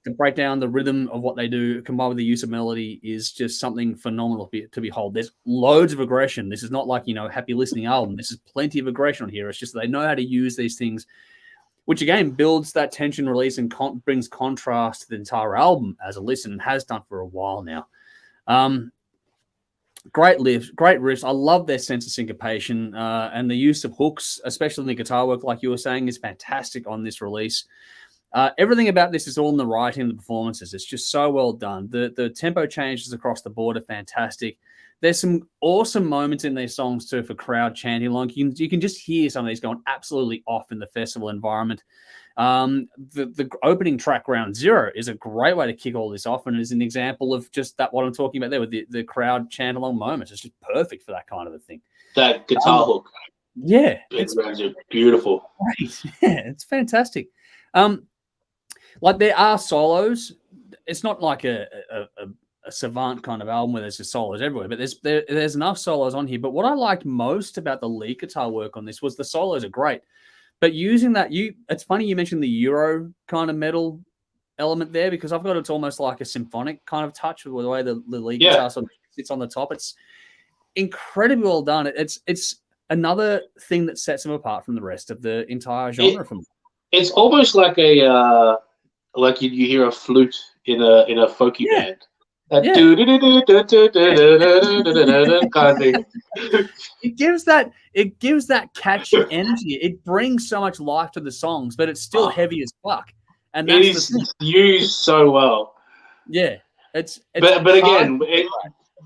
the breakdown, the rhythm of what they do, combined with the use of melody, is just something phenomenal to behold. There's loads of aggression. This is not like happy listening album. This is plenty of aggression on here. It's just they know how to use these things, which again builds that tension release and brings contrast to the entire album as a listen, and has done for a while now. Great riffs. I love their sense of syncopation and the use of hooks, especially in the guitar work, like you were saying, is fantastic on this release. Everything about this is all in the writing and the performances. It's just so well done. The tempo changes across the board are fantastic. There's some awesome moments in these songs too for crowd chanting along. You can just hear some of these going absolutely off in the festival environment. The opening track, Round Zero, is a great way to kick all this off, and is an example of just that what I'm talking about there with the crowd chant along moments. It's just perfect for that kind of a thing. That guitar hook. Yeah. It's beautiful. Great. Yeah, it's fantastic. Like there are solos. It's not like a savant kind of album where there's just solos everywhere, but there's enough solos on here. But what I liked most about the lead guitar work on this was the solos are great, but using that, it's funny you mentioned the Euro kind of metal element there, because I've got it's almost like a symphonic kind of touch with the way the lead guitar sort of sits on the top. It's incredibly well done. It's another thing that sets them apart from the rest of the entire genre. It's almost like like you hear a flute in a folky band. Kind of thing. It gives that catchy energy. It brings so much life to the songs, but it's still heavy as fuck. And that's it is used so well. Yeah, it's but again,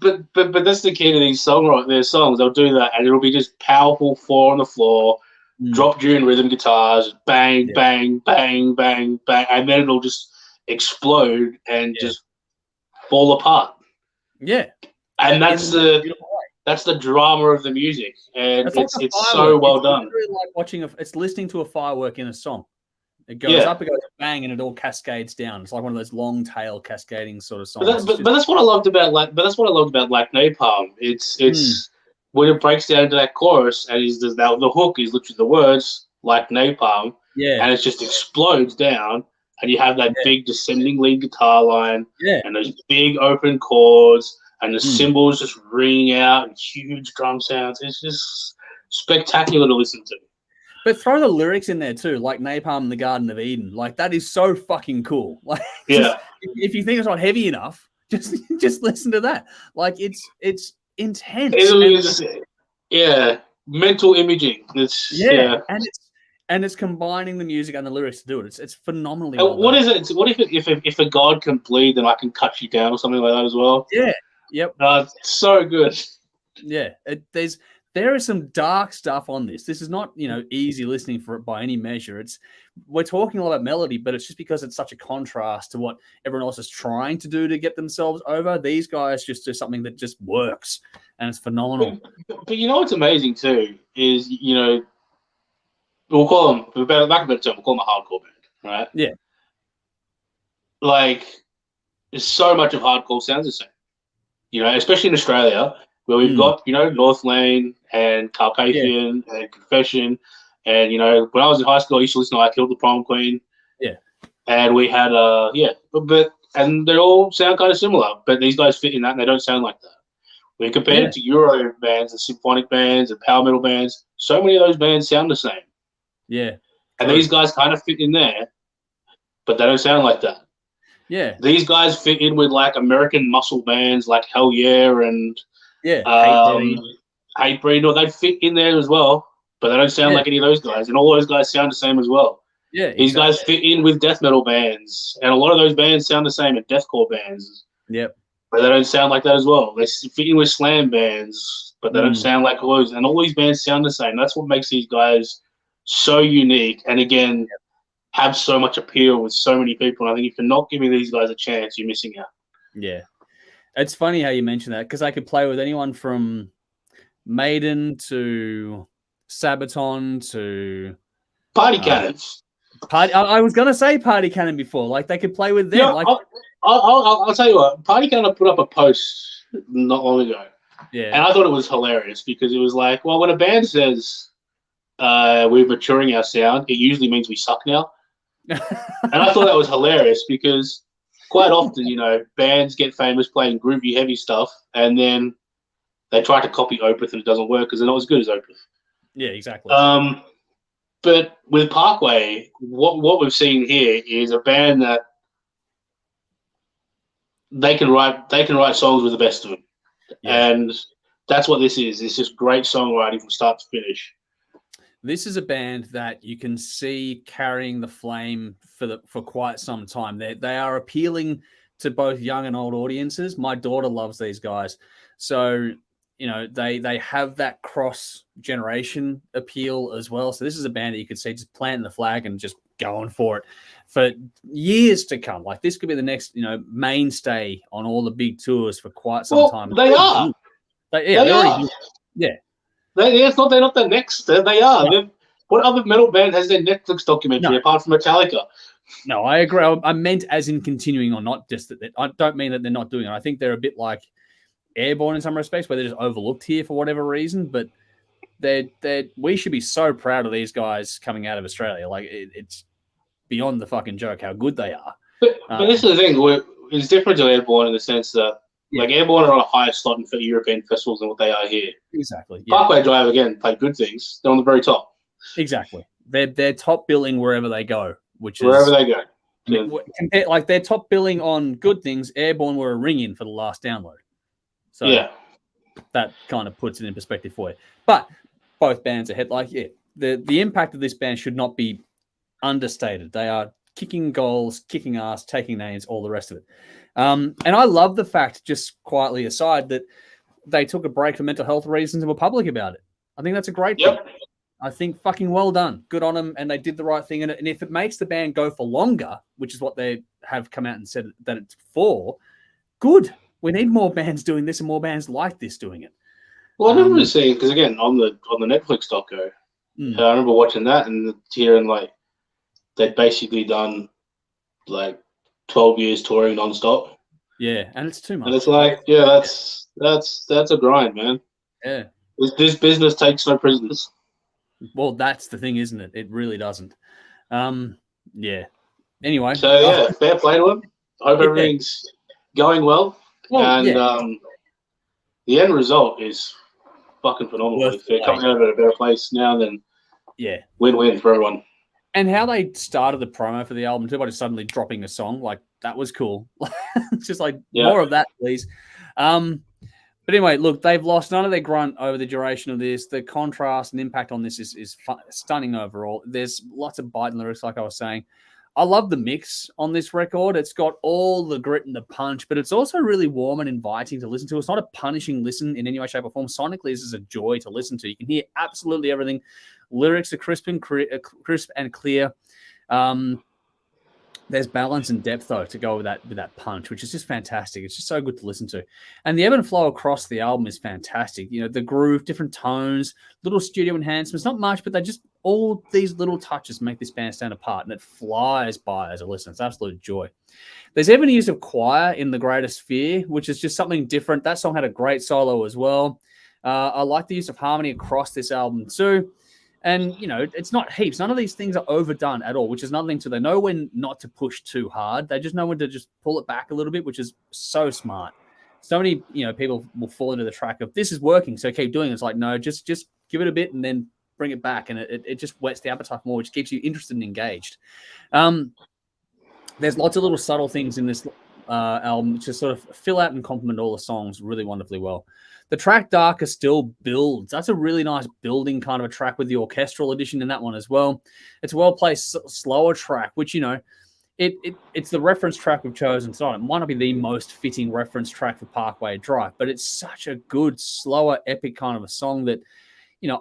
but that's the key to these their songs. They'll do that, and it'll be just powerful 4 on the floor. Drop during rhythm guitars, bang, bang, bang, bang, bang, and then it'll just explode and just fall apart. Yeah, and that's the drama of the music, and it's so well done. Really like watching it's listening to a firework in a song. It goes up, it goes bang, and it all cascades down. It's like one of those long tail cascading sort of songs. But that's what I loved about like Napalm. It's when it breaks down into that chorus, and the hook is literally the words like napalm, and it just explodes down, and you have that big descending lead guitar line, and those big open chords, and the cymbals just ringing out, and huge drum sounds. It's just spectacular to listen to. But throw the lyrics in there too, like Napalm in the Garden of Eden. Like that is so fucking cool. Like, if you think it's not heavy enough, just listen to that. Like it's intense. Mental imaging. And it's combining the music and the lyrics to do it. It's phenomenally. What is it? What if a god can bleed, then I can cut you down or something like that as well? Yeah. Yep. It's so good. Yeah. There is some dark stuff on this. This is not easy listening for it by any measure. We're talking a lot about melody, but it's just because it's such a contrast to what everyone else is trying to do to get themselves over. These guys just do something that just works, and it's phenomenal. But you know what's amazing too is we'll call them, for lack of a better term, we'll call them a hardcore band, right? Yeah. Like there's so much of hardcore sounds the same, especially in Australia, where we've got North Lane and Carpathian and Confession. And, when I was in high school, I used to listen to I Killed the Prom Queen. Yeah. And we had, and they all sound kind of similar, but these guys fit in that and they don't sound like that. When compared it to Euro bands and symphonic bands and power metal bands, so many of those bands sound the same. Yeah. And these guys kind of fit in there, but they don't sound like that. Yeah. These guys fit in with like American muscle bands like Hell Yeah and Hatebreed. No, they fit in there as well. But they don't sound like any of those guys, and all those guys sound the same as well. Yeah, these guys fit in with death metal bands, and a lot of those bands sound the same at deathcore bands. Yep. But they don't sound like that as well. They fit in with slam bands, but they don't sound like those. And all these bands sound the same. That's what makes these guys so unique, and have so much appeal with so many people. And I think if you're not giving these guys a chance, you're missing out. Yeah. It's funny how you mention that because I could play with anyone from Maiden to Sabaton to Party Cannons. I was gonna say Party Cannon before. Like they could play with them. Yeah, like I'll tell you what. Party Cannon put up a post not long ago, yeah, and I thought it was hilarious because it was like, well, when a band says we're maturing our sound, it usually means we suck now. And I thought that was hilarious because quite often, you know, bands get famous playing groovy, heavy stuff, and then they try to copy Opeth and it doesn't work because they're not as good as Opeth. Yeah, exactly. But with Parkway, what we've seen here is a band that they can write songs with the best of them, and that's what this is. It's just great songwriting from start to finish. This is a band that you can see carrying the flame for quite some time. They are appealing to both young and old audiences. My daughter loves these guys, so you know they have that cross generation appeal as well. So this is a band that you could see just planting the flag and just going for it for years to come. Like this could be the next mainstay on all the big tours for quite some time. They are. They are. Yeah. They're not the next. They are. No. What other metal band has their Netflix documentary apart from Metallica? No, I agree. I meant as in continuing on, not just that. I don't mean that they're not doing it. I think they're a bit like Airborne in some respects, where they're just overlooked here for whatever reason. But we should be so proud of these guys coming out of Australia. Like it's beyond the fucking joke how good they are. But this is the thing. It's different to Airborne in the sense that like Airborne are on a higher slot for European festivals than what they are here. Exactly. Yeah. Parkway Drive again played good things. They're on the very top. Exactly. They're top billing wherever they go, wherever they go. Compare, like they're top billing on good things. Airborne were a ring in for the last download. So that kind of puts it in perspective for you. But both bands ahead, the impact of this band should not be understated. They are kicking goals, kicking ass, taking names, all the rest of it. And I love the fact, just quietly aside, that they took a break for mental health reasons and were public about it. I think that's a great thing. I think fucking well done. Good on them, and they did the right thing. And if it makes the band go for longer, which is what they have come out and said that it's for, good. We need more bands doing this and more bands like this doing it. Well, I remember seeing, because again, on the Netflix doco, I remember watching that and hearing like they'd basically done like 12 years touring nonstop. Yeah, and it's too much. And it's like, that's a grind, man. Yeah. This business takes no prisoners. Well, that's the thing, isn't it? It really doesn't. Yeah. Anyway. So, fair play to them. Hope everything's going well. And the end result is fucking phenomenal. If they're coming out of a better place now, then win-win for everyone. And how they started the promo for the album too by just suddenly dropping a song, like that was cool. It's just like more of that, please. But anyway, look, they've lost none of their grunt over the duration of this. The contrast and impact on this is stunning overall. There's lots of bite in lyrics, like I was saying. I love the mix on this record. It's got all the grit and the punch, but it's also really warm and inviting to listen to. It's not a punishing listen in any way, shape, or form. Sonically, this is a joy to listen to. You can hear absolutely everything. Lyrics are crisp and clear. There's balance and depth, though, to go with that punch, which is just fantastic. It's just so good to listen to. And the ebb and flow across the album is fantastic. You know, the groove, different tones, little studio enhancements, not much, but they just all these little touches make this band stand apart, and it flies by as a listen. It's absolute joy. There's even use of choir in The Greatest Fear, which is just something different. That song had a great solo as well. I like the use of harmony across this album too. And, you know, it's not heaps. None of these things are overdone at all, which is another thing too. They know when not to push too hard. They just know when to just pull it back a little bit, which is so smart. So many, people will fall into the track of this is working, so keep doing it. It's like, no, just give it a bit and then bring it back. And it just whets the appetite more, which keeps you interested and engaged. There's lots of little subtle things in this album which just sort of fill out and complement all the songs really wonderfully well. The track Darker Still builds. That's a really nice building kind of a track with the orchestral edition in that one as well. It's a well-placed, slower track, which, it's the reference track we've chosen. So it might not be the most fitting reference track for Parkway Drive, but it's such a good, slower, epic kind of a song that,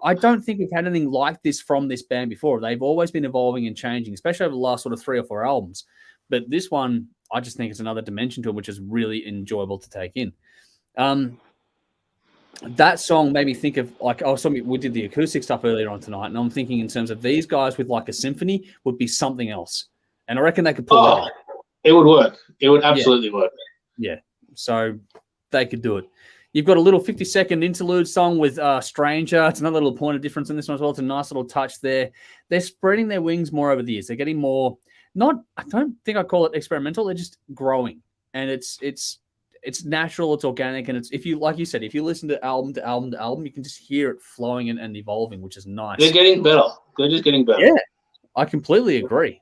I don't think we've had anything like this from this band before. They've always been evolving and changing, especially over the last sort of 3 or 4 albums. But this one I just think it's another dimension to it, which is really enjoyable to take in. That song made me think of like we did the acoustic stuff earlier on tonight, and I'm thinking in terms of these guys with like a symphony would be something else, and I reckon they could pull it off. It would work. It would absolutely work. Yeah, so they could do it. You've got a little 50-second interlude song with Stranger. It's another little point of difference in this one as well. It's a nice little touch there. They're spreading their wings more over the years. They're getting more. I don't think I call it experimental. They're just growing, and it's natural, it's organic, and it's if you listen to album to album to album, you can just hear it flowing and evolving, which is nice. They're getting better. They're just getting better. Yeah, I completely agree.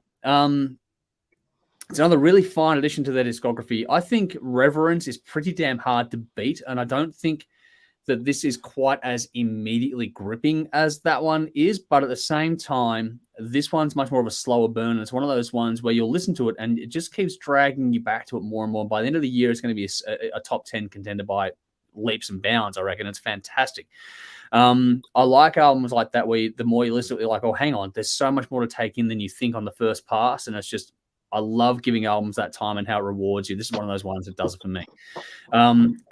It's another really fine addition to their discography. I think Reverence is pretty damn hard to beat, and I don't think that this is quite as immediately gripping as that one is, but at the same time, this one's much more of a slower burn. It's one of those ones where you'll listen to it and it just keeps dragging you back to it more and more. By the end of the year, it's going to be a top 10 contender by leaps and bounds, I reckon. It's fantastic. I like albums like that where the more you listen to it, you're like, oh, hang on, there's so much more to take in than you think on the first pass, and it's just, I love giving albums that time and how it rewards you. This is one of those ones that does it for me.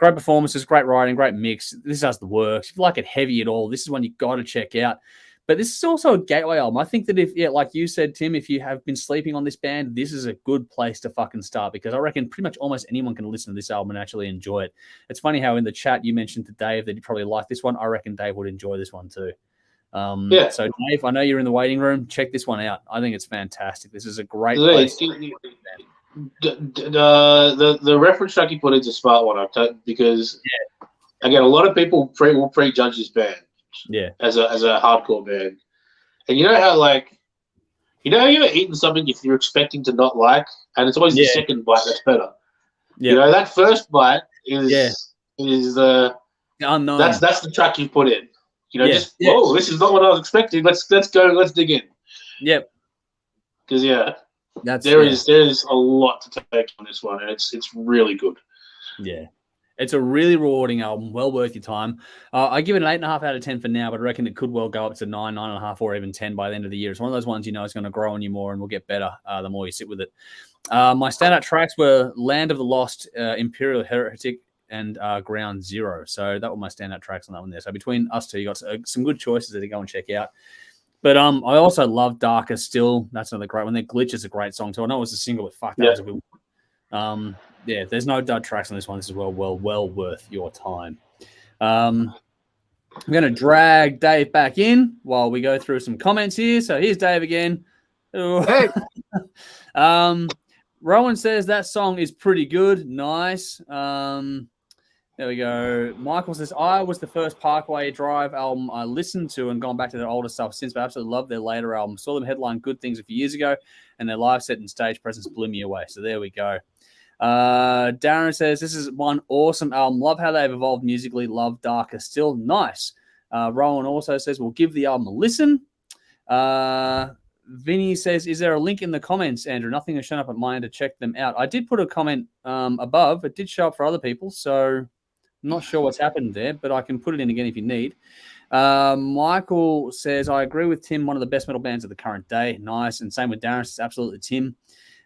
Great performances, great writing, great mix. This does the works. If you like it heavy at all, this is one you've got to check out. But this is also a gateway album. I think that like you said, Tim, if you have been sleeping on this band, this is a good place to fucking start, because I reckon pretty much almost anyone can listen to this album and actually enjoy it. It's funny how in the chat you mentioned to Dave that you probably like this one. I reckon Dave would enjoy this one too. So Dave, I know you're in the waiting room. Check this one out. I think it's fantastic. This is a great place. The reference track you put is a smart one, because again, a lot of people will prejudge this band as a hardcore band, and you know how you're eating something if you're expecting to not like, and it's always the second bite that's better. You know, that first bite is the unknown. That's the track you put in. You know, whoa, this is not what I was expecting. Let's go. Let's dig in. Yep. Because there is a lot to take on this one, and it's really good. Yeah, it's a really rewarding album. Well worth your time. I give it an 8.5 out of 10 for now, but I reckon it could well go up to 9, 9.5, or even 10 by the end of the year. It's one of those ones is going to grow on you more and will get better the more you sit with it. My standout tracks were Land of the Lost, Imperial Heretic, and Ground Zero. So that were my standout tracks on that one there. So between us two, you got some good choices there to go and check out. But I also love Darker Still. That's another great one. Their Glitch is a great song too. I know it was a single, but fuck, that was a good one. There's no dud tracks on this one. This is well worth your time. I'm going to drag Dave back in while we go through some comments here. So here's Dave again. Hey. Rowan says that song is pretty good. Nice. There we go. Michael says, I was the first Parkway Drive album I listened to and gone back to their older stuff since, but I absolutely love their later album. Saw them headline Good Things a few years ago, and their live set and stage presence blew me away. So there we go. Darren says, this is one awesome album. Love how they've evolved musically. Love Darker Still. Nice. Rowan also says, we'll give the album a listen. Vinny says, is there a link in the comments, Andrew? Nothing has shown up at mine to check them out. I did put a comment above. It did show up for other people, so I'm not sure what's happened there, but I can put it in again if you need. Michael says, I agree with Tim, one of the best metal bands of the current day. Nice. And same with Darren. It's absolutely Tim.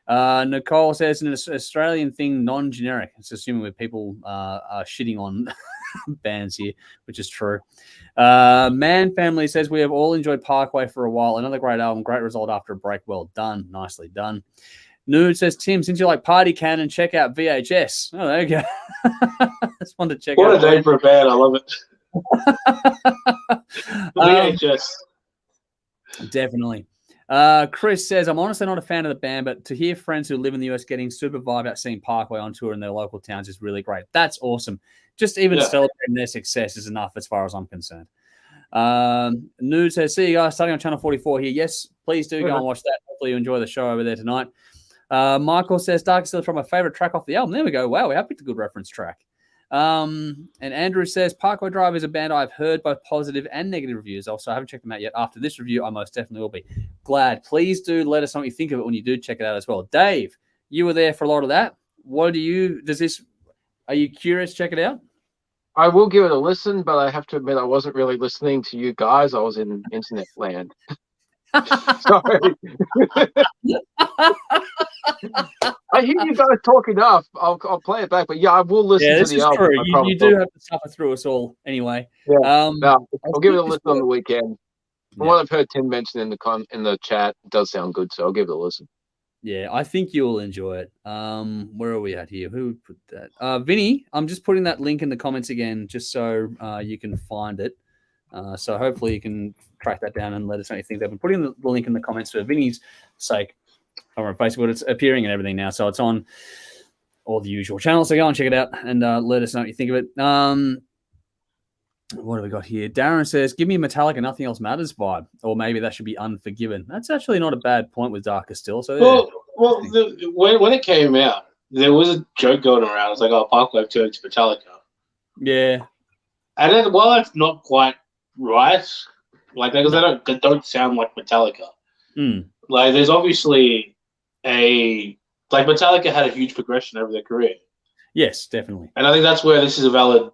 Nicole says, an Australian thing, non-generic. It's assuming where people are shitting on bands here, which is true. Man Family says, we have all enjoyed Parkway for a while. Another great album, great result after a break. Well done. Nicely done. Nude says, Tim, since you like Party Cannon, check out VHS. Oh, there you go. Just wanted to check out. What a name for a band. I love it. VHS. Definitely. Chris says, I'm honestly not a fan of the band, but to hear friends who live in the US getting super vibe out seeing Parkway on tour in their local towns is really great. That's awesome. Just even celebrating their success is enough as far as I'm concerned. Nude says, see you guys starting on Channel 44 here. Yes, please do go and watch that. Hopefully you enjoy the show over there tonight. Michael says, Dark Still from my favorite track off the album. There we go. Wow, we have picked a good reference track. And Andrew says, Parkway Drive is a band I've heard both positive and negative reviews. Also, I haven't checked them out yet. After this review, I most definitely will be. Glad. Please do let us know what you think of it when you do check it out as well. Dave, you were there for a lot of that. Are you curious to check it out? I will give it a listen, but I have to admit I wasn't really listening to you guys. I was in internet land. Sorry. I hear you guys talk enough. I'll play it back, but yeah, I will listen to the album. True. You do have to suffer through us all anyway. Yeah. No, I'll give it a listen on the weekend. From what I've heard Tim mention in the chat, it does sound good, so I'll give it a listen. Yeah, I think you'll enjoy it. Where are we at here? Who put that? Vinny, I'm just putting that link in the comments again, just so you can find it. So hopefully you can track that down and let us know what you think. I've been putting the link in the comments for Vinny's sake over on Facebook, but it's appearing and everything now. So it's on all the usual channels. So go and check it out and let us know what you think of it. What do we got here? Darren says, give me a Metallica Nothing Else Matters vibe. Or maybe that should be Unforgiven. That's actually not a bad point with Darker Still. So when it came out, there was a joke going around. It's like, oh, Parkway turned to Metallica. Yeah. And then, while that's not quite right, like, because they don't sound like Metallica. Like, there's obviously like, Metallica had a huge progression over their career. Yes, definitely. And I think that's where this is a valid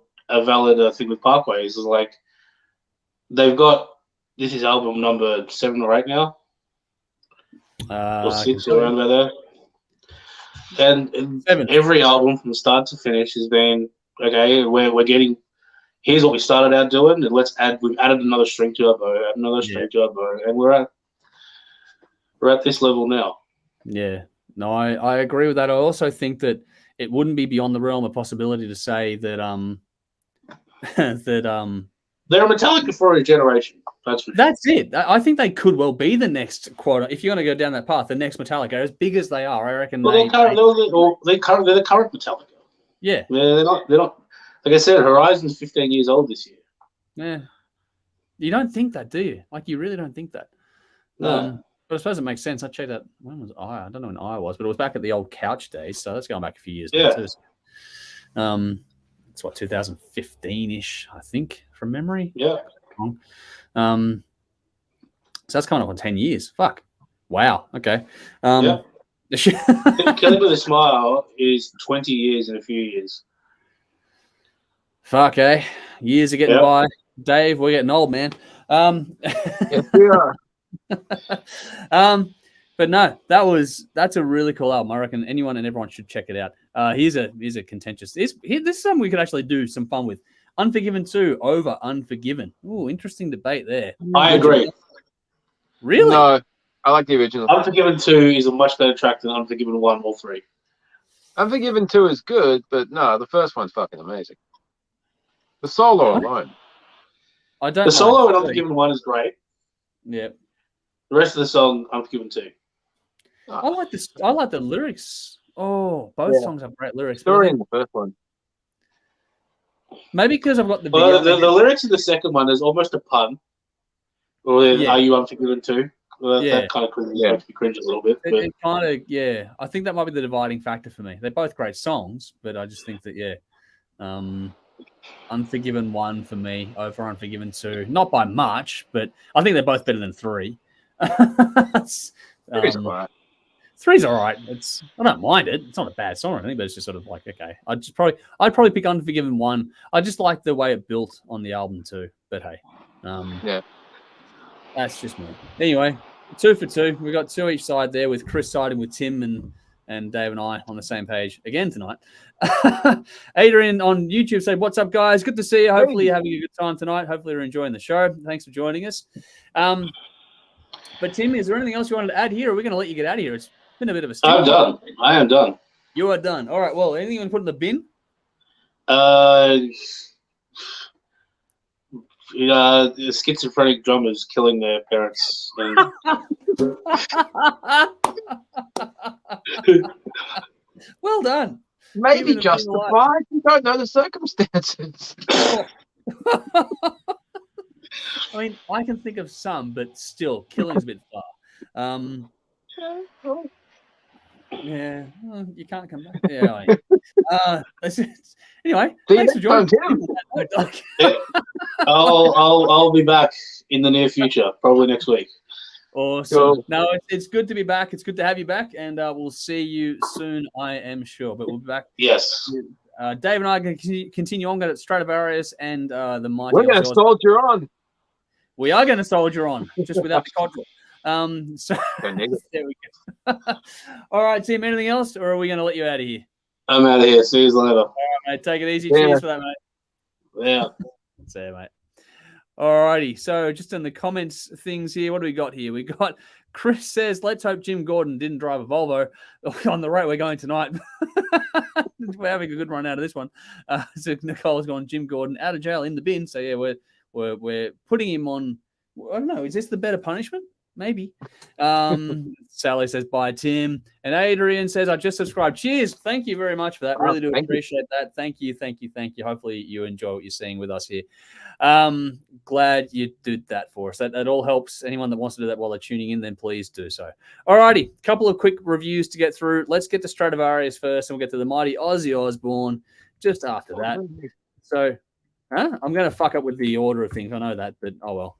thing with Parkway is like they've got this is album number 7 or 8 now, or 6 around about there. And 7. Every album from start to finish has been okay. We're getting here's what we started out doing, and we've added another string to our bow, and we're at this level now. Yeah, no, I agree with that. I also think that it wouldn't be beyond the realm of possibility to say that they're a Metallica for a generation. That's it. I think they could well be the next quote. If you're going to go down that path, the next Metallica, as big as they are, I reckon. Well, they're the current Metallica. Yeah, they're not. Like I said, Horizon's 15 years old this year. Yeah, you don't think that, do you? Like, you really don't think that. No. But I suppose it makes sense. I checked out. When was I? I don't know when I was, but it was back at the old couch days. So that's going back a few years. Yeah. Too. It's 2015-ish, I think, from memory. Yeah. So that's coming up on 10 years. Fuck. Wow. Okay. Yeah. Killing with a Smile is 20 years in a few years. Fuck, eh? Years are getting by. Dave, we're getting old, man. Yes, we are. But no, that's a really cool album. I reckon anyone and everyone should check it out. Here's a contentious. This is something we could actually do some fun with. Unforgiven 2 over Unforgiven. Ooh, interesting debate there. I agree. Really? No, I like the original. Unforgiven 2 is a much better track than Unforgiven 1 or 3. Unforgiven 2 is good, but no, the first one's fucking amazing. The solo alone. The solo in Unforgiven 1 is great. Yeah. The rest of the song, Unforgiven 2. I like this. I like the lyrics. Oh, both songs have great lyrics. Story in the first one. Maybe because I've got the the lyrics in the second one is almost a pun. Or Are You Unforgiven 2? Well, that kind of makes me cringe a little bit. It kind of, I think that might be the dividing factor for me. They're both great songs, but I just think that, Unforgiven 1 for me over Unforgiven 2. Not by much, but I think they're both better than 3. 3's all right. 3's all right. I don't mind it. It's not a bad song or anything, but it's just sort of like, okay. I'd probably pick Unforgiven 1. I just like the way it built on the album too. But hey, that's just me. Anyway, 2 for 2. We got 2 each side there, with Chris siding with Tim and Dave and I on the same page again tonight. Adrian on YouTube said, "What's up, guys? Good to see you. Hopefully you're having a good time tonight. Hopefully you're enjoying the show. Thanks for joining us." But Tim, is there anything else you wanted to add here? Or are we going to let you get out of here? It's been a bit of a I'm done. I am done. You are done. All right. Well, anything you want to put in the bin? The schizophrenic drummers killing their parents. Well done. Maybe justified. You don't know the circumstances. I mean, I can think of some, but still, killing's a bit far. Yeah, well, you can't come back. Yeah. Anyway, thanks for joining. I'll be back in the near future, probably next week. Awesome. Cool. No, it's good to be back. It's good to have you back, and we'll see you soon, I am sure. But we'll be back. Yes. Dave and I are going to continue on at Stratovarius and the mighty. We're going to soldier on. We are going to soldier on, just without the control. So Don't need it. there we go. All right, Tim. Anything else, or are we going to let you out of here? I'm out of here. See you later. All right, mate. Take it easy. Yeah. Cheers for that, mate. Yeah. See you, mate. Alrighty, so just in the comments things here, what do we got here? We got Chris says, let's hope Jim Gordon didn't drive a Volvo on the rate we're going tonight. We're having a good run out of this one. So Nicole's gone, Jim Gordon out of jail in the bin. So yeah, we're putting him on. I don't know. Is this the better punishment? Maybe. Sally says, bye, Tim. And Adrian says, I just subscribed. Cheers. Thank you very much for that. Really do appreciate that. Thank you. Hopefully you enjoy what you're seeing with us here. Glad you did that for us. That all helps. Anyone that wants to do that while they're tuning in, then please do so. All righty. Couple of quick reviews to get through. Let's get to Stratovarius first, and we'll get to the mighty Ozzy Osbourne just after that. So, I'm going to fuck up with the order of things. I know that, but oh well.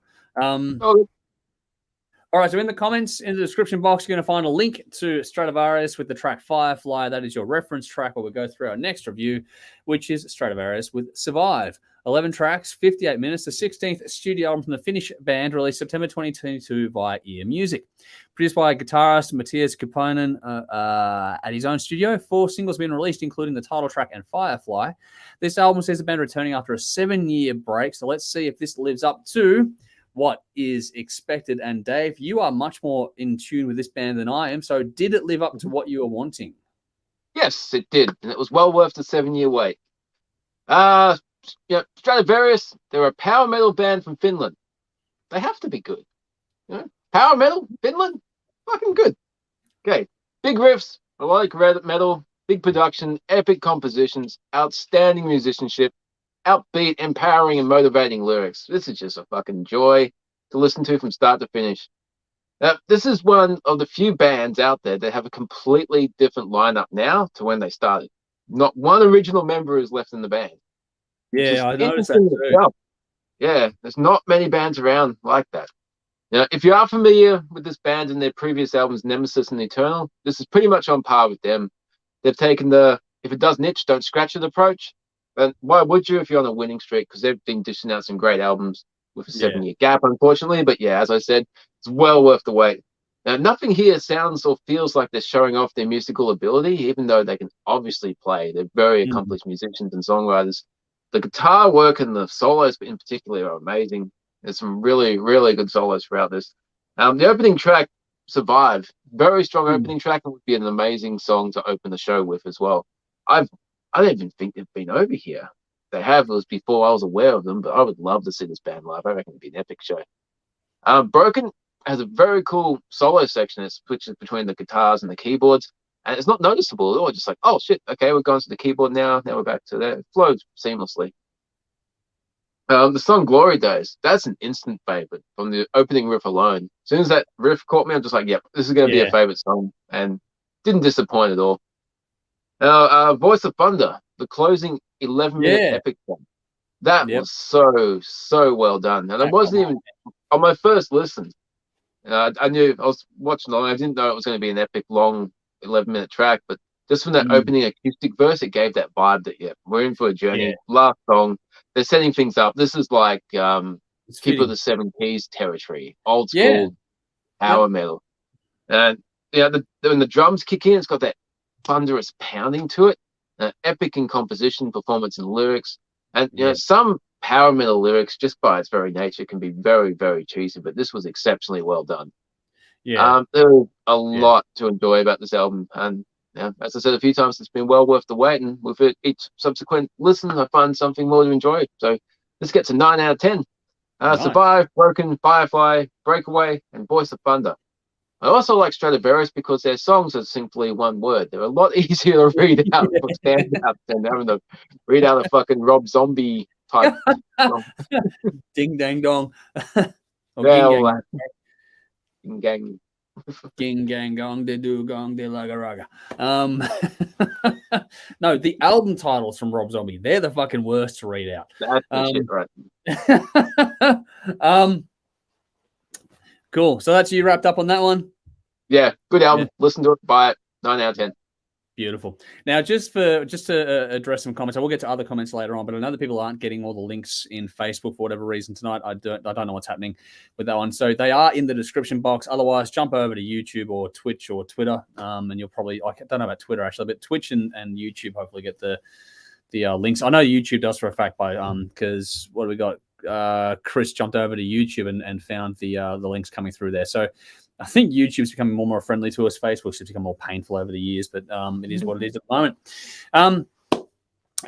All right, so in the comments, in the description box, you're going to find a link to Stratovarius with the track Firefly. That is your reference track where we'll go through our next review, which is Stratovarius with Survive. 11 tracks, 58 minutes, the 16th studio album from the Finnish band, released September 2022 via Ear Music. Produced by guitarist Matthias Kuponen at his own studio. 4 singles have been released, including the title track and Firefly. This album says the band returning after a 7-year break, so let's see if this lives up to what is expected. And Dave, you are much more in tune with this band than I am. So did it live up to what you were wanting? Yes, it did. And it was well worth the 7-year wait. Stratovarius, they're a power metal band from Finland. They have to be good. Power metal, Finland, fucking good. Okay, big riffs, melodic metal, big production, epic compositions, outstanding musicianship, upbeat, empowering, and motivating lyrics. This is just a fucking joy to listen to from start to finish. This is one of the few bands out there that have a completely different lineup now to when they started. Not one original member is left in the band. Yeah, I noticed that too. Yeah, there's not many bands around like that. Now, if you are familiar with this band and their previous albums, Nemesis and Eternal, this is pretty much on par with them. They've taken the if it doesn't itch, don't scratch it approach. But why would you if you're on a winning streak? Because they've been dishing out some great albums with a 7-year gap, unfortunately. But yeah, as I said, it's well worth the wait. Now, nothing here sounds or feels like they're showing off their musical ability, even though they can obviously play. They're very accomplished musicians and songwriters. The guitar work and the solos in particular are amazing. There's some really, really good solos throughout this. The opening track, Survive, very strong opening track, and would be an amazing song to open the show with as well. I don't even think they've been over here. They have. It was before I was aware of them, but I would love to see this band live. I reckon it'd be an epic show. Broken has a very cool solo section that switches between the guitars and the keyboards, and it's not noticeable at all. Just like, oh shit, okay, we're going to the keyboard now. Now we're back to that. It flows seamlessly. The song Glory Days, that's an instant favorite from the opening riff alone. As soon as that riff caught me, I'm just like, yep, this is going to be a favorite song, and didn't disappoint at all. Voice of Thunder, the closing 11-minute epic song. That was so well done. And it wasn't even on my first listen. I knew I was watching along. I didn't know it was going to be an epic, long 11-minute track, but just from that opening acoustic verse, it gave that vibe that we're in for a journey. Last song, they're setting things up. This is like Keeper of the Seven Keys territory, old school power metal. And when the drums kick in, it's got that thunderous pounding to it. Epic in composition, performance, and lyrics. And some power metal lyrics, just by its very nature, can be very, very cheesy. But this was exceptionally well done. There was a lot to enjoy about this album, and as I said a few times, it's been well worth the wait. And with each subsequent listen, I find something more to enjoy. So this gets a 9 out of 10. Survive, Broken, Firefly, Breakaway, and Voice of Thunder. I also like Stratovarius because their songs are simply one word. They're a lot easier to read out for standouts than having to read out a fucking Rob Zombie type song. Ding dang dong. Ding gang. Ging gang gong de do gong de laga raga. No, the album titles from Rob Zombie, they're the fucking worst to read out. That's the shit, right? Cool. So that's you wrapped up on that one? Yeah, good album. Listen to it, buy it. 9 out of 10. Beautiful. Now, just to address some comments, I will get to other comments later on, but I know that people aren't getting all the links in Facebook for whatever reason tonight. I don't know what's happening with that one. So they are in the description box. Otherwise, jump over to YouTube or Twitch or Twitter, and you'll probably, I don't know about Twitter actually, but Twitch and YouTube hopefully get the links. I know YouTube does for a fact because what do we got? Chris jumped over to YouTube and found the links coming through there. So I think YouTube's becoming more and more friendly to us. Facebook's become more painful over the years, but it is what it is at the moment.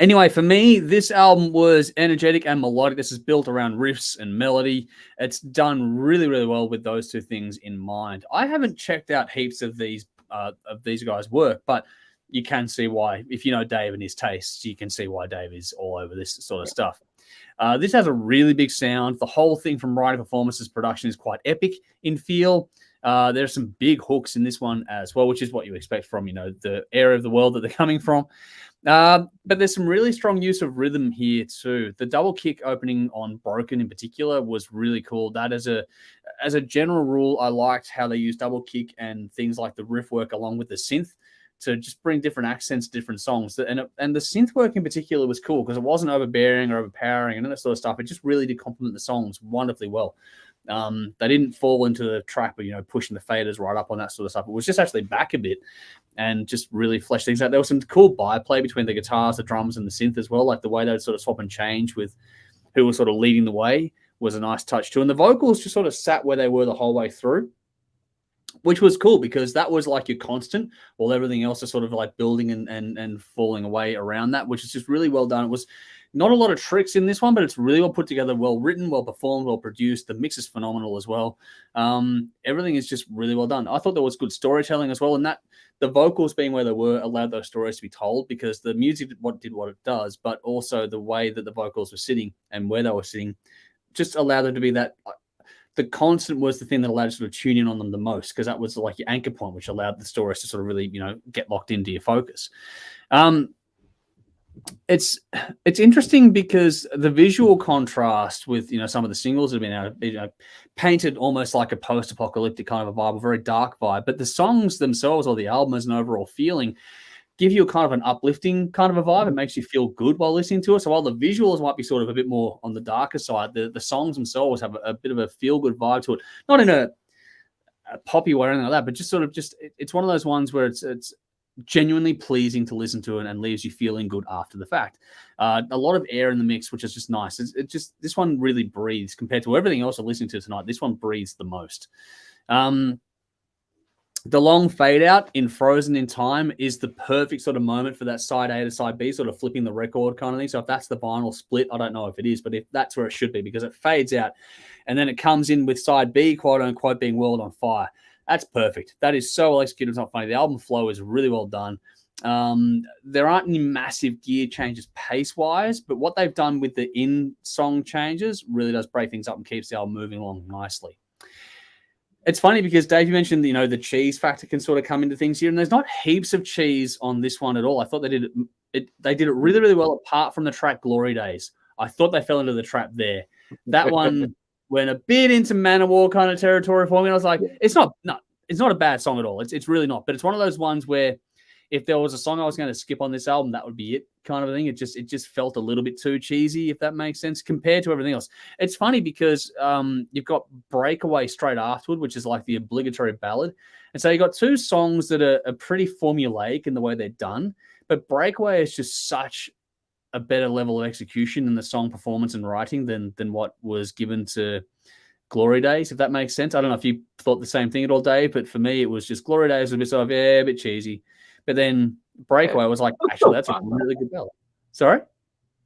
Anyway, for me, this album was energetic and melodic. This is built around riffs and melody. It's done really, really well with those two things in mind. I haven't checked out heaps of these guys' work, but you can see why. If you know Dave and his tastes, you can see why Dave is all over this sort of stuff. This has a really big sound. The whole thing from writing, performances, production is quite epic in feel. There's some big hooks in this one as well, which is what you expect from, the area of the world that they're coming from. But there's some really strong use of rhythm here too. The double kick opening on Broken in particular was really cool. That as a general rule, I liked how they used double kick and things like the riff work along with the synth to just bring different accents to different songs. And the synth work in particular was cool because it wasn't overbearing or overpowering and that sort of stuff. It just really did complement the songs wonderfully well. They didn't fall into the trap of, pushing the faders right up on that sort of stuff. It was just actually back a bit and just really fleshed things out. There was some cool byplay between the guitars, the drums, and the synth as well. Like the way they would sort of swap and change with who was sort of leading the way was a nice touch too. And the vocals just sort of sat where they were the whole way through, which was cool because that was like your constant while everything else is sort of like building and falling away around that, which is just really well done. It was not a lot of tricks in this one, but it's really well put together, well written, well performed, well produced. The mix is phenomenal as well. Everything is just really well done. I thought there was good storytelling as well, and that the vocals being where they were allowed those stories to be told because the music did what it does, but also the way that the vocals were sitting and where they were sitting just allowed them to be that. The constant was the thing that allowed you to sort of tune in on them the most because that was like your anchor point, which allowed the stories to sort of really, get locked into your focus. It's interesting because the visual contrast with some of the singles that have been out, painted almost like a post-apocalyptic kind of a vibe, a very dark vibe. But the songs themselves or the album as an overall feeling give you a kind of an uplifting kind of a vibe. It makes you feel good while listening to it. So while the visuals might be sort of a bit more on the darker side, the songs themselves have a bit of a feel-good vibe to it. Not in a poppy way or anything like that, but just sort of it's one of those ones where it's genuinely pleasing to listen to and leaves you feeling good after the fact. A lot of air in the mix, which is just nice. It just this one really breathes compared to everything else I'm listening to tonight. This one breathes the most. The long fade out in Frozen in Time is the perfect sort of moment for that side A to side B, sort of flipping the record kind of thing. So if that's the vinyl split, I don't know if it is, but if that's where it should be because it fades out and then it comes in with side B, quote unquote, being World on Fire. That's perfect. That is so well executed. It's not funny. The album flow is really well done. There aren't any massive gear changes pace-wise, but what they've done with the in-song changes really does break things up and keeps the album moving along nicely. It's funny because Dave, you mentioned, the cheese factor can sort of come into things here, and there's not heaps of cheese on this one at all. I thought they did it really, really well apart from the track Glory Days. I thought they fell into the trap there. That one went a bit into Manowar kind of territory for me. I was like, it's not a bad song at all. It's really not. But it's one of those ones where if there was a song I was going to skip on this album, that would be it kind of a thing. It just felt a little bit too cheesy, if that makes sense, compared to everything else. It's funny because you've got Breakaway straight afterward, which is like the obligatory ballad. And so you've got two songs that are pretty formulaic in the way they're done. But Breakaway is just such a better level of execution in the song performance and writing than what was given to Glory Days, if that makes sense. I don't know if you thought the same thing at all, Dave, but for me, it was just Glory Days was a bit sort of, a bit cheesy. But then Breakaway was like, actually, that's a really good ballad. Sorry?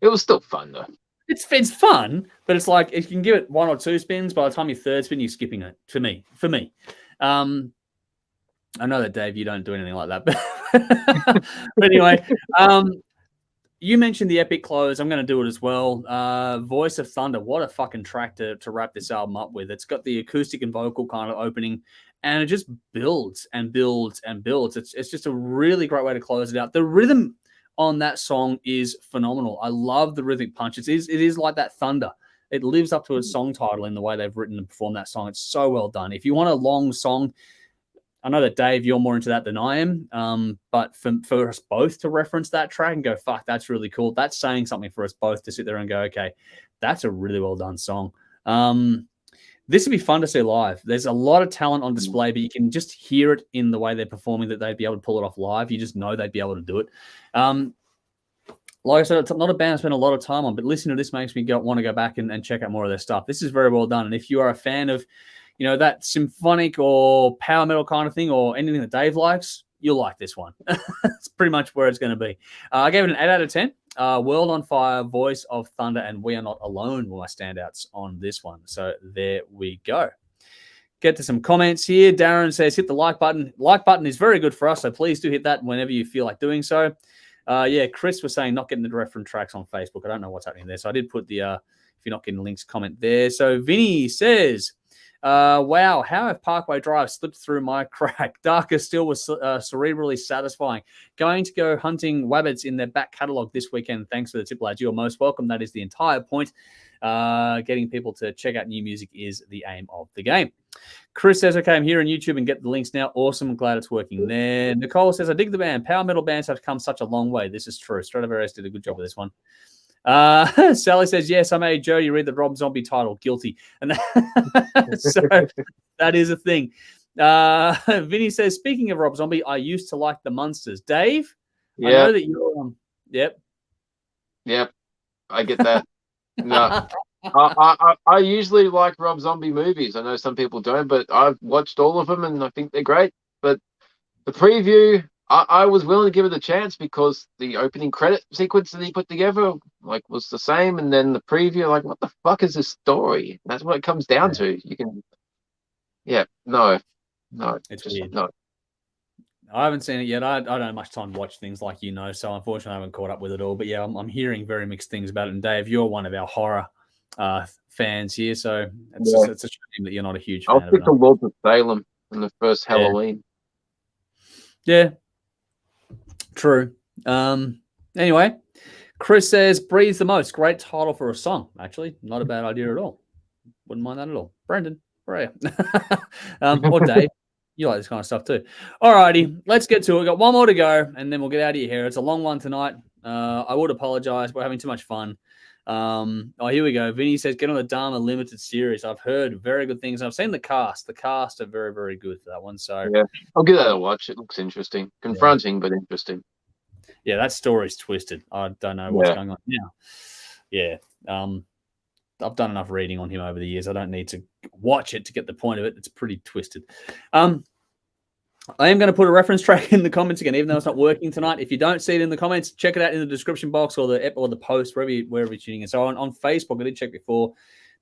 It was still fun, though. It's fun, but it's like, if you can give it one or two spins, by the time your third spin, you're skipping it, for me. I know that, Dave, you don't do anything like that. But anyway, you mentioned the epic close. I'm going to do it as well. Voice of Thunder. What a fucking track to wrap this album up with. It's got the acoustic and vocal kind of opening, and it just builds and builds and builds. It's just a really great way to close it out. The rhythm on that song is phenomenal. I love the rhythmic punch. It is like that thunder. It lives up to its song title in the way they've written and performed that song. It's so well done. If you want a long song, I know that, Dave, you're more into that than I am. But for us both to reference that track and go, fuck, that's really cool. That's saying something for us both to sit there and go, okay, that's a really well done song. This would be fun to see live. There's a lot of talent on display, but you can just hear it in the way they're performing that they'd be able to pull it off live. You just know they'd be able to do it. Like I said, it's not a band I spend a lot of time on, but listening to this makes me want to go back and check out more of their stuff. This is very well done. And if you are a fan of, that symphonic or power metal kind of thing or anything that Dave likes, you'll like this one. It's pretty much where it's going to be. I gave it an 8 out of 10. World on Fire, Voice of Thunder, and We Are Not Alone were my standouts on this one. So there we go. Get to some comments here. Darren says, hit the like button. Like button is very good for us, so please do hit that whenever you feel like doing so. Chris was saying not getting the reference tracks on Facebook. I don't know what's happening there. So I did put the, if you're not getting links, comment there. So Vinny says, wow, how have Parkway Drive slipped through my crack? Darker Still was cerebrally satisfying. Going to go hunting wabbits in their back catalogue this weekend. Thanks for the tip, lads. You're most welcome. That is the entire point. Getting people to check out new music is the aim of the game. Chris says, okay, I'm here on YouTube and get the links now. Awesome. I'm glad it's working there. Nicole says, I dig the band. Power metal bands have come such a long way. This is true. Stratovarius did a good job with this one. Sally says, yes, I made Jody read the Rob Zombie title, Guilty. And so that is a thing. Vinny says, speaking of Rob Zombie, I used to like the Munsters. Dave, I know that you're Yep. I get that. No. I usually like Rob Zombie movies. I know some people don't, but I've watched all of them and I think they're great. But the preview, I was willing to give it a chance because the opening credit sequence that he put together was the same, and then the preview, what the fuck is this story? That's what it comes down to. You can, no, it's just weird. No. I haven't seen it yet. I don't have much time to watch things so unfortunately I haven't caught up with it all. But yeah, I'm hearing very mixed things about it. And Dave, you're one of our horror fans here, so it's a shame that you're not a huge fan. I'll pick the Lords of Salem in the first Halloween. Yeah, true. Anyway, Chris says, Breathe the Most. Great title for a song. Actually, not a bad idea at all. Wouldn't mind that at all. Brendan, where are you? Or Dave. You like this kind of stuff too. All righty, let's get to it. We've got one more to go, and then we'll get out of your hair. It's a long one tonight. I would apologize. We're having too much fun. Here we go. Vinny says, get on the Dharma Limited series. I've heard very good things. I've seen the cast. The cast are very, very good for that one. So yeah, I'll give that a watch. It looks interesting. Confronting, but interesting. Yeah, that story's twisted. I don't know what's going on now. Yeah. I've done enough reading on him over the years. I don't need to watch it to get the point of it. It's pretty twisted. I am going to put a reference track in the comments again, even though it's not working tonight. If you don't see it in the comments, check it out in the description box or the post, wherever you're tuning in. So on Facebook, I did check before.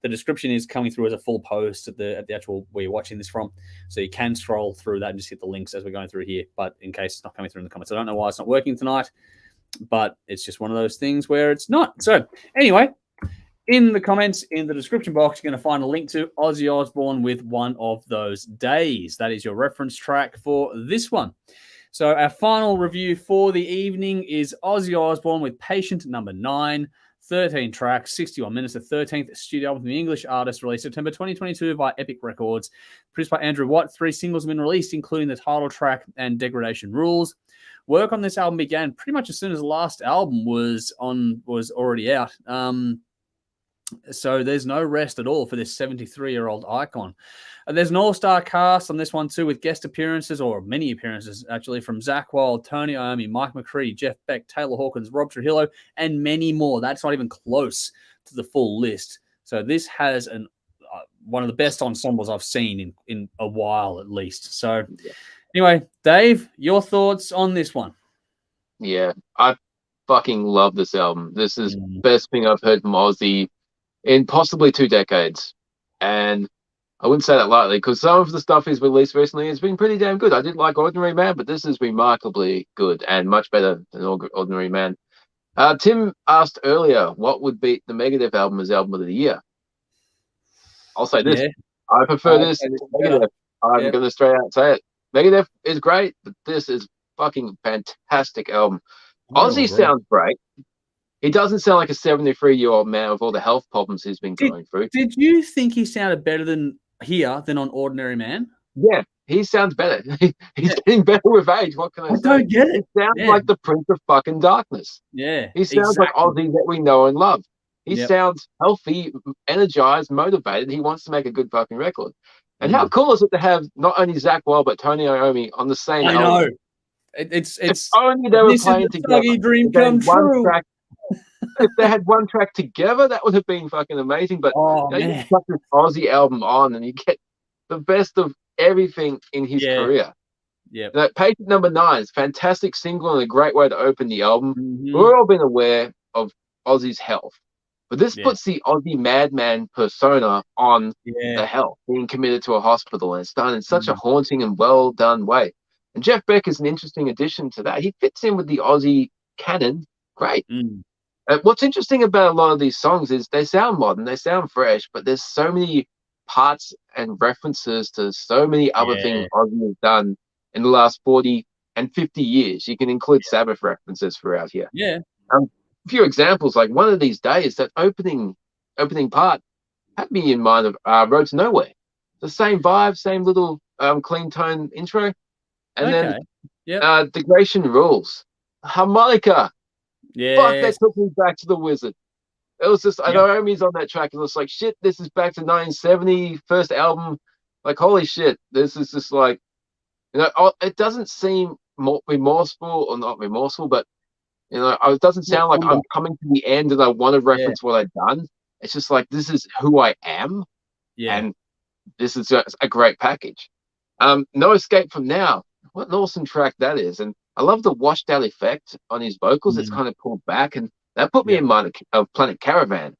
The description is coming through as a full post at the actual where you're watching this from. So you can scroll through that and just hit the links as we're going through here. But in case it's not coming through in the comments, I don't know why it's not working tonight, but it's just one of those things where it's not. So anyway, in the comments, in the description box, you're going to find a link to Ozzy Osbourne with One of Those Days. That is your reference track for this one. So our final review for the evening is Ozzy Osbourne with Patient number 9, 13 tracks, 61 minutes, the 13th studio album from the English artist, released September 2022 by Epic Records. Produced by Andrew Watt, 3 singles have been released, including the title track and Degradation Rules. Work on this album began pretty much as soon as the last album was already out. So there's no rest at all for this 73-year-old icon. There's an all-star cast on this one too, with guest appearances, or many appearances actually, from Zakk Wylde, Tony Iommi, Mike McCready, Jeff Beck, Taylor Hawkins, Rob Trujillo, and many more. That's not even close to the full list. So this has one of the best ensembles I've seen in a while at least. So anyway, Dave, your thoughts on this one? Yeah, I fucking love this album. This is the best thing I've heard from Ozzy in possibly 2 decades. And I wouldn't say that lightly, because some of the stuff he's released recently has been pretty damn good. I did like Ordinary Man, but this is remarkably good and much better than Ordinary Man. Tim asked earlier what would beat the Megadeth album as album of the year. I'll say this. Yeah. I prefer this to Megadeth. I'm going to straight out say it. Megadeth is great, but this is fucking fantastic album. Ozzy sounds great. He doesn't sound like a 73-year-old man with all the health problems he's been going through. Did you think he sounded better than on Ordinary Man? Yeah, he sounds better. He's getting better with age. What can I say? don't get it. He sounds like the Prince of fucking Darkness. Yeah, He sounds like Ozzy that we know and love. He sounds healthy, energized, motivated. He wants to make a good fucking record. And how cool is it to have not only Zach Wild but Tony Iommi on the same album? I know. It's if only they were playing together. Dream come true. If they had one track together, that would have been fucking amazing. But you put this Ozzy album on and you get the best of everything in his career. Yeah. Patient Number 9 is a fantastic single and a great way to open the album. We've all been aware of Ozzy's health. But this puts the Ozzy madman persona on the health, being committed to a hospital, and it's done in such a haunting and well done way. And Jeff Beck is an interesting addition to that. He fits in with the Ozzy canon. Great. What's interesting about a lot of these songs is they sound modern, they sound fresh, but there's so many parts and references to so many other things Ozzy has done in the last 40 and 50 years. You can include Sabbath references throughout here. A few examples, like One of These Days, that opening part had me in mind of Road to Nowhere. The same vibe, same little clean tone intro. And then Degradation Rules. Harmonica. Fuck, that took me back to the Wizard. It was just, I know Naomi's on that track, and it's like, shit, this is back to 1970, first album. Like, holy shit, this is just like, it doesn't seem remorseful, or not remorseful, but, it doesn't sound like I'm coming to the end and I want to reference what I've done. It's just like, this is who I am, and this is a great package. No Escape From Now. What an awesome track that is. And I love the washed out effect on his vocals. It's kind of pulled back, and that put me in mind of Planet Caravan.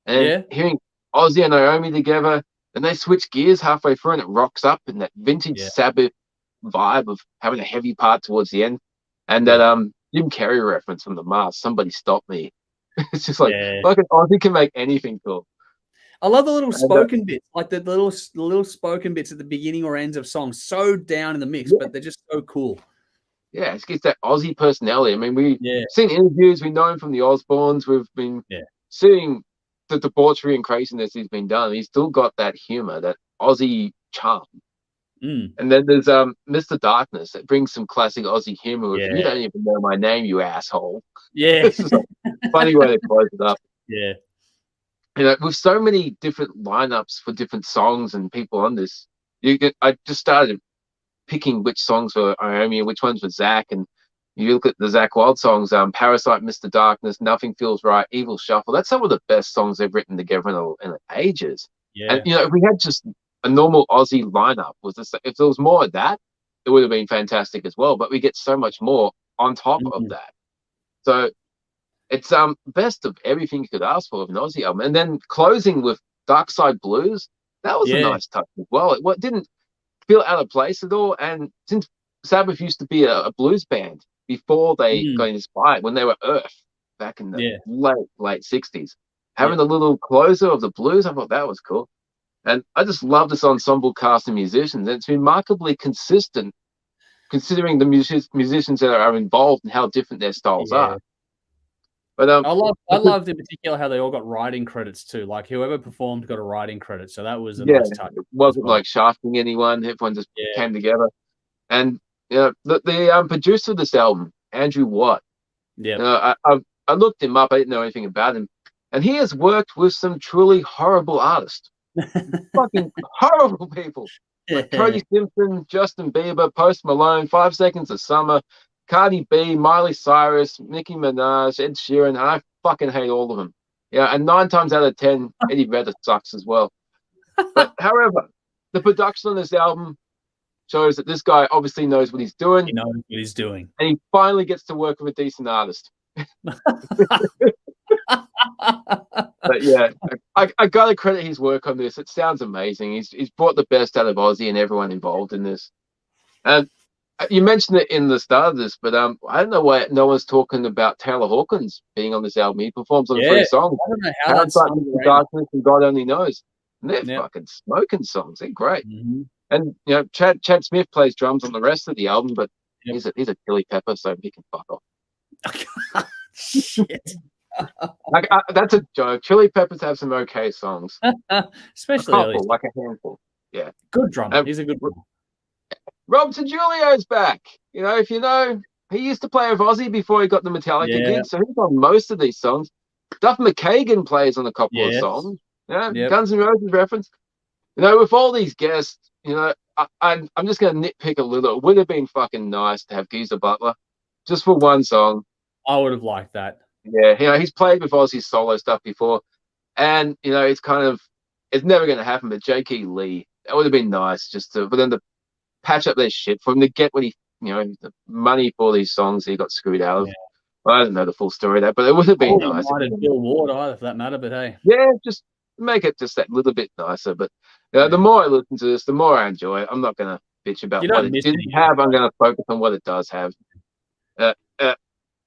And hearing Ozzy and Iommi together, and they switch gears halfway through and it rocks up in that vintage Sabbath vibe of having a heavy part towards the end. And that Jim Carrey reference from The Mask, Somebody Stop Me. It's just like, fucking Ozzy can make anything cool. I love the little spoken bits, like the little spoken bits at the beginning or ends of songs, so down in the mix, but they're just so cool. Yeah, it gets that Ozzy personality. I mean, we've seen interviews, we know him from the Osbournes, we've been seeing the debauchery and craziness he's been done. He's still got that humor, that Ozzy charm. And then there's Mr. Darkness that brings some classic Ozzy humor. With, you don't even know my name, you asshole. This is a funny way to close it up. With so many different lineups for different songs and people on this, I just started picking which songs were Iommi and which ones were Zach. And you look at the Zach Wild songs, Parasite, Mr. Darkness, Nothing Feels Right, Evil Shuffle. That's some of the best songs they've written together in ages. And if we had just a normal Ozzy lineup, if there was more of that, it would have been fantastic as well. But we get so much more on top of that. So it's best of everything you could ask for of an Ozzy album. And then closing with Dark Side Blues, that was a nice touch as well. It didn't feel out of place at all. And since Sabbath used to be a blues band before they got inspired, when they were Earth back in the late 60s, having a little closer of the blues, I thought that was cool. And I just love this ensemble cast of musicians. And it's remarkably consistent considering the musicians that are involved and how different their styles are. But I loved in particular how they all got writing credits too. Like whoever performed got a writing credit, so that was a nice touch. It wasn't like shafting anyone. Everyone just came together. And the producer of this album, Andrew Watt. I looked him up. I didn't know anything about him, and he has worked with some truly horrible artists, fucking horrible people. Like Cody Simpson, Justin Bieber, Post Malone, 5 Seconds of Summer, Cardi B, Miley Cyrus, Nicki Minaj, Ed Sheeran. I fucking hate all of them. And 9 times out of 10, Eddie Vedder sucks as well. But however, the production on this album shows that this guy obviously knows what he's doing. He knows what he's doing. And he finally gets to work with a decent artist. But I gotta credit his work on this. It sounds amazing. He's brought the best out of Ozzy and everyone involved in this. And you mentioned it in the start of this, but I don't know why no one's talking about Taylor Hawkins being on this album. He performs on 3 songs. I don't know how that's Mr. Darkness and God Only Knows. And they're fucking smoking songs. They're great. And Chad Smith plays drums on the rest of the album, but he's a Chili Pepper, so he can fuck off. Shit. That's a joke. Chili Peppers have some okay songs, especially like a handful. Yeah, good drummer. He's a good drummer. Rob Trujillo's back. You know, if you know, he used to play with Ozzy before he got the Metallica gig, so he's on most of these songs. Duff McKagan plays on a couple of songs. Yeah, Guns N' Roses reference. You know, with all these guests, you know, I'm just going to nitpick a little. It would have been fucking nice to have Geezer Butler just for one song. I would have liked that. Yeah, you know, he's played with Ozzy's solo stuff before, and you know, it's never going to happen. But J.K. Lee, that would have been nice just for them to patch up their shit, for him to get what he, you know, the money for these songs he got screwed out of. Yeah. Well, I don't know the full story of that, but it would have been nice. Might have Bill Ward either, for that matter. But hey, yeah, just make it just that little bit nicer. But the more I listen to this, the more I enjoy it. I'm not going to bitch about what it didn't have. I'm going to focus on what it does have.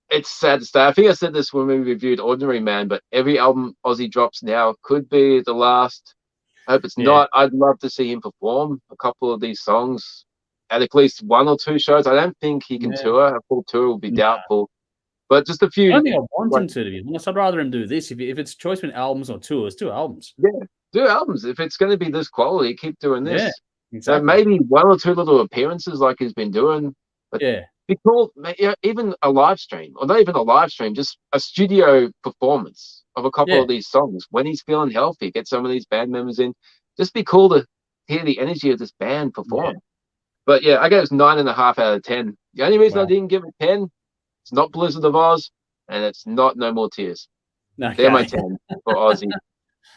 It's sad to say. I think I said this when we reviewed Ordinary Man, but every album Ozzy drops now could be the last. I hope it's not. I'd love to see him perform a couple of these songs at least one or two shows. I don't think he can tour. A full tour will be doubtful. But just a few. I don't think I want him to be honest. I'd rather him do this. If it's choice between albums or tours, do albums. Yeah, do albums. If it's going to be this quality, keep doing this. Yeah, exactly. So maybe one or two little appearances like he's been doing. But be cool, even a live stream, or not even a live stream, just a studio performance of a couple of these songs when he's feeling healthy. Get some of these band members in. Just be cool to hear the energy of this band perform. But I gave it 9.5 out of 10. The only reason I didn't give it 10, it's not Blizzard of Oz, and it's not No More Tears. Okay. They're my 10 for Ozzy.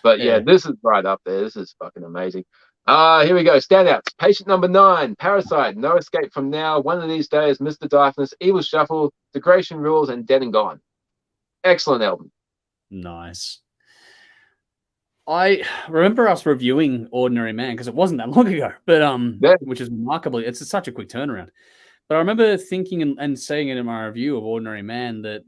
But this is right up there. This is fucking amazing. Here we go. Standouts. Patient number 9, Parasite, No Escape From Now, One of These Days, Mr. Darkness, Evil Shuffle, Degradation Rules, and Dead and Gone. Excellent album. Nice. I remember us reviewing Ordinary Man because it wasn't that long ago, but which is remarkably, it's such a quick turnaround. But I remember thinking and saying it in my review of Ordinary Man that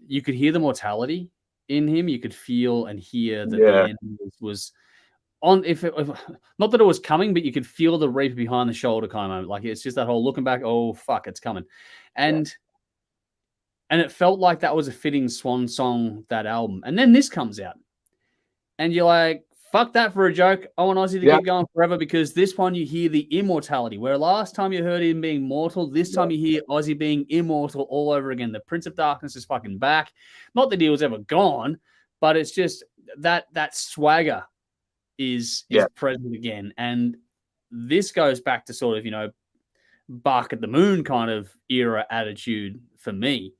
you could hear the mortality in him. You could feel and hear that the end was on. If not that it was coming, but you could feel the reaper behind the shoulder kind of like it's just that whole looking back. Oh fuck, it's coming, and it felt like that was a fitting swan song, that album. And then this comes out, and you're like, fuck that for a joke. I want Ozzy to keep going forever, because this one you hear the immortality, where last time you heard him being mortal, this time you hear Ozzy being immortal all over again. The Prince of Darkness is fucking back. Not that he was ever gone, but it's just that swagger is present again. And this goes back to sort of, bark at the moon kind of era attitude for me.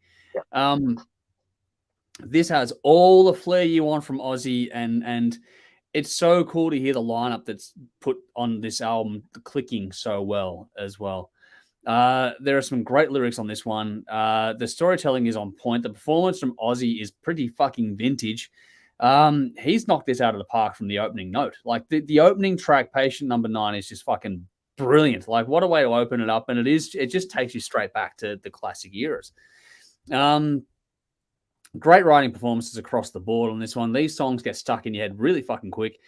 This has all the flair you want from Ozzy, and it's so cool to hear the lineup that's put on this album clicking so well as well. There are some great lyrics on this one. The storytelling is on point. The performance from Ozzy is pretty fucking vintage. He's knocked this out of the park from the opening note. Like the opening track, Patient Number 9, is just fucking brilliant. Like, what a way to open it up. And it just takes you straight back to the classic eras. Great writing performances across the board on this one. These songs get stuck in your head really fucking quick.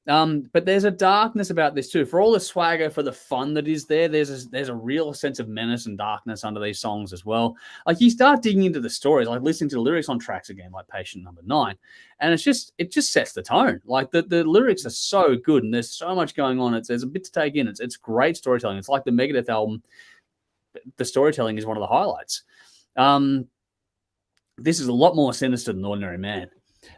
But there's a darkness about this too. For all the swagger, for the fun that is there, there's a real sense of menace and darkness under these songs as well. Like, you start digging into the stories, like listening to the lyrics on tracks again, like Patient Number 9, and it just sets the tone. Like the lyrics are so good, and there's so much going on. There's a bit to take in. It's great storytelling. It's like the Megadeth album. The storytelling is one of the highlights. This is a lot more sinister than Ordinary Man.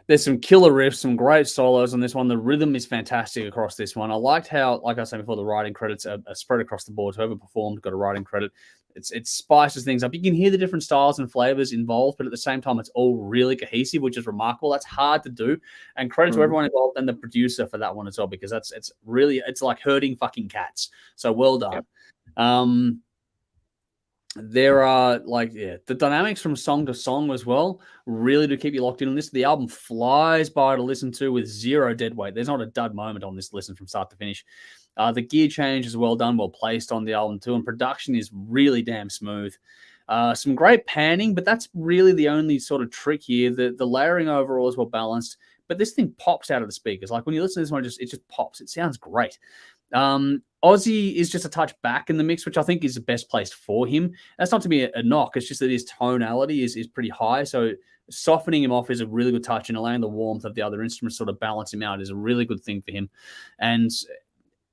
There's some killer riffs, some great solos on this one. The rhythm is fantastic across this one. I liked how, like I said before, the writing credits are spread across the board. Whoever performed got a writing credit. It spices things up. You can hear the different styles and flavors involved, but at the same time, it's all really cohesive, which is remarkable. That's hard to do. And credit to everyone involved and the producer for that one as well, because it's like herding fucking cats. So well done. There are the dynamics from song to song as well really do keep you locked in on this. The album flies by to listen to with zero dead weight. There's not a dud moment on this listen from start to finish. The gear change is well done, well placed on the album too, and production is really damn smooth. Some great panning, but that's really the only sort of trick here. The layering overall is well balanced, but this thing pops out of the speakers. Like when you listen to this one, it just pops. It sounds great. Ozzy is just a touch back in the mix, which I think is the best placed for him. That's not to be a knock. It's just that his tonality is pretty high. So softening him off is a really good touch, and allowing the warmth of the other instruments sort of balance him out is a really good thing for him. And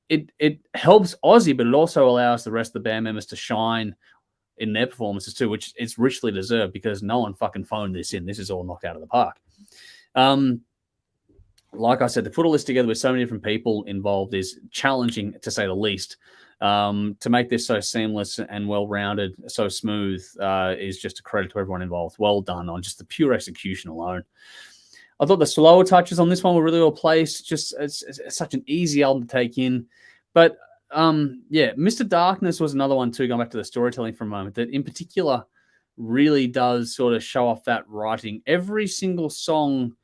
it helps Ozzy, but it also allows the rest of the band members to shine in their performances too, which is richly deserved because no one fucking phoned this in. This is all knocked out of the park. Like I said, to put a list together with so many different people involved is challenging, to say the least. To make this so seamless and well-rounded, so smooth, is just a credit to everyone involved. Well done on just the pure execution alone. I thought the slower touches on this one were really well placed. Just it's such an easy album to take in. But Mr. Darkness was another one too, going back to the storytelling for a moment, that in particular really does sort of show off that writing. Every single song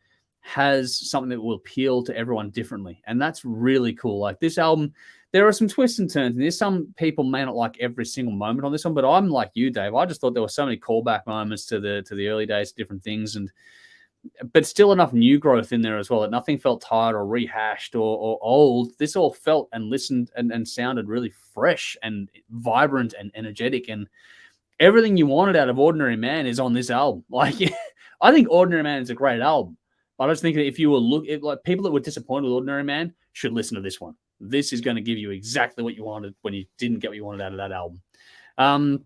has something that will appeal to everyone differently. And that's really cool. Like this album, there are some twists and turns. And there's some people may not like every single moment on this one, but I'm like you, Dave. I just thought there were so many callback moments to the early days, different things, but still enough new growth in there as well that nothing felt tired or rehashed or old. This all felt and listened and sounded really fresh and vibrant and energetic, and everything you wanted out of Ordinary Man is on this album. Like, I think Ordinary Man is a great album. I was thinking if you were like people that were disappointed with Ordinary Man should listen to this one. This is going to give you exactly what you wanted when you didn't get what you wanted out of that album.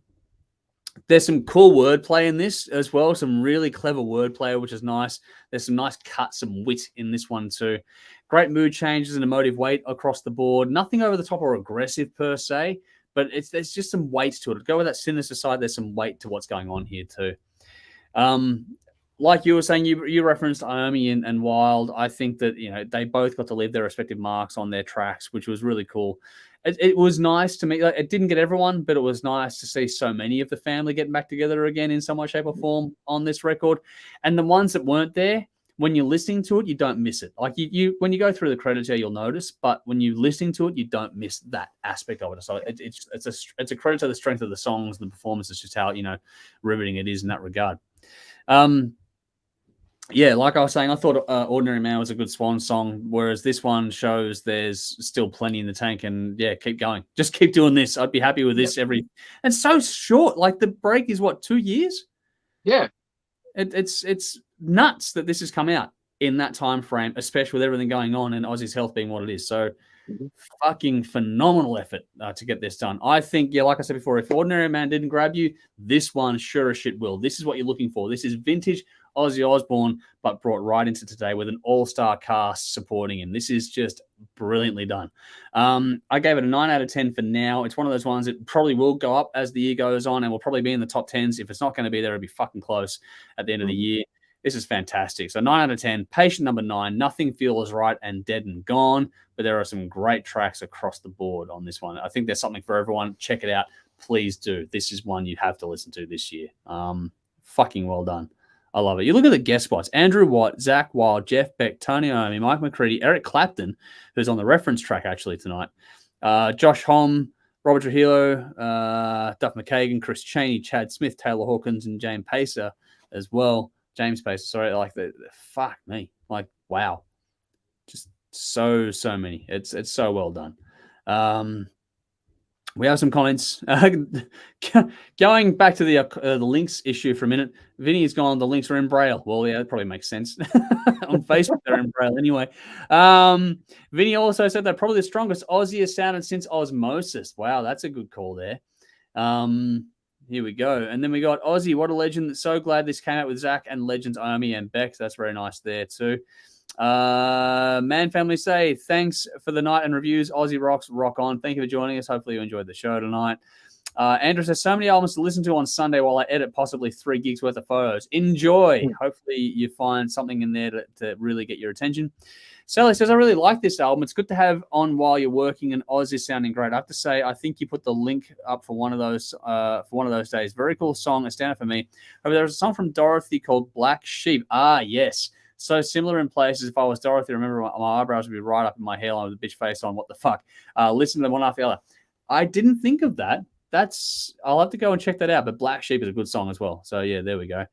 There's some cool wordplay in this as well. Some really clever wordplay, which is nice. There's some nice cuts, some wit in this one too. Great mood changes and emotive weight across the board. Nothing over the top or aggressive per se, but there's just some weight to it. Go with that sinister side. There's some weight to what's going on here too. Like you were saying, you referenced Iommi and Wild. I think that they both got to leave their respective marks on their tracks, which was really cool. It was nice to me. Like, it didn't get everyone, but it was nice to see so many of the family getting back together again in some way, shape, or form on this record. And the ones that weren't there, when you're listening to it, you don't miss it. Like you when you go through the credits here, you'll notice, but when you're listening to it, you don't miss that aspect of it. So it's a credit to the strength of the songs and the performances, just how riveting it is in that regard. Like I was saying, I thought Ordinary Man was a good swan song, whereas this one shows there's still plenty in the tank, and keep going. Just keep doing this. I'd be happy with this and so short. Like the break is what, 2 years? Yeah. It's nuts that this has come out in that time frame, especially with everything going on and Ozzy's health being what it is. So fucking phenomenal effort to get this done. I think, like I said before, if Ordinary Man didn't grab you, this one sure as shit will. This is what you're looking for. This is vintage Ozzy Osbourne, but brought right into today with an all-star cast supporting him. This is just brilliantly done. I gave it a 9 out of 10 for now. It's one of those ones that probably will go up as the year goes on and will probably be in the top 10s. If it's not going to be there, it'll be fucking close at the end of the year. This is fantastic. So 9 out of 10. Patient number 9. Nothing feels right and dead and gone, but there are some great tracks across the board on this one. I think there's something for everyone. Check it out. Please do. This is one you have to listen to this year. Fucking well done. I love it. You look at the guest spots. Andrew Watt, Zach Wilde, Jeff Beck, Tony Iommi, Mike McCready, Eric Clapton, who's on the reference track actually tonight, Josh Homme, Robert Trujillo, Duff McKagan, Chris Chaney, Chad Smith, Taylor Hawkins, and James Pacer as well. James Pacer, sorry. Like, fuck me. Like, wow. Just so many. It's so well done. We have some comments. Going back to the links issue for a minute, Vinny has gone, the links are in Braille. Well, yeah, that probably makes sense. On Facebook, they're in Braille anyway. Vinny also said they're probably the strongest Ozzy has sounded since Osmosis. Wow, that's a good call there. Here we go. And then we got Ozzy, what a legend. So glad this came out with Zach and legends Iommi and Beck. That's very nice there too. Man Family say, thanks for the night and reviews. Aussie rocks, rock on. Thank you for joining us. Hopefully you enjoyed the show tonight. Andrew says, so many albums to listen to on Sunday while I edit possibly 3 gigs worth of photos. Enjoy. Hopefully you find something in there to really get your attention. Sally says, I really like this album. It's good to have on while you're working, and Oz is sounding great. I have to say, I think you put the link up for one of those days. Very cool song. A stand up for me. However, there was a song from Dorothy called Black Sheep. Ah, yes. So similar in places. If I was Dorothy, remember my eyebrows would be right up in my hairline with a bitch face on. What the fuck? Listen to them one after the other. I didn't think of that. I'll have to go and check that out. But Black Sheep is a good song as well. So yeah, there we go.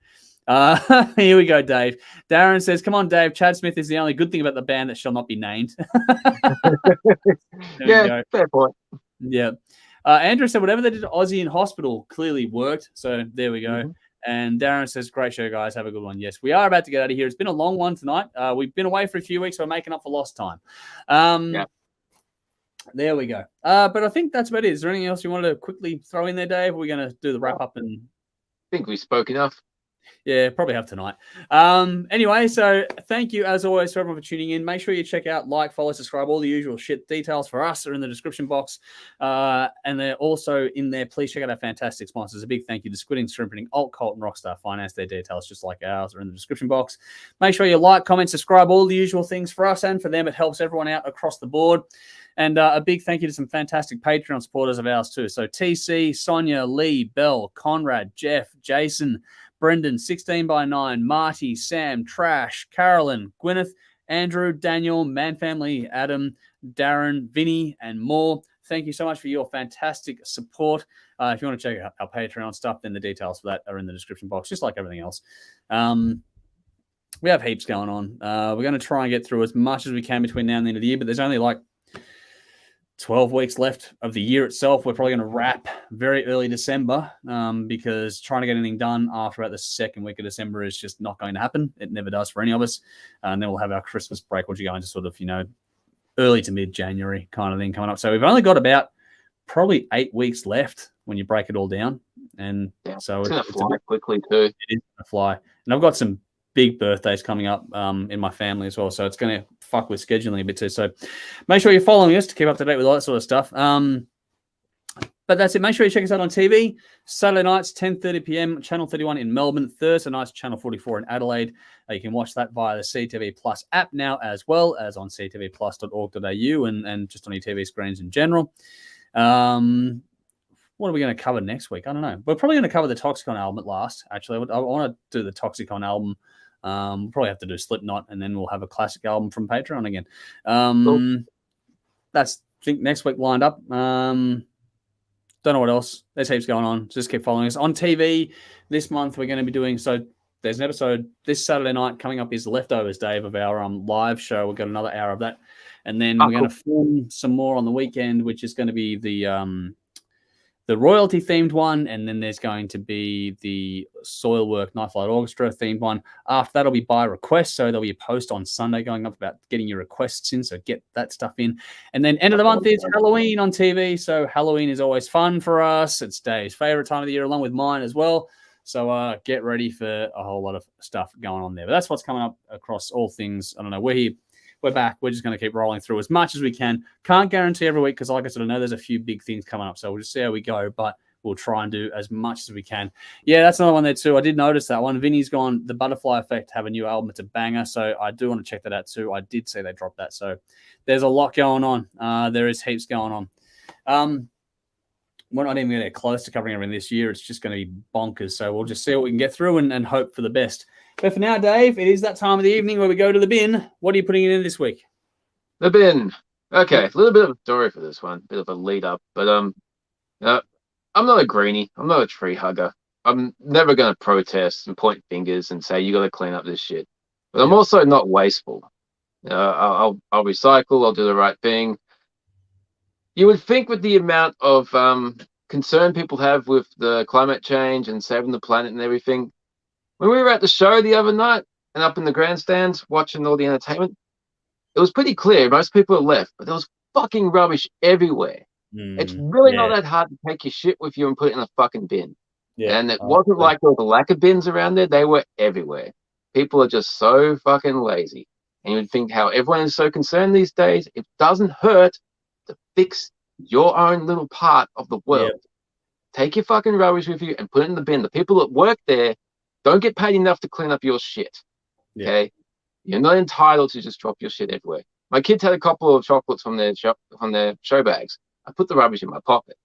Here we go, Dave. Darren says, come on, Dave. Chad Smith is the only good thing about the band that shall not be named. Yeah, fair point. Yeah. Andrew said, whatever they did to Ozzy in hospital clearly worked. So there we go. Mm-hmm. And Darren says, great show, guys. Have a good one. Yes, we are about to get out of here. It's been a long one tonight. We've been away for a few weeks. So we're making up for lost time. There we go. But I think that's about it. Is there anything else you wanted to quickly throw in there, Dave? We're going to do the wrap up and I think we spoke enough. Yeah, probably have tonight. Anyway, so thank you as always for everyone for tuning in. Make sure you check out, like, follow, subscribe, all the usual shit. Details for us are in the description box. And they're also in there. Please check out our fantastic sponsors. A big thank you to Squidding, Shrimping, Alt, Cult, and Rockstar Finance. Their details, just like ours, are in the description box. Make sure you like, comment, subscribe, all the usual things for us and for them. It helps everyone out across the board. And a big thank you to some fantastic Patreon supporters of ours too. So TC, Sonia, Lee, Bell, Conrad, Jeff, Jason, Brendan, 16x9, Marty, Sam, Trash, Carolyn, Gwyneth, Andrew, Daniel, Man Family, Adam, Darren, Vinny, and more. Thank you so much for your fantastic support. If you want to check out our Patreon stuff, then the details for that are in the description box, just like everything else. We have heaps going on. We're going to try and get through as much as we can between now and the end of the year, but there's only like 12 weeks left of the year itself. We're probably going to wrap very early December because trying to get anything done after about the second week of December is just not going to happen. It never does for any of us. And then we'll have our Christmas break, which will go into sort of, early to mid-January kind of thing coming up. So we've only got about probably 8 weeks left when you break it all down. And so it's going to fly quickly too. It is going to fly. And I've got some big birthdays coming up in my family as well. So it's going to fuck with scheduling a bit too. So make sure you're following us to keep up to date with all that sort of stuff. But that's it. Make sure you check us out on TV. Saturday nights, 10:30 p.m, Channel 31 in Melbourne. Thursday nights, Channel 44 in Adelaide. You can watch that via the CTV Plus app now, as well as on ctvplus.org.au and just on your TV screens in general. What are we going to cover next week? I don't know. We're probably going to cover the Toxicon album at last, actually. I want to do the Toxicon album. We'll probably have to do Slipknot, and then we'll have a classic album from Patreon again. Cool. That's, I think, next week lined up. Don't know what else. There's heaps going on. Just keep following us. On TV this month, we're going to be doing, so there's an episode this Saturday night coming up is Leftovers, Dave, of our live show. We've got another hour of that. And then we're going to film some more on the weekend, which is going to be the royalty themed one, and then there's going to be the Soilwork Nightflight Orchestra themed one. After that'll be by request, so there'll be a post on Sunday going up about getting your requests in, so get that stuff in. And then end of the month is Halloween on TV, so Halloween is always fun for us. It's Dave's favorite time of the year, along with mine as well. So get ready for a whole lot of stuff going on there. But that's what's coming up across all things. I don't know, we're here. We're back. We're just going to keep rolling through as much as we can. Can't guarantee every week because, like I said, I know there's a few big things coming up. So we'll just see how we go, but we'll try and do as much as we can. Yeah, that's another one there too. I did notice that one. Vinny's gone, The Butterfly Effect, have a new album. It's a banger. So I do want to check that out too. I did see they dropped that. So there's a lot going on. There is heaps going on. We're not even going to get close to covering everything this year. It's just going to be bonkers. So we'll just see what we can get through and hope for the best. But for now, Dave, it is that time of the evening where we go to the bin. What are you putting in this week? The bin. Okay, a little bit of a story for this one, bit of a lead up, but I'm not a greenie. I'm not a tree hugger. I'm never going to protest and point fingers and say you got to clean up this shit. But I'm also not wasteful. I'll recycle. I'll do the right thing. You would think with the amount of concern people have with the climate change and saving the planet and everything. When we were at the show the other night and up in the grandstands watching all the entertainment, it was pretty clear. Most people are left, but there was fucking rubbish everywhere. It's really not that hard to take your shit with you and put it in a fucking bin. Yeah, and it wasn't like there was a lack of bins around there. They were everywhere. People are just so fucking lazy. And you would think how everyone is so concerned these days. It doesn't hurt to fix your own little part of the world. Yep. Take your fucking rubbish with you and put it in the bin. The people that work there don't get paid enough to clean up your shit. Yep. Okay? You're not entitled to just drop your shit everywhere. My kids had a couple of chocolates from their show bags. I put the rubbish in my pocket.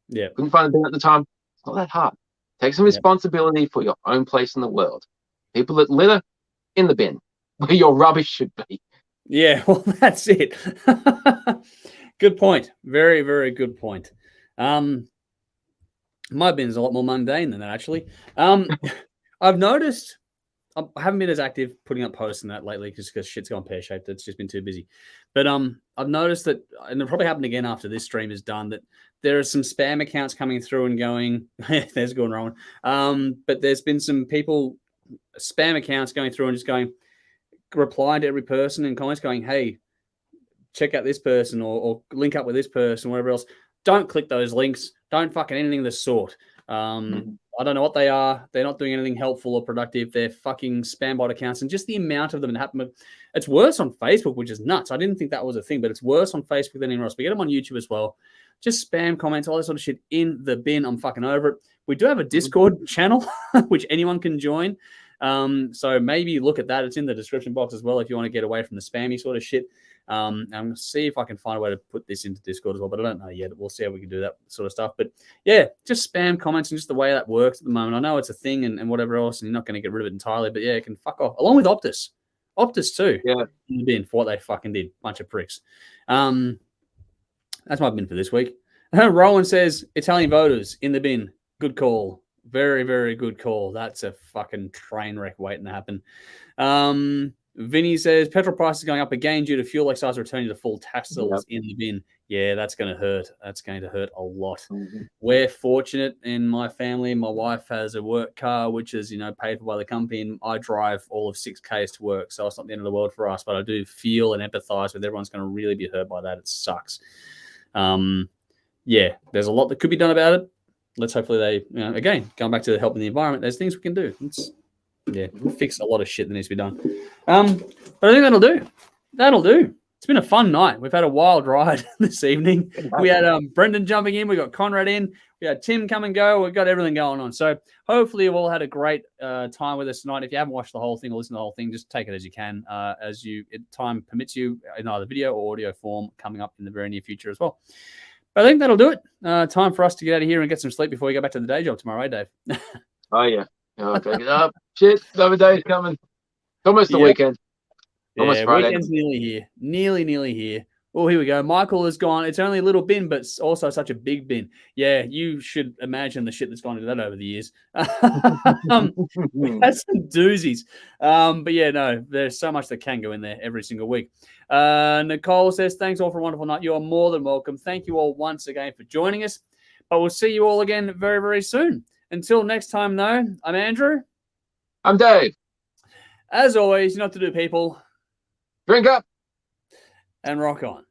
Yeah. Couldn't find a bin at the time. It's not that hard. Take some responsibility for your own place in the world. People that litter, in the bin, where your rubbish should be. Yeah, well, that's it. Good point. Very, very good point. My bin's a lot more mundane than that, actually. I've noticed I haven't been as active putting up posts and that lately because shit's gone pear-shaped. It's just been too busy. But I've noticed that, and it'll probably happen again after this stream is done, that there are some spam accounts coming through and going, there's going wrong. But there's been some people, spam accounts going through and just going, replying to every person in comments going, hey, check out this person or link up with this person, whatever else. Don't click those links. Don't fucking anything of the sort. I don't know what they are. They're not doing anything helpful or productive. They're fucking spam bot accounts, and just the amount of them that happen. It's worse on Facebook, which is nuts. I didn't think that was a thing, but it's worse on Facebook than anywhere else. We get them on YouTube as well. Just spam comments, all this sort of shit in the bin. I'm fucking over it. We do have a Discord channel, which anyone can join. So maybe look at that. It's in the description box as well if you want to get away from the spammy sort of shit. I'm going to see if I can find a way to put this into Discord as well, but I don't know yet. We'll see how we can do that sort of stuff. But yeah, just spam comments and just the way that works at the moment. I know it's a thing and whatever else, and you're not going to get rid of it entirely, but yeah, it can fuck off. Along with Optus. Optus too. Yeah. In the bin for what they fucking did. Bunch of pricks. That's my bin for this week. Rowan says, Italian voters in the bin. Good call. Very, very good call. That's a fucking train wreck waiting to happen. Vinny says, petrol prices going up again due to fuel excise returning to full tax levels in the bin. Yeah, that's going to hurt. That's going to hurt a lot. We're fortunate in my family. My wife has a work car, which is, paid for by the company, and I drive all of 6Ks to work, so it's not the end of the world for us, but I do feel and empathize with everyone's going to really be hurt by that. It sucks. Yeah, there's a lot that could be done about it. Let's hopefully they, again, going back to helping the environment, there's things we can do. We'll fix a lot of shit that needs to be done. But I think that'll do. That'll do. It's been a fun night. We've had a wild ride this evening. We had Brendan jumping in. We got Conrad in. We had Tim come and go. We've got everything going on. So hopefully you've all had a great time with us tonight. If you haven't watched the whole thing or listened to the whole thing, just take it as you can, time permits you in either video or audio form coming up in the very near future as well. But I think that'll do it. Time for us to get out of here and get some sleep before we go back to the day job tomorrow, Dave? Oh, yeah. Okay. Shit, another day's coming. It's almost the weekend. Almost Friday. Weekend's nearly here. Nearly here. Oh, here we go. Michael has gone. It's only a little bin, but also such a big bin. Yeah, you should imagine the shit that's gone into that over the years. That's some doozies. But yeah, no, there's so much that can go in there every single week. Nicole says, thanks all for a wonderful night. You are more than welcome. Thank you all once again for joining us. But we'll see you all again very, very soon. Until next time, though, I'm Andrew. I'm Dave. As always, you know what to do, people. Drink up. And rock on.